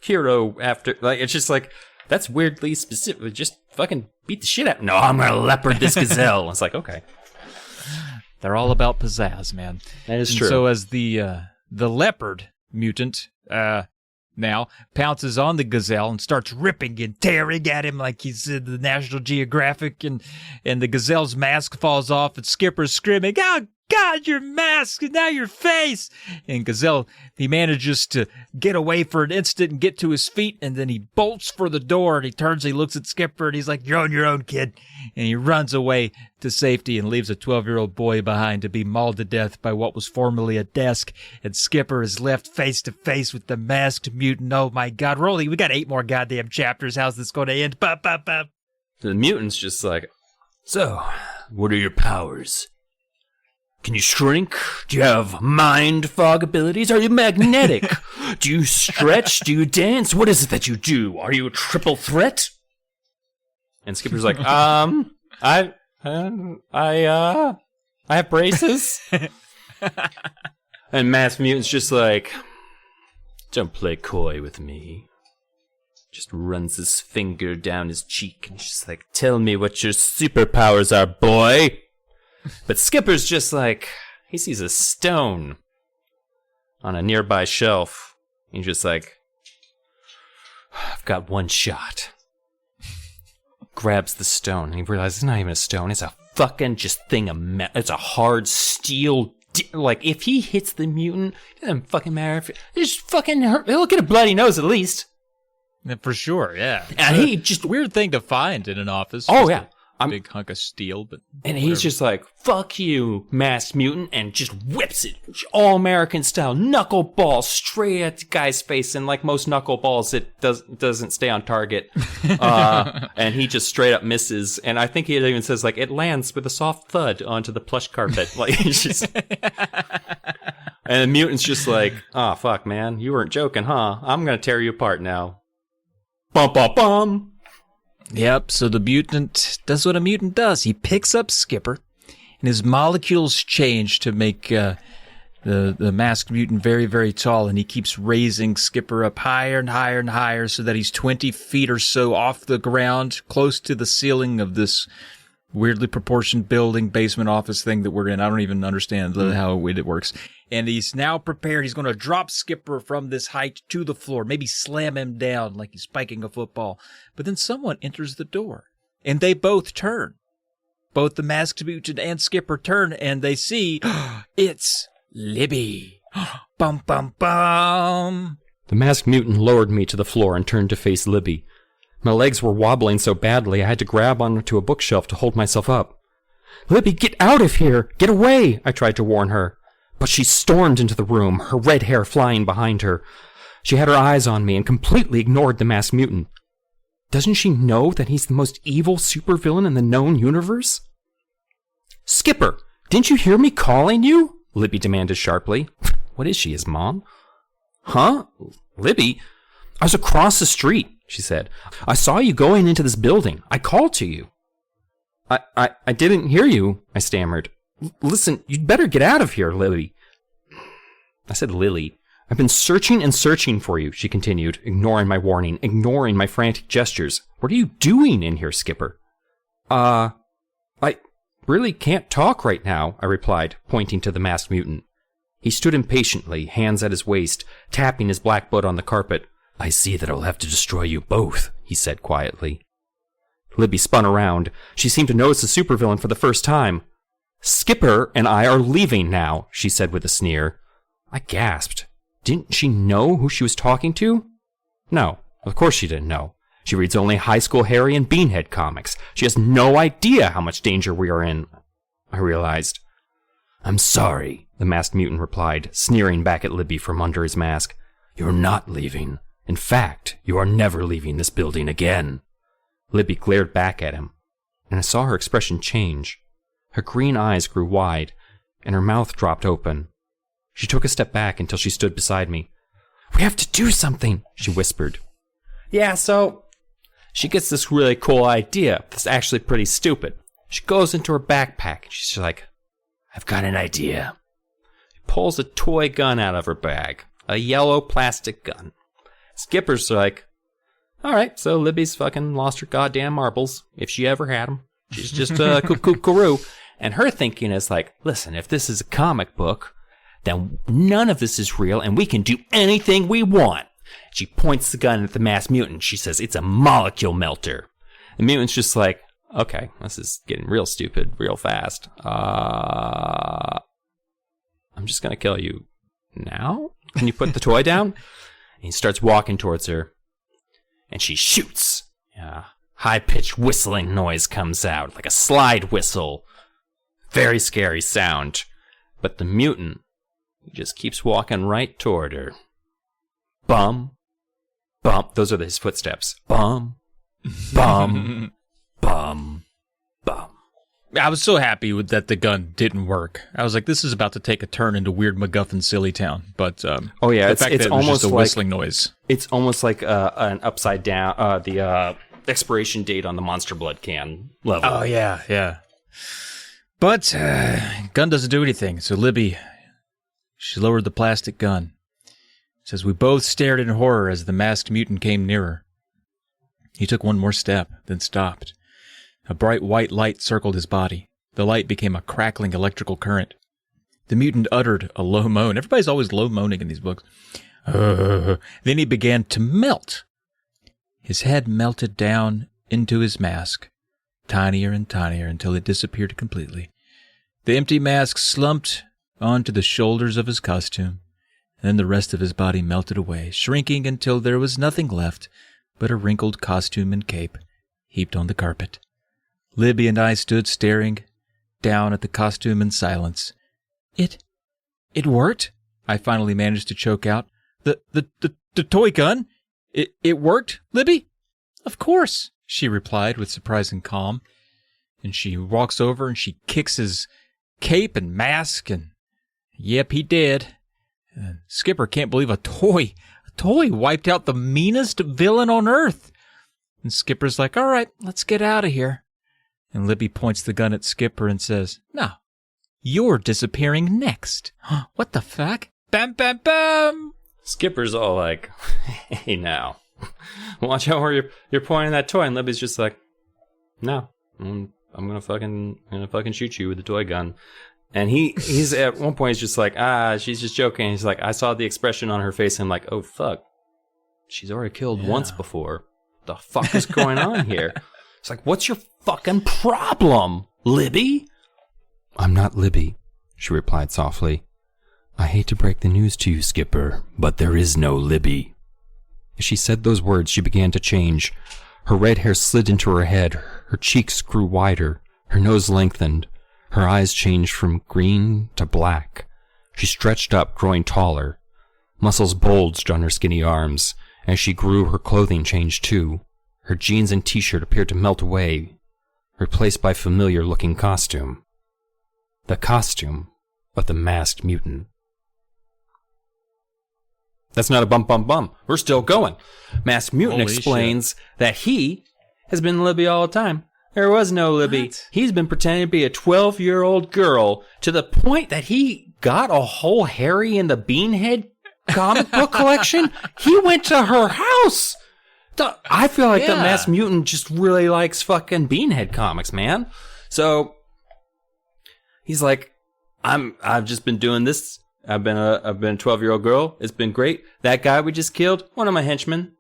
hero after. Like, it's just like, that's weirdly specific. Just fucking beat the shit out. No, I'm going to leopard this gazelle. It's like, okay. They're all about pizzazz, man. That is true. So as the leopard mutant now pounces on the gazelle and starts ripping and tearing at him like he's in the National Geographic, and the gazelle's mask falls off, and Skipper's screaming, "Oh God, your mask, and now your face!" And Gazelle, he manages to get away for an instant and get to his feet, and then he bolts for the door, and he turns, he looks at Skipper, and he's like, "You're on your own, kid." And he runs away to safety and leaves a 12-year-old boy behind to be mauled to death by what was formerly a desk. And Skipper is left face to face with the Masked Mutant. Oh my God, Rolly, we got 8 more goddamn chapters. How's this going to end? Bop, bop, bop. The mutant's just like, so, what are your powers? Can you shrink? Do you have mind fog abilities? Are you magnetic? Do you stretch? Do you dance? What is it that you do? Are you a triple threat? And Skipper's like, I have braces. And Masked Mutant's just like, don't play coy with me. Just runs his finger down his cheek and he's just like, tell me what your superpowers are, boy. But Skipper's just like, he sees a stone on a nearby shelf. He's just like, I've got one shot. Grabs the stone. And he realizes it's not even a stone. It's a fucking just thing of metal. It's a hard steel. Like, if he hits the mutant, it doesn't fucking matter if it just fucking hurt. He'll get a bloody nose at least. For sure, yeah. And he just, weird thing to find in an office. Oh, yeah. Big hunk of steel, but and whatever. He's just like, fuck you, Masked Mutant, and just whips it all American style, knuckleball straight at the guy's face. And like most knuckleballs, it doesn't stay on target, and he just straight up misses. And I think he even says like, it lands with a soft thud onto the plush carpet. Like, he's just, and the mutant's just like, oh fuck, man, you weren't joking, huh? I'm gonna tear you apart now. Bum bum bum. Yep, so the mutant does what a mutant does. He picks up Skipper, and his molecules change to make the Masked Mutant very, very tall, and he keeps raising Skipper up higher and higher and higher so that he's 20 feet or so off the ground, close to the ceiling of this weirdly proportioned building, basement office thing that we're in. I don't even understand how it works. And he's now prepared. He's going to drop Skipper from this height to the floor, maybe slam him down like he's spiking a football. But then someone enters the door, and they both turn. Both the Masked Mutant and Skipper turn, and they see it's Libby. Bum, bum, bum. The Masked Mutant lowered me to the floor and turned to face Libby. My legs were wobbling so badly I had to grab onto a bookshelf to hold myself up. Libby, get out of here! Get away! I tried to warn her. But she stormed into the room, her red hair flying behind her. She had her eyes on me and completely ignored the Masked Mutant. Doesn't she know that he's the most evil supervillain in the known universe? Skipper, didn't you hear me calling you? Libby demanded sharply. What is she, his mom? Huh? Libby? I was across the street, she said. I saw you going into this building. I called to you. I didn't hear you, I stammered. Listen, you'd better get out of here, Lily. I said Lily. I've been searching and searching for you, she continued, ignoring my warning, ignoring my frantic gestures. What are you doing in here, Skipper? I really can't talk right now, I replied, pointing to the masked mutant. He stood impatiently, hands at his waist, tapping his black boot on the carpet. I see that I'll have to destroy you both, he said quietly. Libby spun around. She seemed to notice the supervillain for the first time. Skipper and I are leaving now, she said with a sneer. I gasped. Didn't she know who she was talking to? No, of course she didn't know. She reads only High School Harry and Beanhead comics. She has no idea how much danger we are in, I realized. I'm sorry, the masked mutant replied, sneering back at Libby from under his mask. You're not leaving. In fact, you are never leaving this building again. Libby glared back at him, and I saw her expression change. Her green eyes grew wide, and her mouth dropped open. She took a step back until she stood beside me. We have to do something, she whispered. Yeah, so she gets this really cool idea that's actually pretty stupid. She goes into her backpack, and she's like, I've got an idea. She pulls a toy gun out of her bag, a yellow plastic gun. Skipper's like, all right, so Libby's fucking lost her goddamn marbles, if she ever had them. She's just a kookaroo. And her thinking is like, listen, if this is a comic book, then none of this is real, and we can do anything we want. She points the gun at the masked mutant. She says, it's a molecule melter. The mutant's just like, okay, this is getting real stupid real fast. I'm just going to kill you now? Can you put the toy down? And he starts walking towards her, and she shoots. High-pitched whistling noise comes out, like a slide whistle. Very scary sound. But the mutant just keeps walking right toward her. Bum, bum. Those are his footsteps. Bum, bum, bum, bum. I was so happy that the gun didn't work. I was like, this is about to take a turn into weird MacGuffin Silly Town. But oh yeah, the fact it's that it was almost just a like whistling noise. It's almost like an upside down the expiration date on the Monster Blood can level. Oh yeah. But gun doesn't do anything. So Libby, she lowered the plastic gun. Says we both stared in horror as the masked mutant came nearer. He took one more step, then stopped. A bright white light circled his body. The light became a crackling electrical current. The mutant uttered a low moan. Everybody's always low moaning in these books. Then he began to melt. His head melted down into his mask, tinier and tinier until it disappeared completely. The empty mask slumped onto the shoulders of his costume. Then the rest of his body melted away, shrinking until there was nothing left but a wrinkled costume and cape heaped on the carpet. Libby and I stood staring down at the costume in silence. It worked? I finally managed to choke out. The toy gun? It worked, Libby? Of course, she replied with surprising calm. And she walks over and she kicks his cape and mask and, yep, he did. And Skipper can't believe a toy wiped out the meanest villain on Earth. And Skipper's like, all right, let's get out of here. And Libby points the gun at Skipper and says, no, you're disappearing next. What the fuck? Bam, bam, bam. Skipper's all like, hey now, watch out where you're pointing that toy. And Libby's just like, no, I'm gonna fucking shoot you with the toy gun. And he's at one point he's just like, she's just joking. He's like, I saw the expression on her face and I'm like, oh fuck, she's already killed once before. What the fuck is going on here? It's like, what's your fucking problem, Libby? I'm not Libby, she replied softly. I hate to break the news to you, Skipper, but there is no Libby. As she said those words, she began to change. Her red hair slid into her head, her cheeks grew wider, her nose lengthened, her eyes changed from green to black. She stretched up, growing taller. Muscles bulged on her skinny arms. As she grew, her clothing changed too. Her jeans and t-shirt appeared to melt away, replaced by familiar-looking costume. The costume of the masked mutant. That's not a bum. We're still going. Masked Mutant Holy explains that he has been Libby all the time. There was no Libby. What? He's been pretending to be a 12-year-old girl to the point that he got a whole Harry and the Beanhead comic book collection? He went to her house. I feel like the Masked Mutant just really likes fucking Beanhead comics, man. So he's like, I've just been doing this. I've been a 12-year-old girl. It's been great. That guy we just killed, one of my henchmen,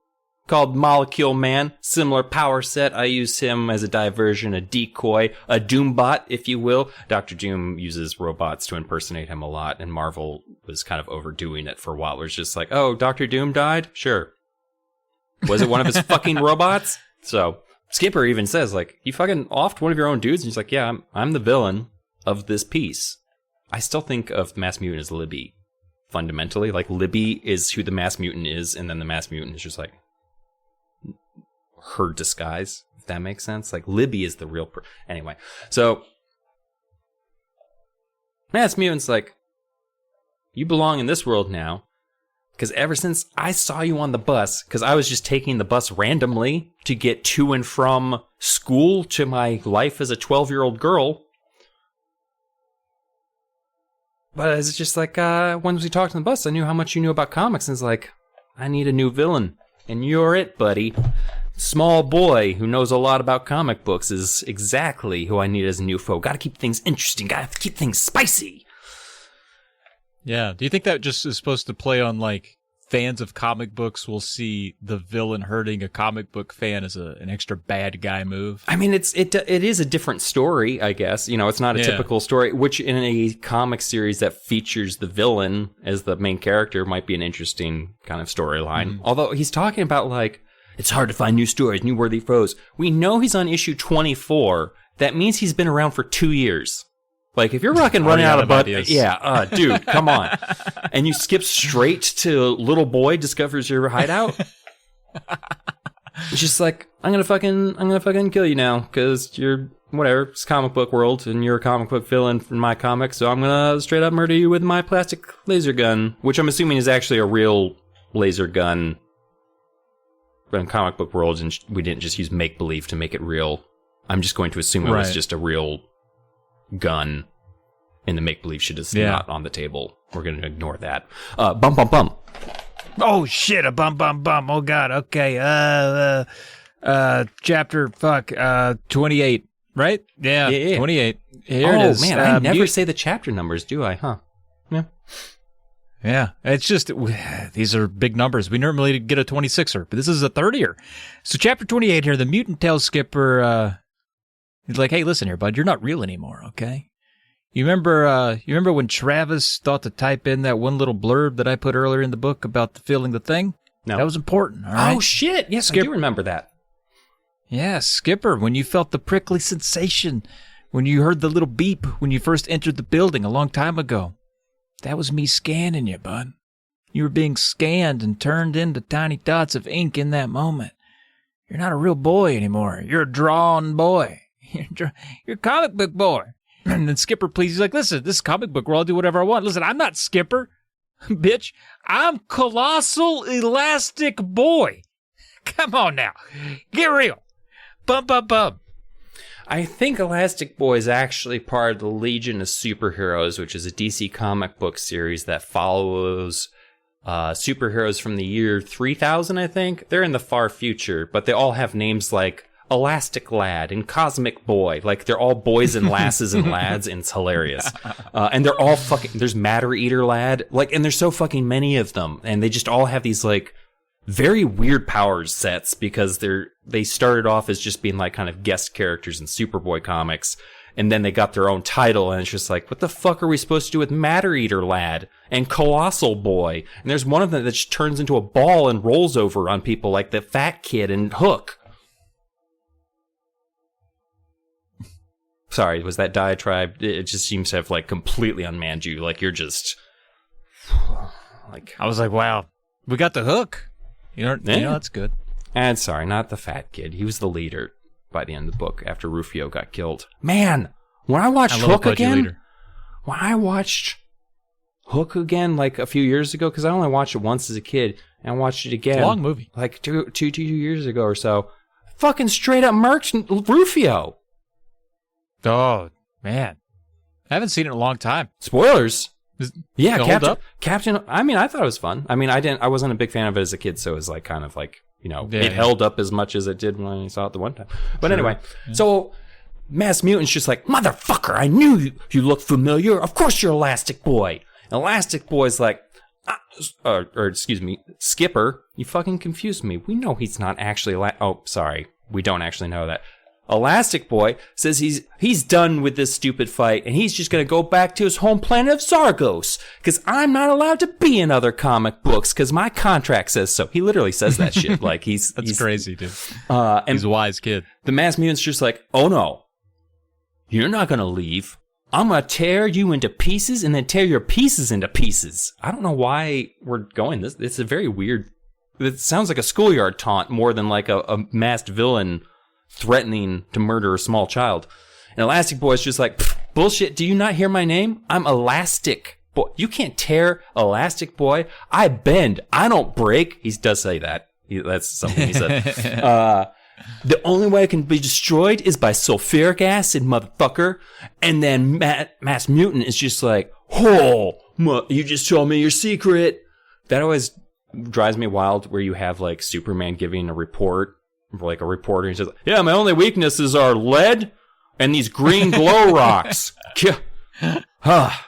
called Molecule Man. Similar power set. I use him as a diversion, a decoy, a Doombot, if you will. Dr. Doom uses robots to impersonate him a lot, and Marvel was kind of overdoing it for a while. It was just like, oh, Dr. Doom died? Sure. Was it one of his fucking robots? So Skipper even says, like, you fucking offed one of your own dudes? And he's like, yeah, I'm the villain of this piece. I still think of Masked Mutant as Libby, fundamentally. Like, Libby is who the Masked Mutant is, and then the Masked Mutant is just, like, her disguise, if that makes sense. Like, Libby is the real anyway, so Masked Mutant's like, you belong in this world now. Because ever since I saw you on the bus, because I was just taking the bus randomly to get to and from school to my life as a 12-year-old girl. But it's just like, once we talked on the bus, I knew how much you knew about comics. And it's like, I need a new villain. And you're it, buddy. Small boy who knows a lot about comic books is exactly who I need as a new foe. Gotta keep things interesting. Gotta keep things spicy. Yeah. Do you think that just is supposed to play on, like, fans of comic books will see the villain hurting a comic book fan as an extra bad guy move? I mean, it is a different story, I guess. You know, it's not a typical story, which in a comic series that features the villain as the main character might be an interesting kind of storyline. Although he's talking about, like, it's hard to find new stories, new worthy foes. We know he's on issue 24. That means he's been around for 2 years. Like, if you're running out of ideas. Yeah, dude, come on. And you skip straight to little boy discovers your hideout. It's just like, I'm gonna fucking kill you now, because you're, whatever, it's comic book world, and you're a comic book villain in my comic, so I'm gonna straight up murder you with my plastic laser gun, which I'm assuming is actually a real laser gun in comic book world, and we didn't just use make-believe to make it real. I'm just going to assume it was just a real gun, and the make-believe shit is not on the table. We're going to ignore that. Bum. Oh, shit, a bum. Oh, God, okay. Chapter, 28, right? Yeah. 28. Here it is. Oh, man, I never say the chapter numbers, do I? Huh. Yeah. Yeah, it's just, these are big numbers. We normally get a 26er, but this is a 30er. So chapter 28 here, the mutant tells Skipper, he's like, hey, listen here, bud, you're not real anymore, okay? You remember when Travis thought to type in that one little blurb that I put earlier in the book about feeling the thing? No. That was important, all right? Oh, shit. Yes, I do remember that. Yeah, Skipper, when you felt the prickly sensation, when you heard the little beep when you first entered the building a long time ago. That was me scanning you, bud. You were being scanned and turned into tiny dots of ink in that moment. You're not a real boy anymore. You're a drawn boy. You're a comic book boy. And then Skipper pleads. He's like, listen, this is comic book world. I'll do whatever I want. Listen, I'm not Skipper, bitch. I'm Colossal Elastic Boy. Come on now. Get real. Bum. I think Elastic Boy is actually part of the Legion of Superheroes, which is a DC comic book series that follows superheroes from the year 3000, I think. They're in the far future, but they all have names like Elastic Lad and Cosmic Boy. Like, they're all boys and lasses and lads, and it's hilarious. And they're all fucking... There's Matter Eater Lad. Like, and there's so fucking many of them. And they just all have these, like, very weird power sets, because they started off as just being like kind of guest characters in Superboy comics, and then they got their own title, and it's just like, what the fuck are we supposed to do with Matter Eater Lad and Colossal Boy? And there's one of them that just turns into a ball and rolls over on people, like the Fat Kid and Hook. Sorry, was that diatribe? It just seems to have like completely unmanned you. Like, you're just like, I was like, wow, we got the Hook. You know, that's good. And sorry, not the Fat Kid. He was the leader by the end of the book after Rufio got killed. Man, when I watched Hook again, like a few years ago, because I only watched it once as a kid, and I watched it again. It's a long movie. Like two years ago or so. Fucking straight up murked Rufio. Oh, man. I haven't seen it in a long time. Spoilers. Yeah, it hold up? Captain. I mean, I thought it was fun. I mean, I wasn't a big fan of it as a kid, so it was like kind of like, you know, it held up as much as it did when I saw it the one time. But anyway, so Masked Mutant's just like, motherfucker, I knew you looked familiar. Of course you're Elastic Boy. Elastic Boy's like, or excuse me, Skipper, you fucking confused me. We know he's not actually oh, sorry. We don't actually know that. Elastic Boy says he's done with this stupid fight and he's just going to go back to his home planet of Zargos because I'm not allowed to be in other comic books because my contract says so. He literally says that shit. Like he's crazy, dude. And he's a wise kid. The Masked Mutant's just like, oh no, you're not going to leave. I'm going to tear you into pieces and then tear your pieces into pieces. I don't know why we're going this. It's a very weird. It sounds like a schoolyard taunt more than like a masked villain threatening to murder a small child. And Elastic Boy's just like, bullshit, do you not hear my name? I'm Elastic Boy. You can't tear Elastic Boy. I bend. I don't break. He does say that. That's something he said. The only way it can be destroyed is by sulfuric acid, motherfucker. And then Masked Mutant is just like, oh, you just told me your secret. That always drives me wild where you have like Superman giving a report. Like a reporter, he says, yeah, my only weaknesses are lead and these green glow rocks. Up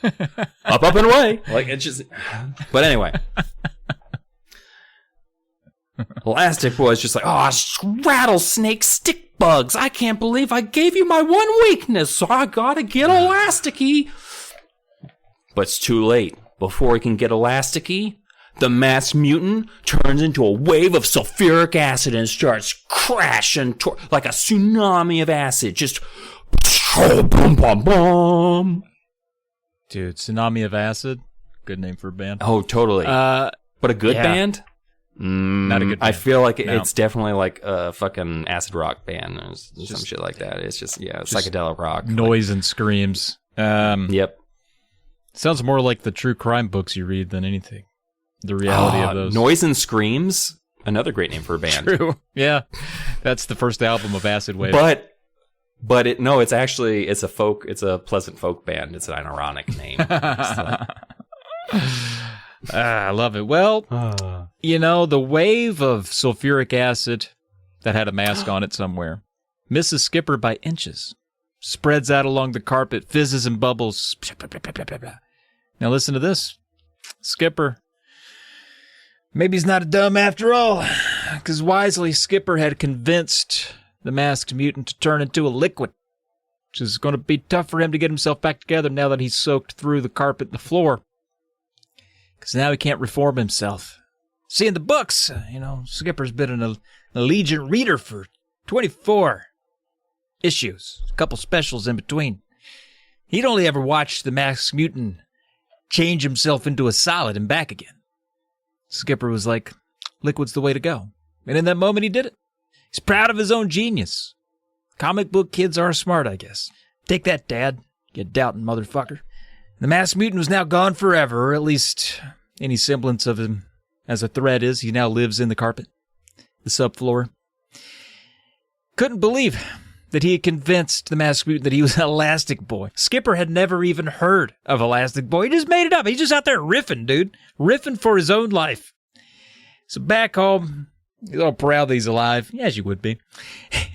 and away. Like, it's just... But anyway. Elastic Boy's just like, oh, rattlesnake stick bugs. I can't believe I gave you my one weakness, so I gotta get elasticy. But it's too late. Before he can get elasticy, the Masked Mutant turns into a wave of sulfuric acid and starts crashing like a tsunami of acid. Just boom, boom, boom. Dude, Tsunami of Acid. Good name for a band. Oh, totally. But a good band? Not a good band. I feel like it's definitely like a fucking acid rock band or some shit like that. It's just, psychedelic rock. Noise and screams. Yep. Sounds more like the true crime books you read than anything. The reality of those. Noise and Screams, another great name for a band. True. Yeah. That's the first album of Acid Wave. But it's actually it's a pleasant folk band. It's an ironic name. I love it. Well, the wave of sulfuric acid that had a mask on it somewhere misses Skipper by inches. Spreads out along the carpet, fizzes and bubbles. Now listen to this. Skipper. Maybe he's not a dumb after all, because wisely Skipper had convinced the Masked Mutant to turn into a liquid, which is going to be tough for him to get himself back together now that he's soaked through the carpet and the floor, because now he can't reform himself. See, in the books, Skipper's been an Allegiant reader for 24 issues, a couple specials in between. He'd only ever watched the Masked Mutant change himself into a solid and back again. Skipper was like, liquid's the way to go. And in that moment, he did it. He's proud of his own genius. Comic book kids are smart, I guess. Take that, Dad, you doubting motherfucker. The Masked Mutant was now gone forever, or at least any semblance of him as a threat is. He now lives in the carpet, the subfloor. Couldn't believe that he had convinced the Masked Mutant that he was Elastic Boy. Skipper had never even heard of Elastic Boy. He just made it up. He's just out there riffing, dude. Riffing for his own life. So back home, he's all proud that he's alive. As you would be.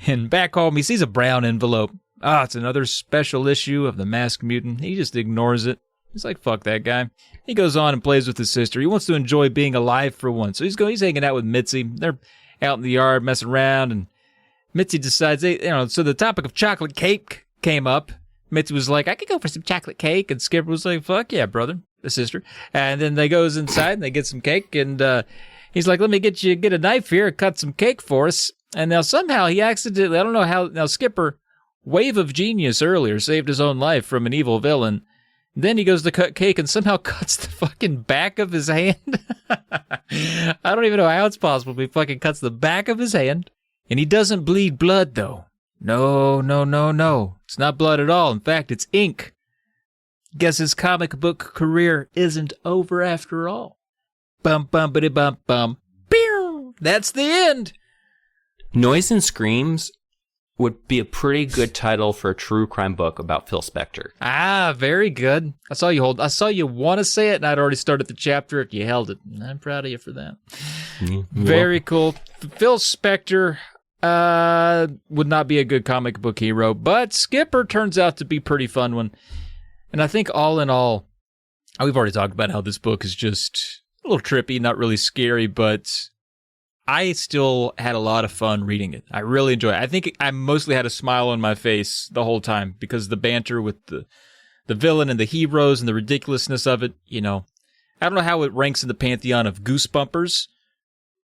And back home, he sees a brown envelope. It's another special issue of the Masked Mutant. He just ignores it. He's like, fuck that guy. He goes on and plays with his sister. He wants to enjoy being alive for once. So he's hanging out with Mitzi. They're out in the yard messing around, and Mitzi decides, so the topic of chocolate cake came up. Mitzi was like, I could go for some chocolate cake. And Skipper was like, fuck yeah, brother, the sister. And then they goes inside and they get some cake. And he's like, let me get a knife here and cut some cake for us. And now somehow he accidentally, I don't know how, now Skipper, wave of genius earlier, saved his own life from an evil villain. Then he goes to cut cake and somehow cuts the fucking back of his hand. I don't even know how it's possible, but he fucking cuts the back of his hand. And he doesn't bleed blood, though. No. It's not blood at all. In fact, it's ink. Guess his comic book career isn't over after all. Bum, bum, bitty, bum, bum. Pew! That's the end. Noise and Screams would be a pretty good title for a true crime book about Phil Spector. Ah, very good. I saw you want to say it, and I'd already started the chapter. You held it. I'm proud of you for that. Very cool. Phil Spector would not be a good comic book hero, but Skipper turns out to be a pretty fun one. And I think all in all, we've already talked about how this book is just a little trippy, not really scary, but I still had a lot of fun reading it. I really enjoyed it. I think I mostly had a smile on my face the whole time because the banter with the villain and the heroes and the ridiculousness of it, I don't know how it ranks in the pantheon of goosebumpers,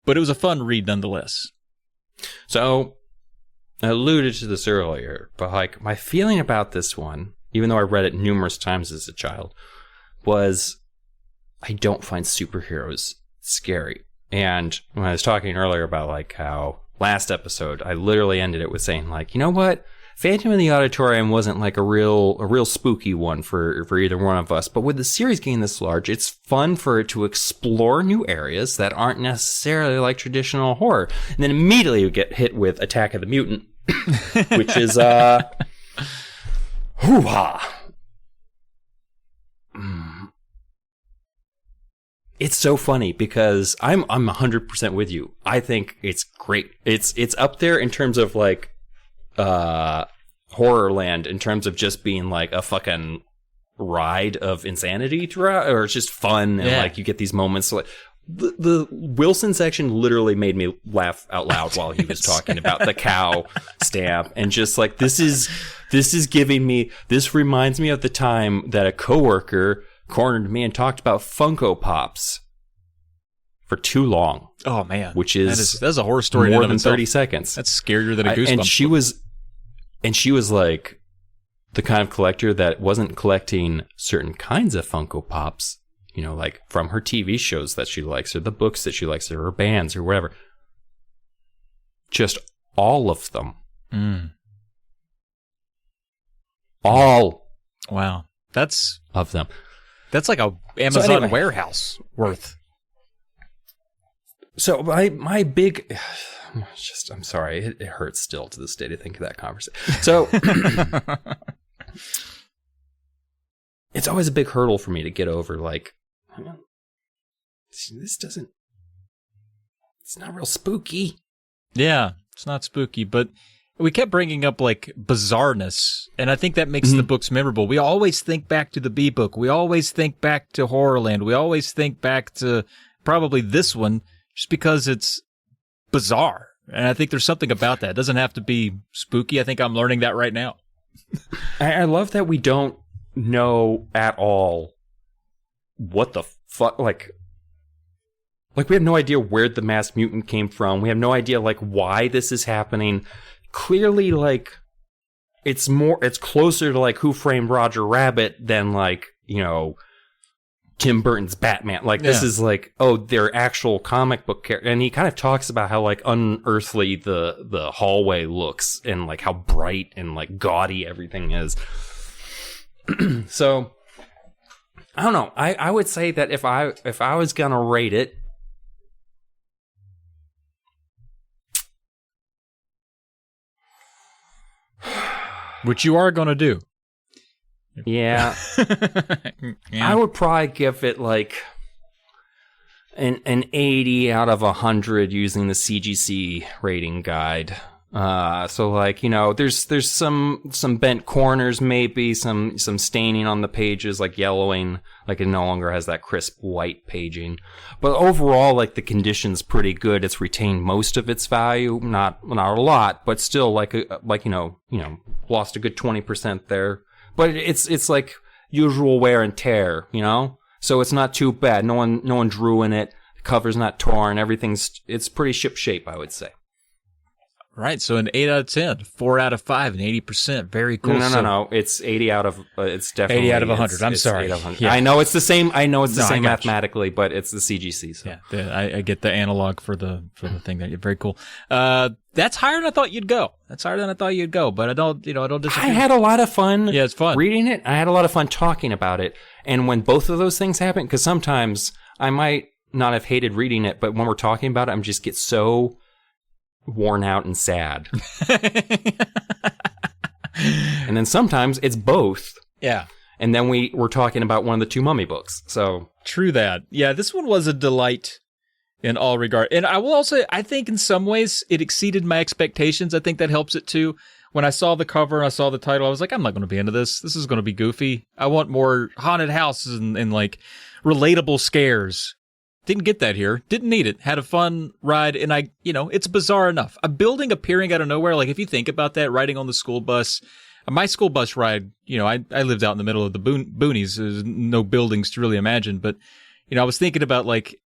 but it was a fun read nonetheless. So, I alluded to this earlier, but like my feeling about this one, even though I read it numerous times as a child, was I don't find superheroes scary. And when I was talking earlier about like how last episode, I literally ended it with saying like, you know what? Phantom in the Auditorium wasn't like a real spooky one for either one of us. But with the series getting this large, it's fun for it to explore new areas that aren't necessarily like traditional horror. And then immediately you get hit with Attack of the Mutant, which is hoo-ha. It's so funny because I'm 100% with you. I think it's great. It's up there in terms of like Horrorland, in terms of just being like a fucking ride of insanity throughout, or it's just fun and like you get these moments like the Wilson section literally made me laugh out loud while he was talking about the cow stamp, and just like this is this reminds me of the time that a coworker cornered me and talked about Funko Pops for too long. Oh man, which is that's a horror story more in than itself. 30 seconds. That's scarier than a goosebump. And she was like the kind of collector that wasn't collecting certain kinds of Funko Pops, like from her TV shows that she likes, or the books that she likes, or her bands, or whatever. Just all of them. All. Wow, that's of them. That's like a Amazon warehouse worth. So my big, I'm sorry, it hurts still to this day to think of that conversation. So it's always a big hurdle for me to get over. Like, it's not real spooky. Yeah, it's not spooky, but we kept bringing up like bizarreness, and I think that makes the books memorable. We always think back to the B book. We always think back to Horrorland. We always think back to probably this one just because it's bizarre. And I think there's something about that. It doesn't have to be spooky. I think I'm learning that right now. I love that we don't know at all what the fuck, like we have no idea where the Masked Mutant came from. We have no idea like why this is happening. Clearly, like, it's closer to like Who Framed Roger Rabbit than like, Tim Burton's Batman. Like, this is like, they're actual comic book characters. And he kind of talks about how like unearthly the hallway looks, and like how bright and like gaudy everything is. So I don't know. I would say that if I was gonna rate it, which you are going to do. Yeah. I would probably give it like an 80 out of 100 using the CGC rating guide. So like, there's some bent corners, maybe some staining on the pages, like yellowing, like it no longer has that crisp white paging. But overall, like the condition's pretty good. It's retained most of its value, not a lot, but still like lost a good 20% there. But it's like usual wear and tear, So it's not too bad. No one drew in it. The cover's not torn. It's pretty ship shape, I would say. Right, so an 8 out of 10, 4 out of 5, and 80%. Very cool. No. It's 80 out of. It's definitely 80 out of 100. I'm sorry. 8 out of 100. Yeah. I know it's the same. Same mathematically, but it's the CGC. So. Yeah, I get the analog for the thing. That very cool. That's higher than I thought you'd go. But I don't disagree. I had a lot of fun. Yeah, it's fun reading it. I had a lot of fun talking about it. And when both of those things happen, because sometimes I might not have hated reading it, but when we're talking about it, I'm just get so worn out and sad. And then sometimes it's both. Yeah. And then we're talking about one of the two Mummy books. So True that. Yeah, this one was a delight in all regard. And I will also, I think in some ways it exceeded my expectations. I think that helps it too. When I saw the cover and I saw the title, I was like, I'm not going to be into this. This is going to be goofy. I want more haunted houses and like relatable scares. Didn't get that here. Didn't need it. Had a fun ride. And it's bizarre enough. A building appearing out of nowhere. Like if you think about that, riding on the school bus, my school bus ride, I lived out in the middle of the boonies. There's no buildings to really imagine. But, I was thinking about like,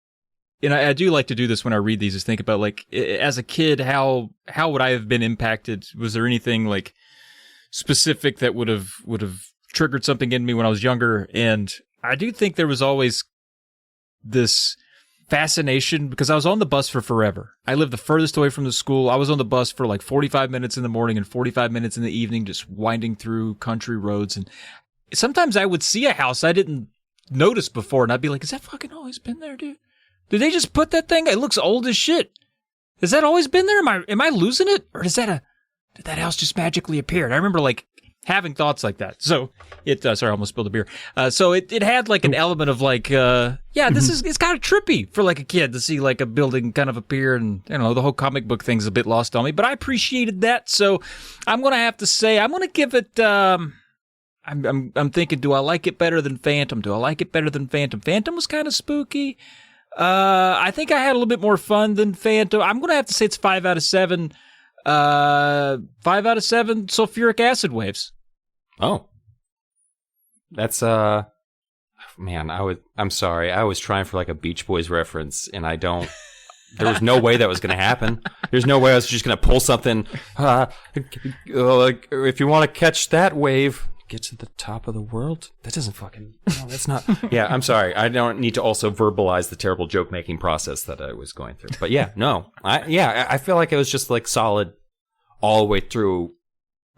and I do like to do this when I read these, is think about like, as a kid, how would I have been impacted? Was there anything like specific that would have triggered something in me when I was younger? And I do think there was always this fascination because I was on the bus for forever. I lived the furthest away from the school. I was on the bus for like 45 minutes in the morning and 45 minutes in the evening, just winding through country roads. And sometimes I would see a house I didn't notice before, and I'd be like, "Has that fucking always been there, dude? Did they just put that thing? It looks old as shit. Has that always been there? Am I losing it, or did that house just magically appear?" I remember like having thoughts like that. So it, sorry, I almost spilled a beer. So it had like an element of like, it's kind of trippy for like a kid to see like a building kind of appear, and the whole comic book thing's a bit lost on me, but I appreciated that. So I'm going to have to say, I'm going to give it, I'm thinking, do I like it better than Phantom? Do I like it better than Phantom? Phantom was kind of spooky. I think I had a little bit more fun than Phantom. I'm going to have to say it's 5 out of 7. 5 out of 7 sulfuric acid waves. Oh, that's man. I'm sorry. I was trying for like a Beach Boys reference, and there was no way that was going to happen. There's no way I was just going to pull something. Like, if you want to catch that wave, get to the top of the world. That doesn't fucking. No, that's not. Yeah, I'm sorry. I don't need to also verbalize the terrible joke making process that I was going through. But yeah, no. I feel like it was just like solid all the way through.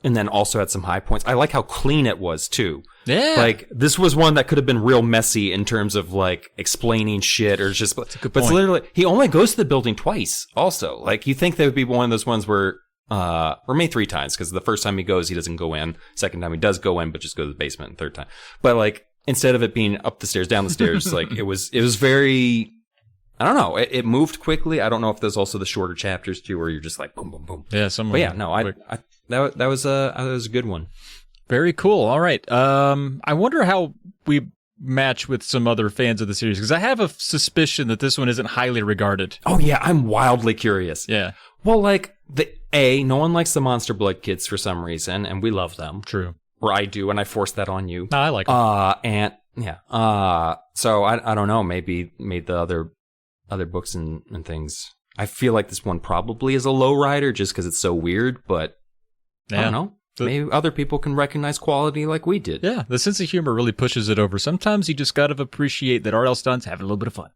And then also had some high points. I like how clean it was, too. Yeah. Like, this was one that could have been real messy in terms of, like, explaining shit or just... But it's literally... He only goes to the building twice, also. Like, you think that would be one of those ones where... or maybe 3 times, because the first time he goes, he doesn't go in. Second time he does go in, but just go to the basement. And third time. But, like, instead of it being up the stairs, down the stairs, like, it was very... I don't know. It moved quickly. I don't know if there's also the shorter chapters, too, where you're just like, boom, boom, boom. Yeah, some. But yeah, no, that was a good one. Very cool. All right. I wonder how we match with some other fans of the series, because I have a suspicion that this one isn't highly regarded. Oh yeah, I'm wildly curious. Yeah. Well, like no one likes the Monster Blood kids for some reason, and we love them. True. Or I do, and I force that on you. No, I like them. And yeah. So I don't know. Maybe made the other books and things. I feel like this one probably is a lowrider just because it's so weird, but I don't know. Maybe other people can recognize quality like we did. Yeah, the sense of humor really pushes it over. Sometimes you just gotta appreciate that R.L. Stine's having a little bit of fun.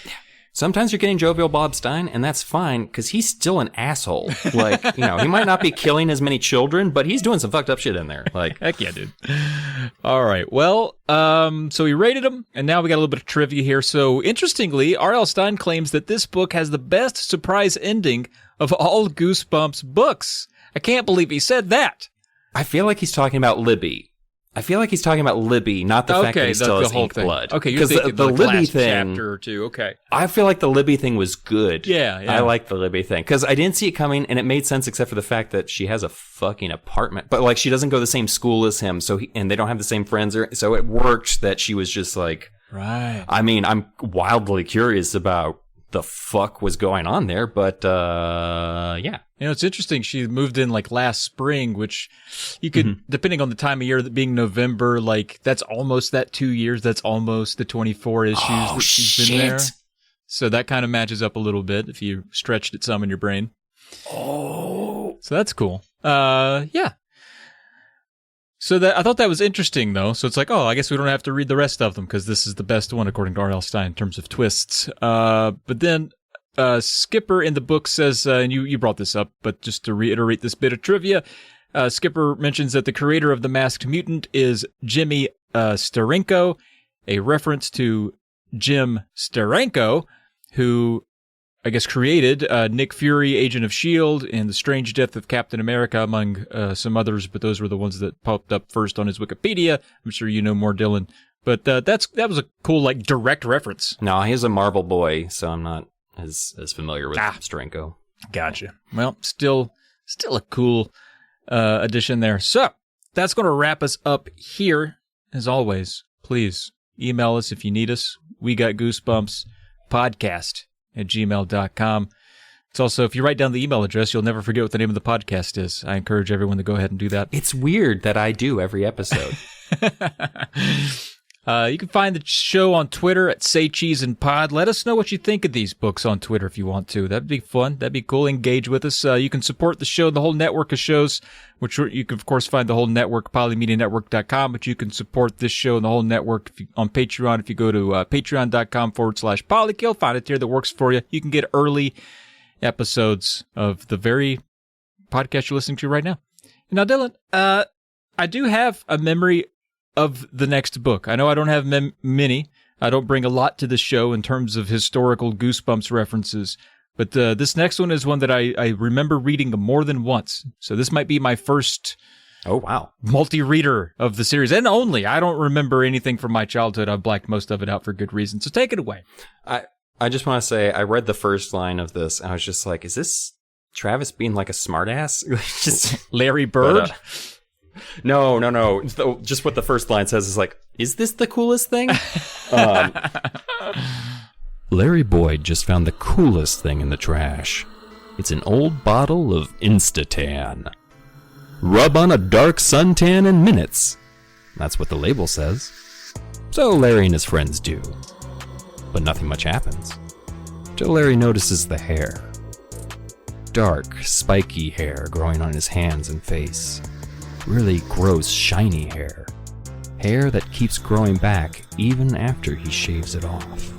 Yeah. Sometimes you're getting jovial Bob Stein, and that's fine, because he's still an asshole. Like, he might not be killing as many children, but he's doing some fucked up shit in there. Like, heck yeah, dude. All right, well, so we rated him, and now we got a little bit of trivia here. So, interestingly, R.L. Stine claims that this book has the best surprise ending of all Goosebumps books. I can't believe he said that. I feel like he's talking about Libby. Not the fact that he still has ink blood. Okay, you're thinking the Libby last thing, chapter or two. Okay. I feel like the Libby thing was good. Yeah. I like the Libby thing, because I didn't see it coming, and it made sense except for the fact that she has a fucking apartment. But, like, she doesn't go to the same school as him, and they don't have the same friends. So it worked that she was just like... Right. I mean, I'm wildly curious about the fuck was going on there, but yeah. It's interesting. She moved in like last spring, which you could, depending on the time of year, that being November, like that's almost that 2 years. That's almost the 24 issues that she's been there. So that kind of matches up a little bit if you stretched it some in your brain. Oh, so that's cool. Yeah. So I thought that was interesting, though. So it's like, I guess we don't have to read the rest of them because this is the best one, according to R.L. Stine, in terms of twists. But then Skipper in the book says, and you brought this up, but just to reiterate this bit of trivia, Skipper mentions that the creator of the Masked Mutant is Jimmy Steranko, a reference to Jim Steranko, who created Nick Fury, Agent of S.H.I.E.L.D., and The Strange Death of Captain America, among some others, but those were the ones that popped up first on his Wikipedia. I'm sure you know more, Dylan. But that was a cool, like, direct reference. No, he's a Marvel boy, so I'm not as familiar with Stranko. Gotcha. Well, still a cool addition there. So, that's going to wrap us up here. As always, please email us if you need us. We got Goosebumps podcast at gmail.com. It's also, if you write down the email address, you'll never forget what the name of the podcast is. I encourage everyone to go ahead and do that. It's weird that I do every episode. You can find the show on Twitter at Say Cheese and Pod. Let us know what you think of these books on Twitter if you want to. That'd be fun. That'd be cool. Engage with us. You can support the show, the whole network of shows, which you can, of course, find the whole network, polymedianetwork.com, but you can support this show and the whole network on Patreon. If you go to patreon.com/polykill, find a tier that works for you. You can get early episodes of the very podcast you're listening to right now. Now, Dylan, I do have a memory of the next book. I know I don't have many. I don't bring a lot to the show in terms of historical Goosebumps references, but this next one is one that I remember reading more than once. So this might be my first multi-reader of the series, and only. I don't remember anything from my childhood. I've blacked most of it out for good reason. So take it away. I just want to say, I read the first line of this, and I was just like, is this Travis being like a smartass? Just Larry Bird? But, No. Just what the first line says is like, is this the coolest thing? Larry Boyd just found the coolest thing in the trash. It's an old bottle of Instatan. Rub on a dark suntan in minutes. That's what the label says. So Larry and his friends do. But nothing much happens. Till Larry notices the hair. Dark, spiky hair growing on his hands and face. Really gross, shiny hair. Hair that keeps growing back even after he shaves it off.